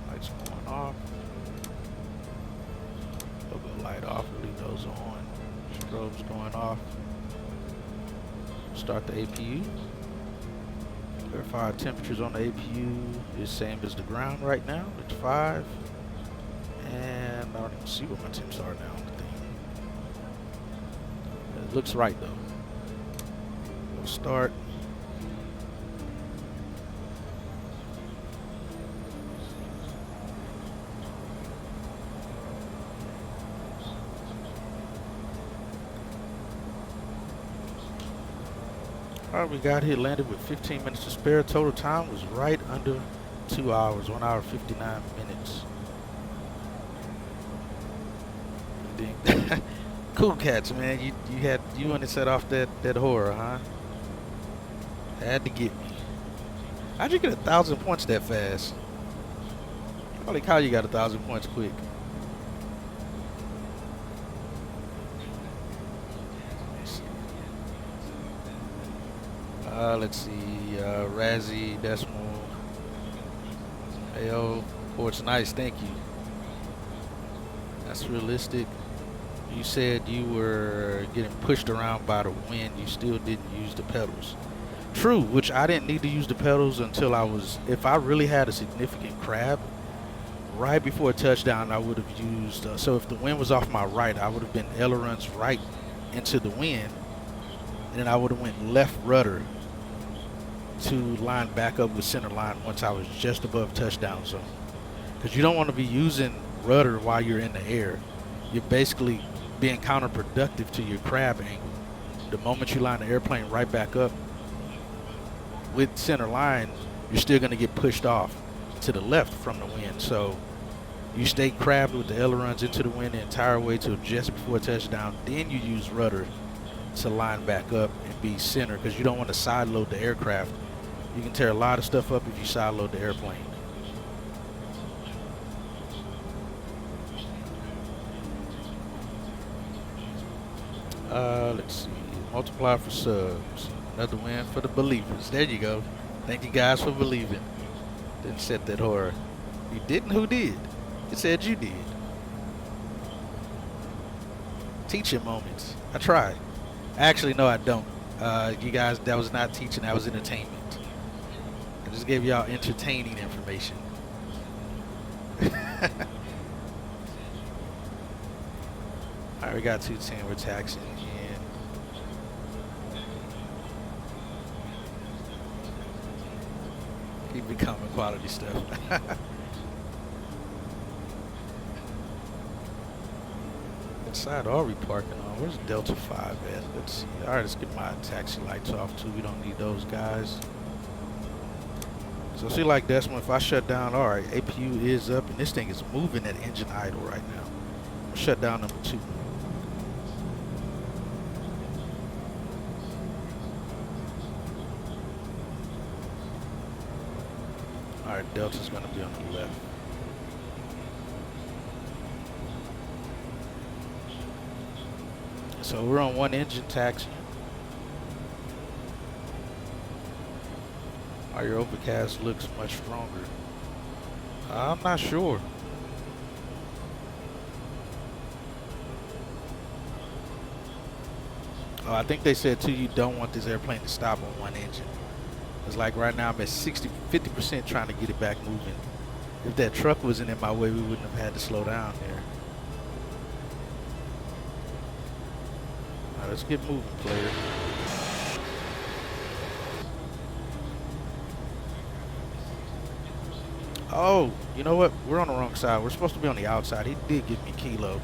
Lights going off. Logo light off, leave those on. Strobes going off. Start the APU. Verify our temperatures on the APU is same as the ground right now. It's 5. And I don't even see what my temps are now on the thing. It looks right though. We'll start. Alright, we got here, landed with 15 minutes to spare. Total time was right under 2 hours, 1 hour 59 minutes. Cool cats, man. You wanted to set off that horror, huh? Had to get me. How'd you get 1,000 points that fast? Holy cow, you got 1,000 points quick. Let's see, Razzie, Decimal, AO, Port's nice, thank you. That's realistic. You said you were getting pushed around by the wind, you still didn't use the pedals. True, which I didn't need to use the pedals until if I really had a significant crab, right before touchdown I would have used, so if the wind was off my right, I would have been ailerons right into the wind, and then I would have went left rudder to line back up with center line once I was just above touchdown zone. Because you don't want to be using rudder while you're in the air. You're basically being counterproductive to your crab angle. The moment you line the airplane right back up with center line, you're still going to get pushed off to the left from the wind. So you stay crabbed with the ailerons into the wind the entire way till just before touchdown. Then you use rudder to line back up and be center, because you don't want to side load the aircraft. You can tear a lot of stuff up if you side load the airplane. Let's see. Multiply for subs. Another win for the believers. There you go. Thank you guys for believing. Didn't set that horror. You didn't? Who did? It said you did. Teaching moments. I tried. Actually, no, I don't. You guys, that was not teaching. That was entertainment. I just gave y'all entertaining information. Alright, we got 210. We're taxiing again. Keep becoming quality stuff. Inside are we parking on? Where's Delta 5 at? Let's see. Alright, let's get my taxi lights off too. We don't need those guys. So see, like Decimal, if I shut down, alright, APU is up and this thing is moving at engine idle right now. I'll shut down number 2. Alright, Delta's gonna be on the left. So we're on one engine taxi. Your overcast looks much stronger. I'm not sure. Oh, I think they said too, you don't want this airplane to stop on one engine. It's like right now I'm at 50% trying to get it back moving. If that truck wasn't in my way, we wouldn't have had to slow down there. All right, let's get moving, player. Oh, you know what? We're on the wrong side. We're supposed to be on the outside. He did give me kilo.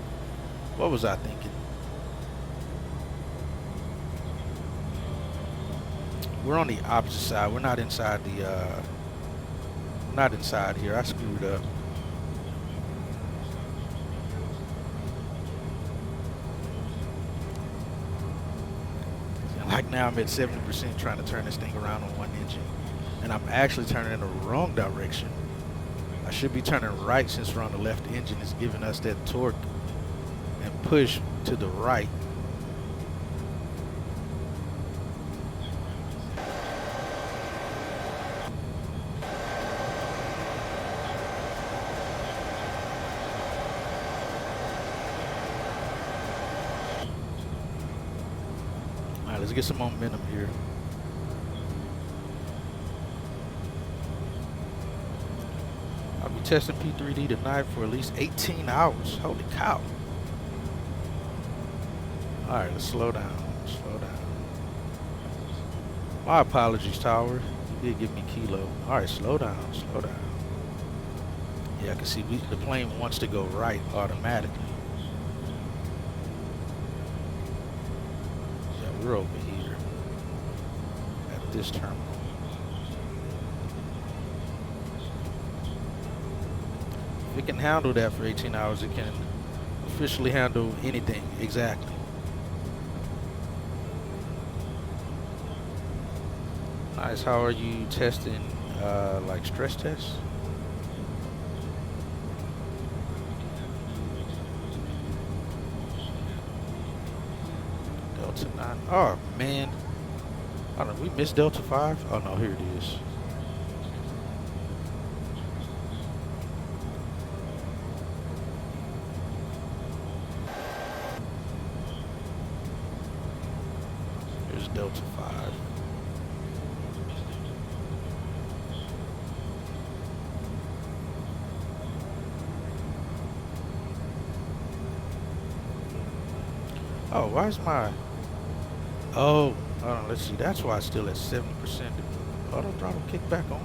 What was I thinking? We're on the opposite side. We're not inside the, not inside here. I screwed up. Like now I'm at 70% trying to turn this thing around on one engine. And I'm actually turning in the wrong direction. I should be turning right since we're on the left engine. It's giving us that torque and push to the right. All right, let's get some momentum here. I'll be testing P3D tonight for at least 18 hours. Holy cow. Alright, let's slow down. Slow down. My apologies, Tower. You did give me kilo. Alright, slow down. Slow down. Yeah, I can see the plane wants to go right automatically. Yeah, we're over here at this terminal. If it can handle that for 18 hours, it can officially handle anything. Exactly. Nice. How are you testing, like stress tests? Delta 9. Oh, man. I don't know. We missed Delta 5? Oh, no. Here it is. Here's Delta 5. Oh, why is my... Oh, let's see. That's why it's still at 70%. Auto throttle kick back on.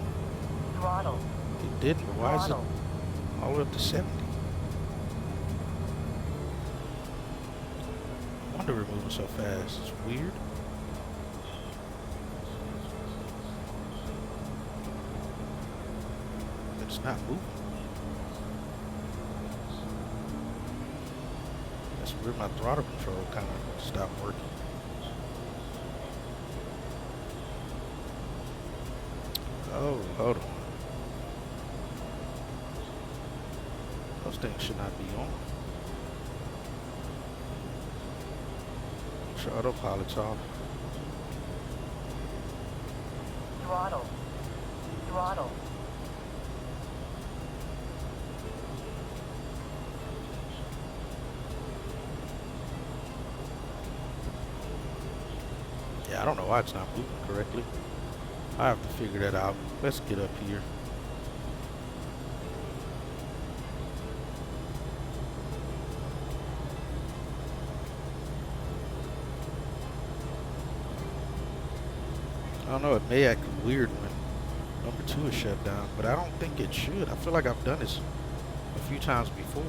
Throttle. It didn't, but why is it all the way up to 70? I wonder we're moving so fast. It's weird. It's not moving. That's weird. My throttle control kind of stopped working. Oh, hold on. Those things should not be on. Make sure autopilot's off. Throttle. Throttle. Yeah, I don't know why it's not moving correctly. I have to figure that out. Let's get up here. I don't know, it may act weird when number 2 is shut down, but I don't think it should. I feel like I've done this a few times before.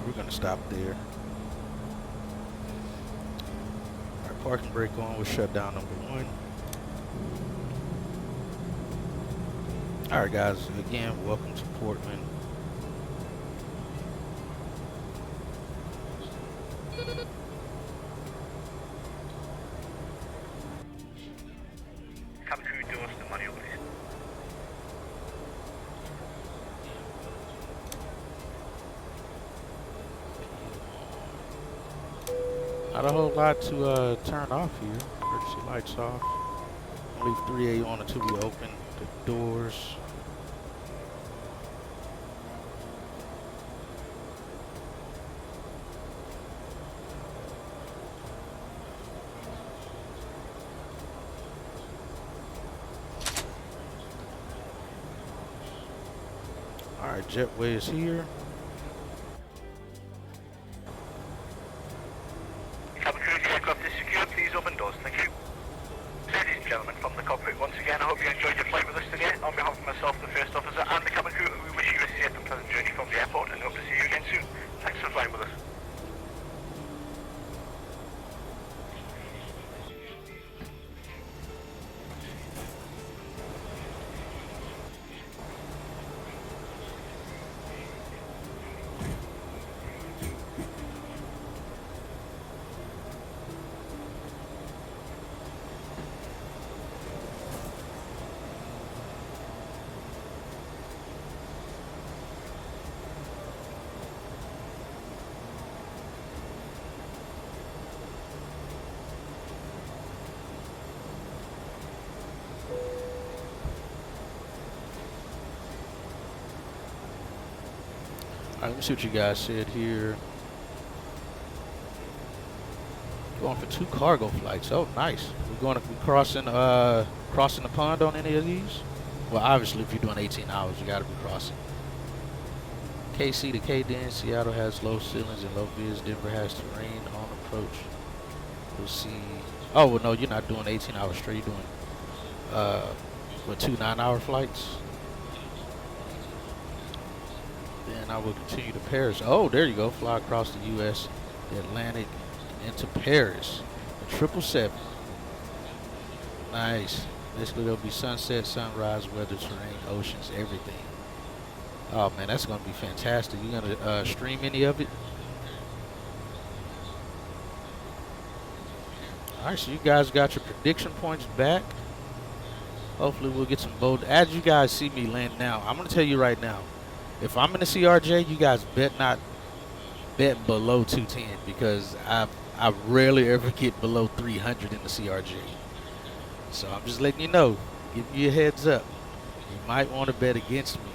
We're going to stop there. Alright, parking brake on. We'll shut down number 1. Alright guys, again, welcome to Portland. Cabin crew doors to manual, please. Not a whole lot to turn off here. Emergency lights off. Leave 3A on until we open the doors. Alright, jetway is here. Cabin crew, the aircraft is secure. Please open doors. Thank you. Ladies and gentlemen, from the cockpit, once again, I hope you enjoyed your flight with us today. On behalf of myself, the first officer, and the cabin crew, we wish you a safe and pleasant journey from the airport and hope to see you again soon. Thanks for flying with us. let me see what you guys said here. Going for 2 cargo flights. Oh, nice. We're going to be crossing the pond on any of these? Well, obviously, if you're doing 18 hours, you got to be crossing. KC to KDN, Seattle has low ceilings and low viz. Denver has terrain on approach. We'll see. Oh, well, no, you're not doing 18 hours straight. You're doing, what, 2 9-hour flights? Then I will continue to Paris. Oh, there you go. Fly across the U.S., the Atlantic, into Paris. The 777. Nice. Basically, there'll be sunset, sunrise, weather, terrain, oceans, everything. Oh, man, that's going to be fantastic. You going to stream any of it? All right, so you guys got your prediction points back. Hopefully, we'll get some bold. As you guys see me land now, I'm going to tell you right now, if I'm in the CRJ, you guys bet below 210 because I rarely ever get below 300 in the CRJ. So I'm just letting you know, giving you a heads up. You might want to bet against me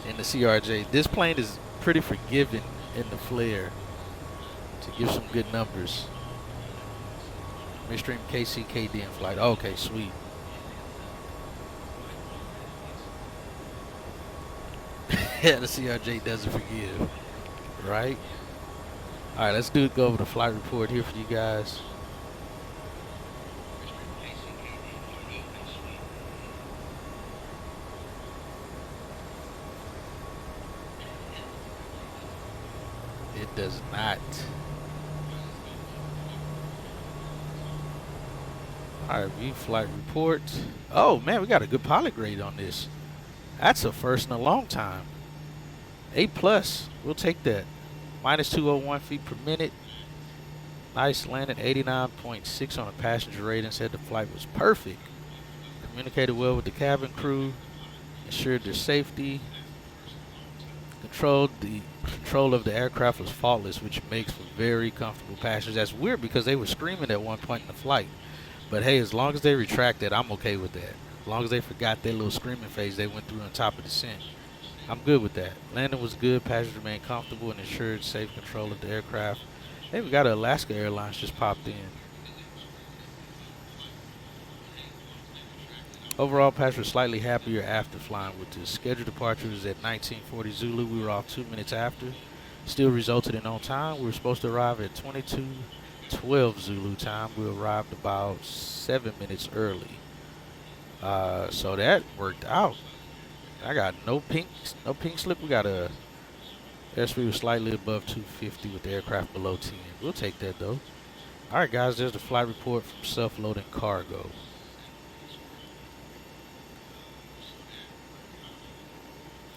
in the CRJ. This plane is pretty forgiving in the flare to give some good numbers. Midstream KC KDN flight. Okay, sweet. Yeah, the CRJ doesn't forgive, right? All right, let's go over the flight report here for you guys. It does not. All right, view flight report. Oh man, we got a good pilot grade on this. That's a first in a long time. A+, we'll take that. Minus 201 feet per minute. Nice landing, 89.6 on a passenger rating. Said the flight was perfect. Communicated well with the cabin crew. Ensured their safety. Control of the aircraft was faultless, which makes for very comfortable passengers. That's weird because they were screaming at one point in the flight. But hey, as long as they retracted, I'm okay with that. As long as they forgot their little screaming phase they went through on top of the descent, I'm good with that. Landing was good, passengers remained comfortable and ensured safe control of the aircraft. Hey, we got Alaska Airlines just popped in. Overall, passengers slightly happier after flying with the scheduled departure was at 1940 Zulu. We were off 2 minutes after. Still resulted in on time. We were supposed to arrive at 22:12 Zulu time. We arrived about 7 minutes early. So that worked out. I got no pink slip. We got a airspeed was slightly above 250 with the aircraft below 10. We'll take that though. All right, guys, there's the flight report from self-loading cargo.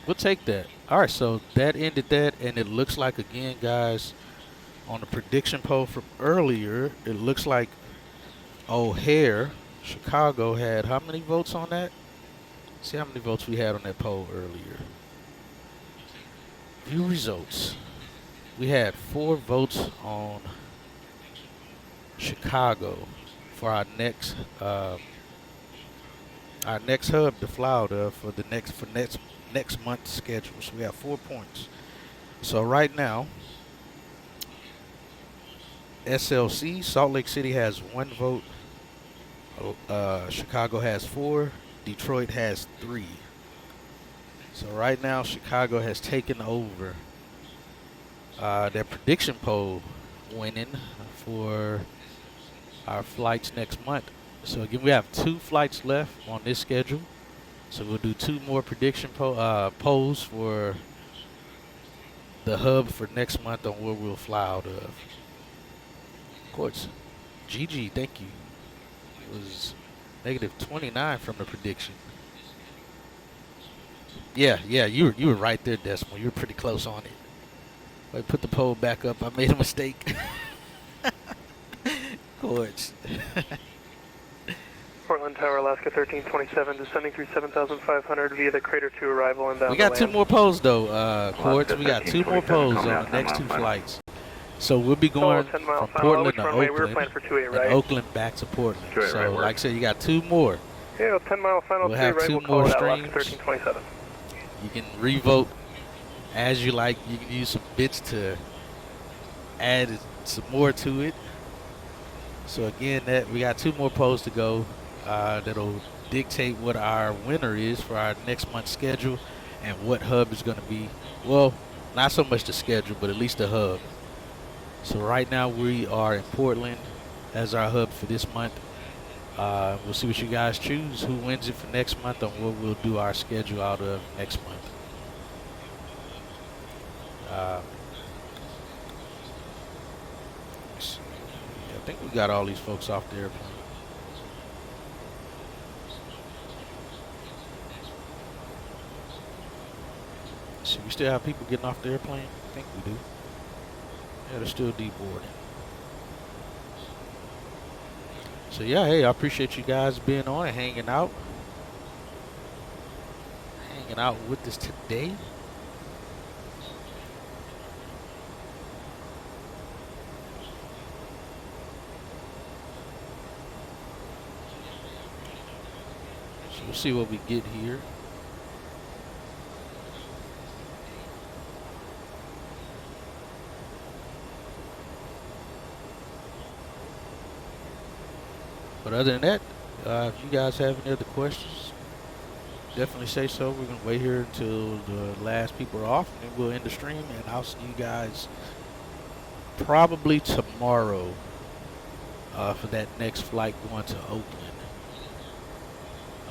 We'll take that. All right, so that ended that, and it looks like, again, guys, on the prediction poll from earlier, it looks like O'Hare, Chicago, had how many votes on that? See how many votes we had on that poll earlier. View results. We had 4 votes on Chicago for our next hub to fly out of for next month's schedule. So we have 4 points. So right now, SLC, Salt Lake City has 1 vote. Chicago has 4. Detroit has 3. So right now, Chicago has taken over that prediction poll winning for our flights next month. So again, we have 2 flights left on this schedule. So we'll do 2 more prediction polls for the hub for next month on where we'll fly out of. Of course, GG, thank you. It was negative 29 from the prediction. Yeah, you were right there, Decimal. You were pretty close on it. I put the poll back up. I made a mistake. Of course. Portland Tower, Alaska 1327, descending through 7,500 via the Crater 2 arrival and down. We got 2 more polls though, Quartz. We got 2 more polls on the next 2 flights. So we'll be going from Portland to Oakland, we were planning for 28, right? and Oakland back to Portland. So like I said, you got 2 more. Yeah, 10 mile final we'll have right, 2 we'll more call streams. Alaska 1327. You can revote as you like. You can use some bits to add some more to it. So again, that we got 2 more polls to go. That'll dictate what our winner is for our next month's schedule and what hub is going to be. Well, not so much the schedule, but at least the hub. So right now we are in Portland as our hub for this month. We'll see what you guys choose, who wins it for next month, and what we'll do our schedule out of next month. Let's see. I think we got all these folks off the airplane. See, we still have people getting off the airplane? I think we do. Yeah, they're still deboarding. So yeah, hey, I appreciate you guys being on and hanging out with us today. So we'll see what we get here. But other than that, if you guys have any other questions, definitely say so. We're going to wait here until the last people are off, and then we'll end the stream, and I'll see you guys probably tomorrow for that next flight going to Oakland.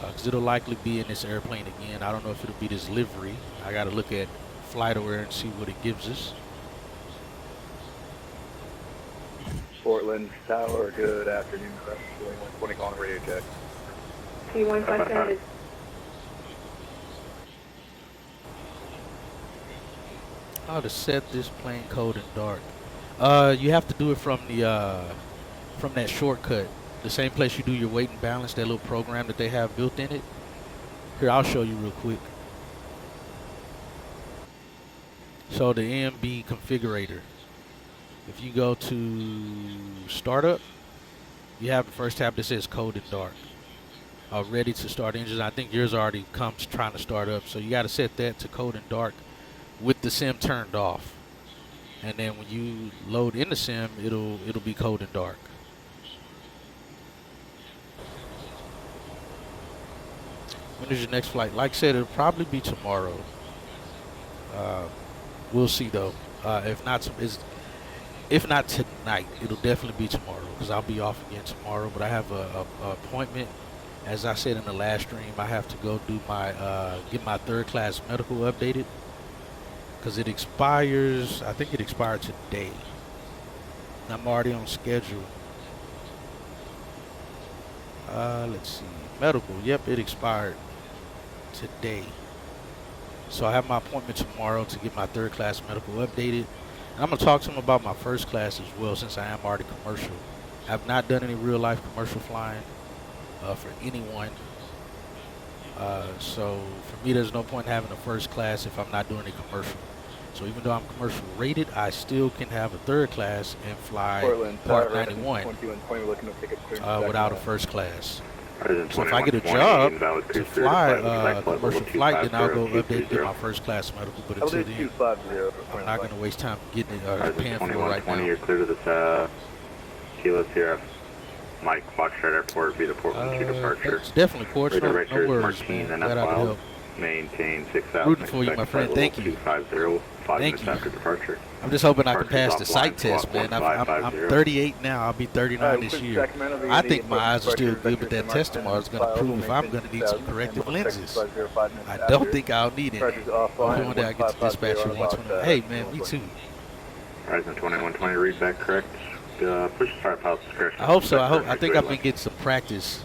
Because it'll likely be in this airplane again. I don't know if it'll be this livery. I got to look at FlightAware and see what it gives us. Portland Tower, good afternoon. 2120 on radio check. E175. How to set this plane code in dark? You have to do it from the from that shortcut, the same place you do your weight and balance, that little program that they have built in it. Here, I'll show you real quick. So the EMB configurator. If you go to startup, you have the first tab that says code in dark. Ready to start engines. I think yours already comes trying to start up. So you got to set that to code in dark with the sim turned off. And then when you load in the sim, it'll be code in dark. When is your next flight? Like I said, it'll probably be tomorrow. We'll see though. If not tonight, it'll definitely be tomorrow, because I'll be off again tomorrow. But I have a appointment, as I said in the last stream. I have to go do my get my 3rd class medical updated, because it expires. I think it expired today. I'm already on schedule. Let's see, medical. Yep, it expired today. So I have my appointment tomorrow to get my 3rd class medical updated. And I'm going to talk to him about my 1st class as well, since I am already commercial. I've not done any real life commercial flying for anyone. So for me, there's no point in having a 1st class if I'm not doing any commercial. So even though I'm commercial rated, I still can have a 3rd class and fly Part 91 without a 1st class. So if I get a job to fly a commercial flight, then I'll go update and get my 1st class medical. But until then, I'm not going to waste time getting it or paying for it right now. You're clear to this Kilo Sierra Mike Foxtrot Airport, be the Portland 2 departure. It's definitely Portland. No worries, man. Glad I could help. Maintain 6,000. Rooting for you, my friend. Thank you. 250, 5 Thank minutes you. after departure. I'm just hoping I can pass the psych test, man. I'm 38 now. I'll be 39 this year. I think my eyes are still good, but that test tomorrow is going to prove if I'm going to need some corrective lenses. I don't think I'll need any. One day I get to dispatch for 120. Hey, man, me too. Horizon 2120, read back correct. Push start pilot's discretion. I hope so. I think I've been getting some practice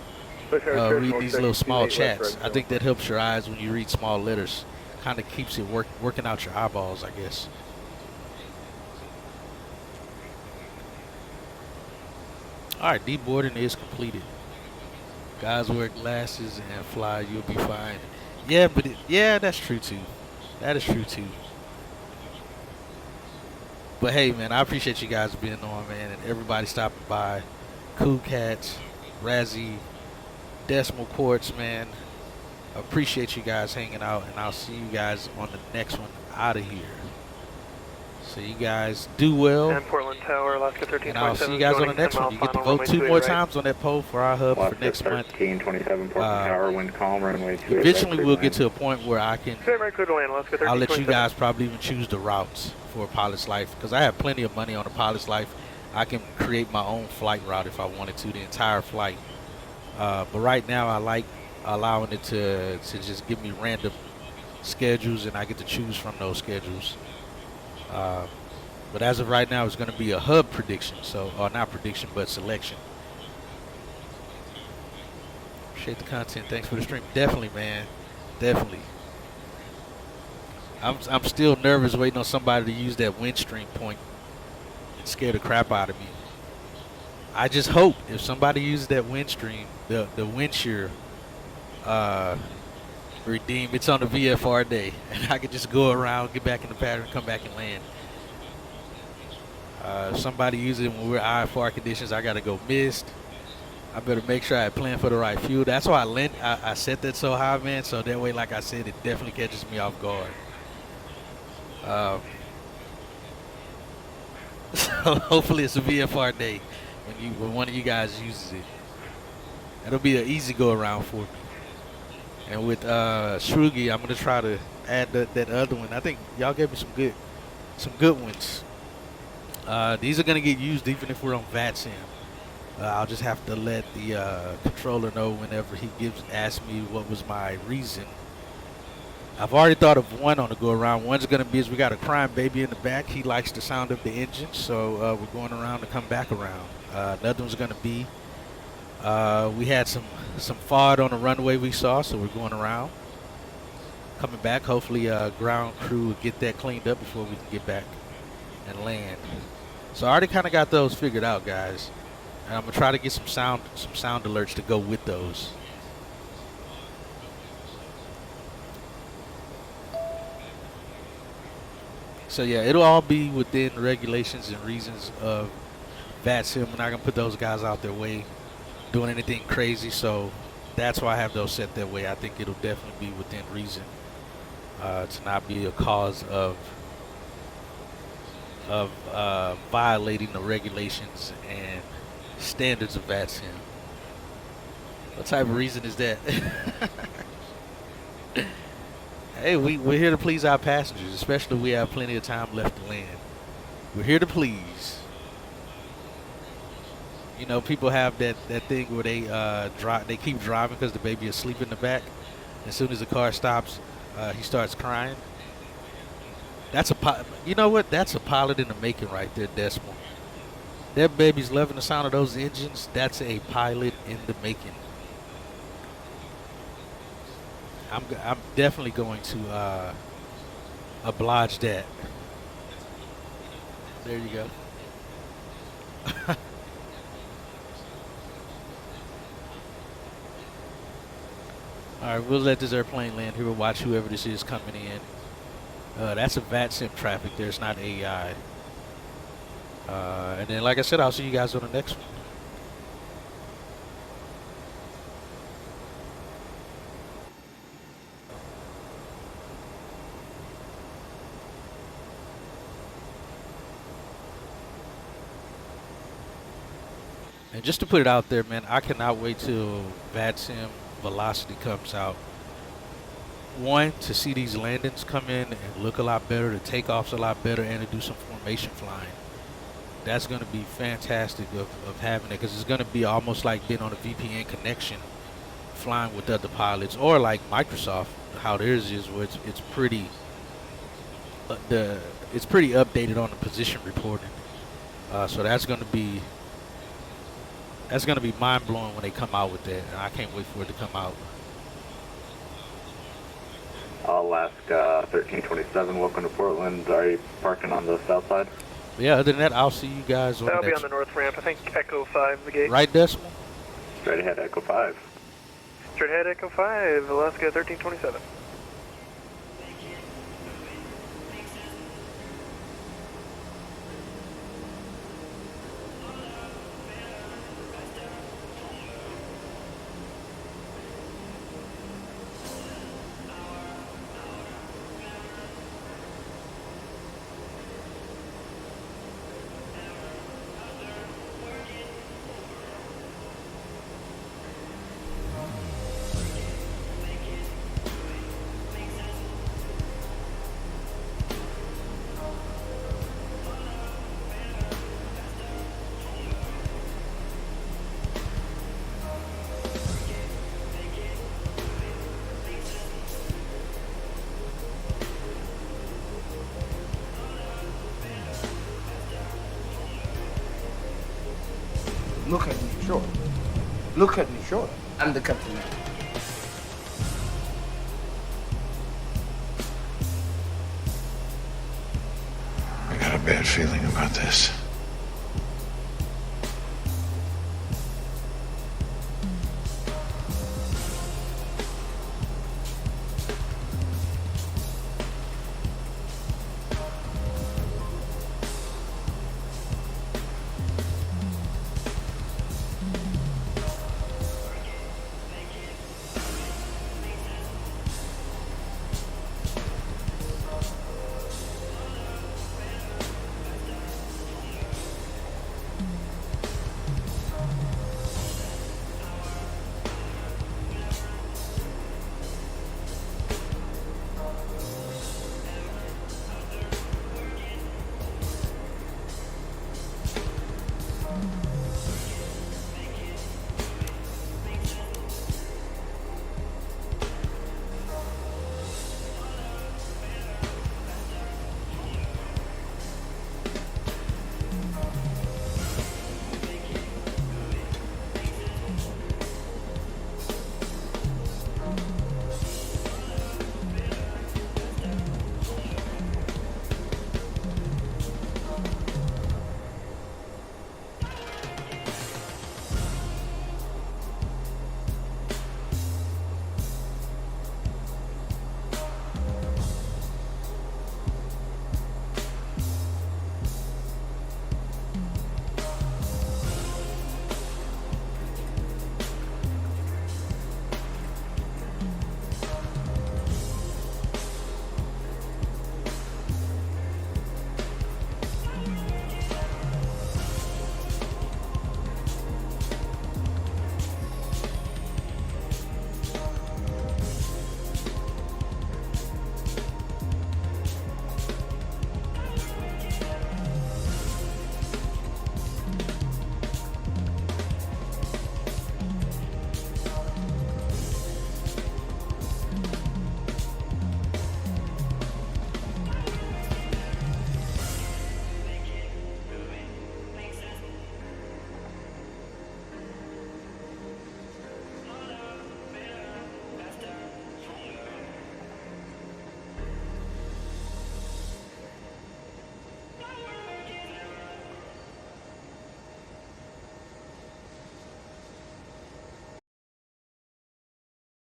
reading these little small chats. I think that helps your eyes when you read small letters. Kind of keeps it working out your eyeballs, I guess. Alright, deboarding is completed. Guys wear glasses and fly, you'll be fine. Yeah, but yeah, that's true too. That is true too. But hey, man, I appreciate you guys being on, man, and everybody stopping by. Cool Cats, Razzie, Decimal Quartz, man. Appreciate you guys hanging out, and I'll see you guys on the next one out of here. So you guys do well. And Portland Tower, Alaska 1327. And I'll see you guys on the next one. You get to vote 2 more times on that poll for our hub for next month. 1327 Portland Tower, wind calm, runway 28. Eventually we'll get to a point where I can, I'll let you guys probably even choose the routes for a pilot's life, because I have plenty of money on a pilot's life. I can create my own flight route if I wanted to, the entire flight. But right now I like allowing it to just give me random schedules, and I get to choose from those schedules. But as of right now, it's going to be a hub prediction, or not prediction, but selection. Appreciate the content. Thanks for the stream. Definitely, man. Definitely. I'm still nervous waiting on somebody to use that wind stream point and scare the crap out of me. I just hope if somebody uses that wind stream, the wind shear redeem, it's on the VFR day, and I could just go around, get back in the pattern, come back and land. If somebody uses it when we're IFR conditions, I gotta go mist. I better make sure I plan for the right fuel. That's why I set that so high, man, so that way, like I said, it definitely catches me off guard. So hopefully it's a VFR day when one of you guys uses it. It'll be an easy go around for me. And with Shrugi, I'm gonna try to add that other one. I think y'all gave me some good ones. These are gonna get used even if we're on VATSIM. I'll just have to let the controller know whenever he asks me what was my reason. I've already thought of one on the go around. One's gonna be is we got a crying baby in the back. He likes the sound of the engine, so we're going around to come back around. Another one's gonna be we had some FOD on the runway we saw, so we're going around, coming back. Hopefully ground crew will get that cleaned up before we can get back and land. So I already kind of got those figured out, guys, and I'm gonna try to get some sound alerts to go with those. So yeah, it'll all be within regulations and reasons of VATSIM. We're not gonna put those guys out their way doing anything crazy, so that's why I have those set that way. I think it'll definitely be within reason to not be a cause of violating the regulations and standards of VATSIM. What type of reason is that? Hey, we're here to please our passengers, especially if we have plenty of time left to land. We're here to please. You know, people have that thing where they keep driving because the baby is asleep in the back. As soon as the car stops, he starts crying. You know what? That's a pilot in the making right there, Decimal. That baby's loving the sound of those engines. That's a pilot in the making. I'm definitely going to oblige that. There you go. All right, we'll let this airplane land here. We'll watch whoever this is coming in. That's a VATSIM traffic. There's not AI. And then, like I said, I'll see you guys on the next one. And just to put it out there, man, I cannot wait till VATSIM Velocity comes out. One, to see these landings come in and look a lot better, the takeoffs a lot better, and to do some formation flying. That's going to be fantastic of having it, because it's going to be almost like being on a VPN connection, flying with other pilots, or like Microsoft, how theirs is, where it's pretty updated on the position reporting. So that's going to be mind blowing when they come out with that, and I can't wait for it to come out. Alaska 1327, welcome to Portland. Are you parking on the south side? Yeah, other than that, I'll see you guys on the next. That'll be on the north ramp. I think Echo 5, the gate. Right, Decimal? Straight ahead, Echo 5. Straight ahead, Echo 5, Alaska 1327. Look at me, sure. Look at me, sure. I'm the captain now. I got a bad feeling about this.